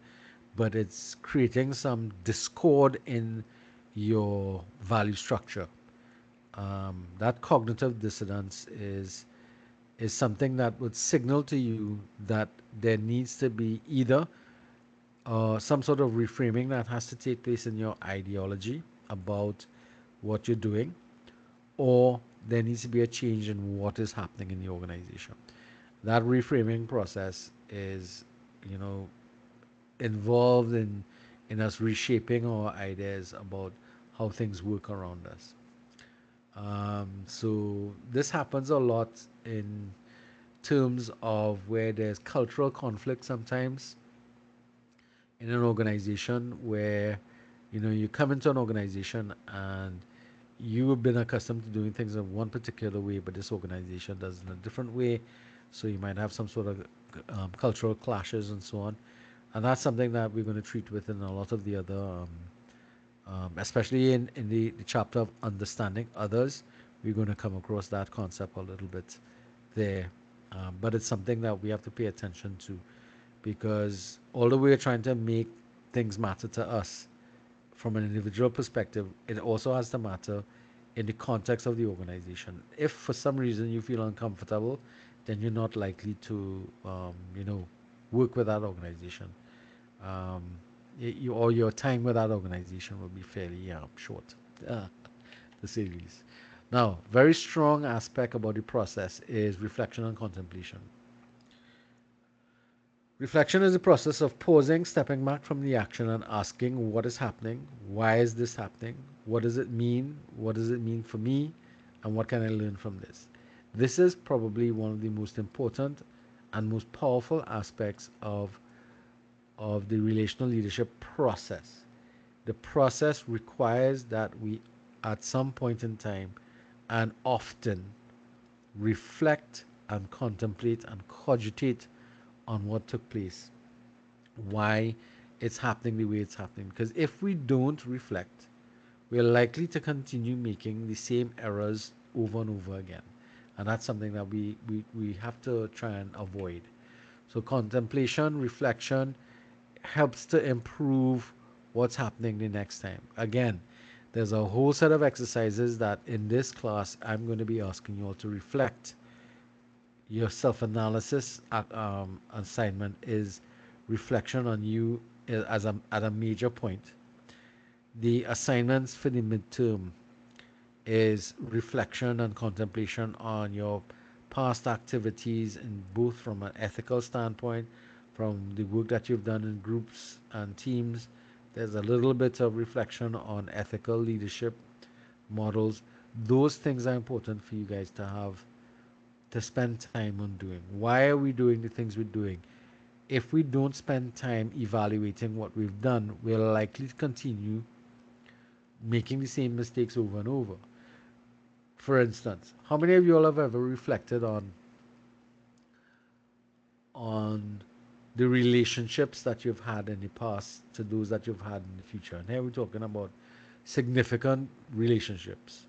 but it's creating some discord in your value structure. That cognitive dissonance is something that would signal to you that there needs to be either some sort of reframing that has to take place in your ideology about what you're doing, or there needs to be a change in what is happening in the organization. That reframing process is, you know, involved in us reshaping our ideas about how things work around us. So this happens a lot in terms of where there's cultural conflict sometimes in an organization where you come into an organization and you have been accustomed to doing things in one particular way, but this organization does it in a different way. So you might have some sort of cultural clashes and so on. And that's something that we're going to treat within a lot of the other, especially in the chapter of understanding others. We're going to come across that concept a little bit there. But it's something that we have to pay attention to because although we're trying to make things matter to us from an individual perspective, it also has to matter in the context of the organization. If for some reason you feel uncomfortable, then you're not likely to, work with that organization. Um, or your time with that organization will be fairly short, uh, to say the least. Now, very strong aspect about the process is reflection and contemplation. Reflection is the process of pausing, stepping back from the action, and asking what is happening, why is this happening, what does it mean for me, and what can I learn from this. This is probably one of the most important and most powerful aspects of the relational leadership process. The process requires that we, at some point in time, and often reflect and contemplate and cogitate on what took place, why it's happening the way it's happening. Because if we don't reflect, we're likely to continue making the same errors over and over again. And that's something that we have to try and avoid. So, contemplation, reflection helps to improve what's happening the next time. Again, there's a whole set of exercises that in this class I'm going to be asking you all to reflect. Your self-analysis assignment is reflection on you as at a major point. The assignments for the midterm is reflection and contemplation on your past activities, and both from an ethical standpoint, from the work that you've done in groups and teams. There's a little bit of reflection on ethical leadership models. Those things are important for you guys to spend time on doing. Why are we doing the things we're doing? If we don't spend time evaluating what we've done, we're likely to continue making the same mistakes over and over. For instance, how many of you all have ever reflected on the relationships that you've had in the past to those that you've had in the future? And here we're talking about significant relationships.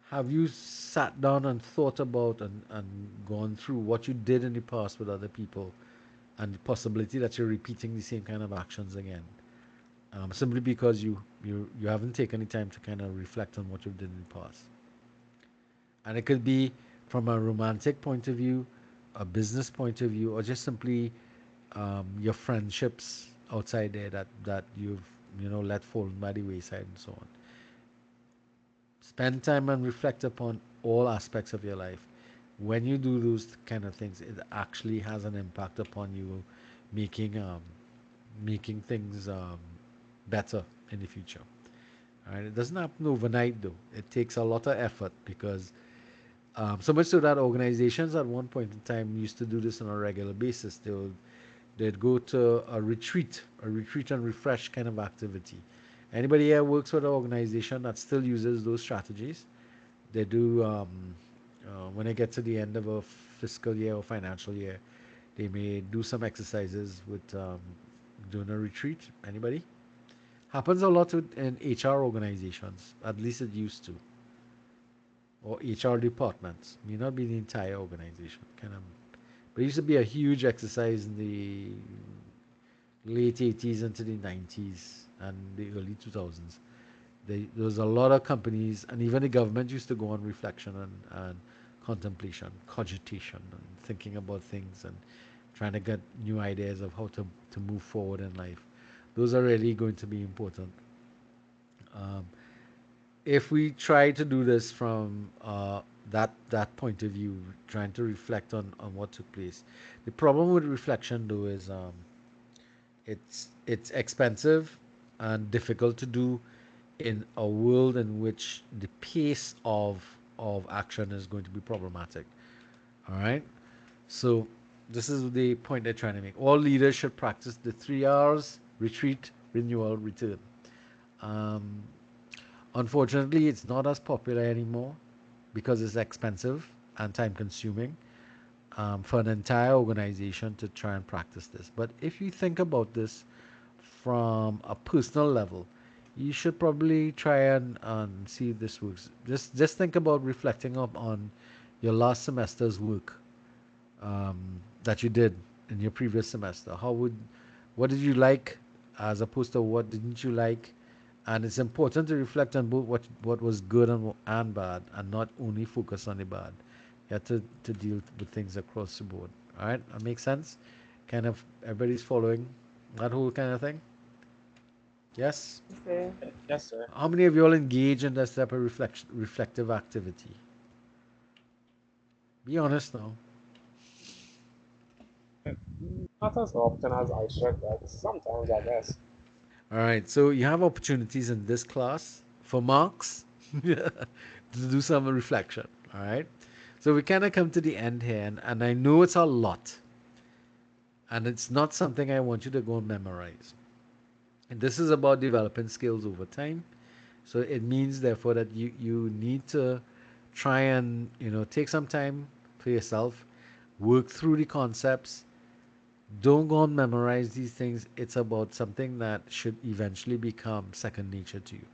Have you sat down and thought about and gone through what you did in the past with other people and the possibility that you're repeating the same kind of actions again? Simply because you haven't taken any time to kind of reflect on what you've did in the past. And it could be from a romantic point of view, a business point of view, or just simply your friendships outside there that you've let fall by the wayside and so on. Spend time and reflect upon all aspects of your life. When you do those kind of things, it actually has an impact upon you making making things better in the future. All right, it doesn't happen overnight though. It takes a lot of effort because so much so that organizations at one point in time used to do this on a regular basis. They'd go to a retreat and refresh kind of activity. Anybody here works with an organization that still uses those strategies? They do when they get to the end of a fiscal year or financial year, they may do some exercises with doing a retreat. Anybody? Happens a lot in HR organizations. At least it used to, or HR departments. May not be the entire organization. Kind of, but it used to be a huge exercise in the late 80s into the 90s and the early 2000s. There was a lot of companies, and even the government used to go on reflection and contemplation, cogitation, and thinking about things and trying to get new ideas of how to move forward in life. Those are really going to be important. Um, if we try to do this from that point of view, trying to reflect on what took place, the problem with reflection though is it's expensive and difficult to do in a world in which the pace of action is going to be problematic. All right. So this is the point they're trying to make. All leaders should practice the 3 R's: retreat, renewal, return. Um, Unfortunately, it's not as popular anymore because it's expensive and time consuming for an entire organization to try and practice this. But if you think about this from a personal level, you should probably try and see if this works. Just think about reflecting up on your last semester's work that you did in your previous semester. What did you like as opposed to what didn't you like? And it's important to reflect on both what was good and bad, and not only focus on the bad. You have to deal with things across the board. All right, that makes sense. Kind of everybody's following that whole kind of thing. Yes. Okay. Yes, sir. How many of you all engage in this type of reflective activity? Be honest now. Not as often as I should, but sometimes I guess. All right, so you have opportunities in this class for marks to do some reflection. All right, so we kind of come to the end here, and I know it's a lot, and it's not something I want you to go and memorize. And this is about developing skills over time. So it means, therefore, that you need to try and take some time for yourself, work through the concepts. Don't go and memorize these things. It's about something that should eventually become second nature to you.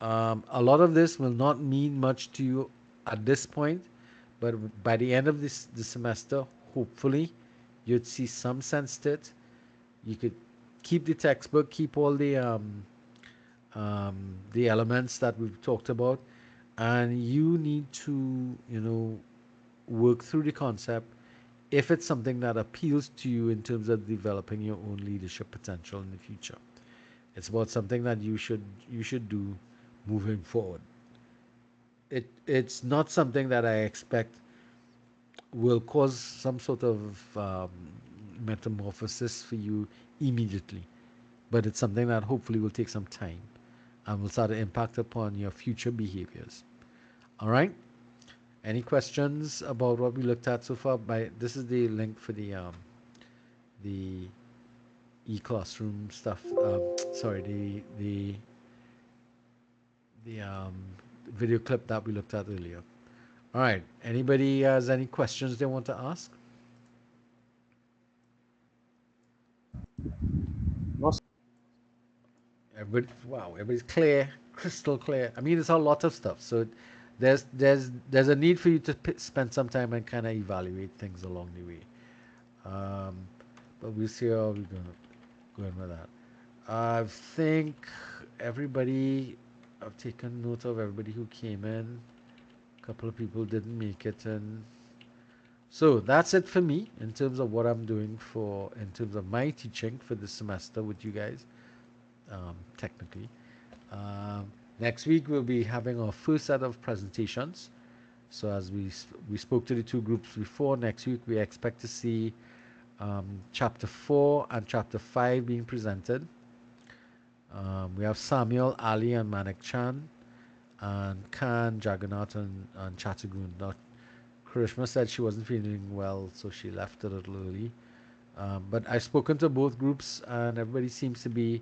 A lot of this will not mean much to you at this point, but by the end of this semester, hopefully, you'd see some sense to it. You could keep the textbook, keep all the elements that we've talked about, and you need to work through the concept if it's something that appeals to you in terms of developing your own leadership potential in the future. It's about something that you should do moving forward. It's not something that I expect will cause some sort of metamorphosis for you immediately, but it's something that hopefully will take some time and will start to impact upon your future behaviors. All right. Any questions about what we looked at so far? This is the link for the e-classroom stuff. Sorry, the video clip that we looked at earlier. All right. Anybody has any questions they want to ask? No, Everybody, wow, everybody's clear, crystal clear. I mean, it's a lot of stuff. So there's a need for you to spend some time and kind of evaluate things along the way. Um, but we'll see how we're gonna go in with that. I think everybody, I've taken note of everybody who came in. A couple of people didn't make it, and so that's it for me in terms of what I'm doing in terms of my teaching for this semester with you guys. Technically, um, next week we'll be having our first set of presentations. So as we spoke to the two groups before, next week we expect to see chapter 4 and chapter 5 being presented. We have Samuel, Ali, and Manik Chan, and Khan, Jagannath, and Chatagun. Now, Karishma said she wasn't feeling well, so she left a little early. But I've spoken to both groups, and everybody seems to be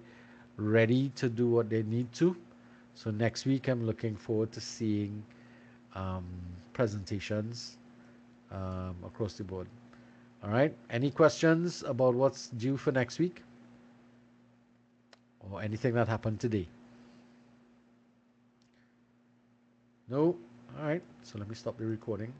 ready to do what they need to. So next week, I'm looking forward to seeing um, presentations across the board. All right. Any questions about what's due for next week or anything that happened today? No? All right. So let me stop the recording.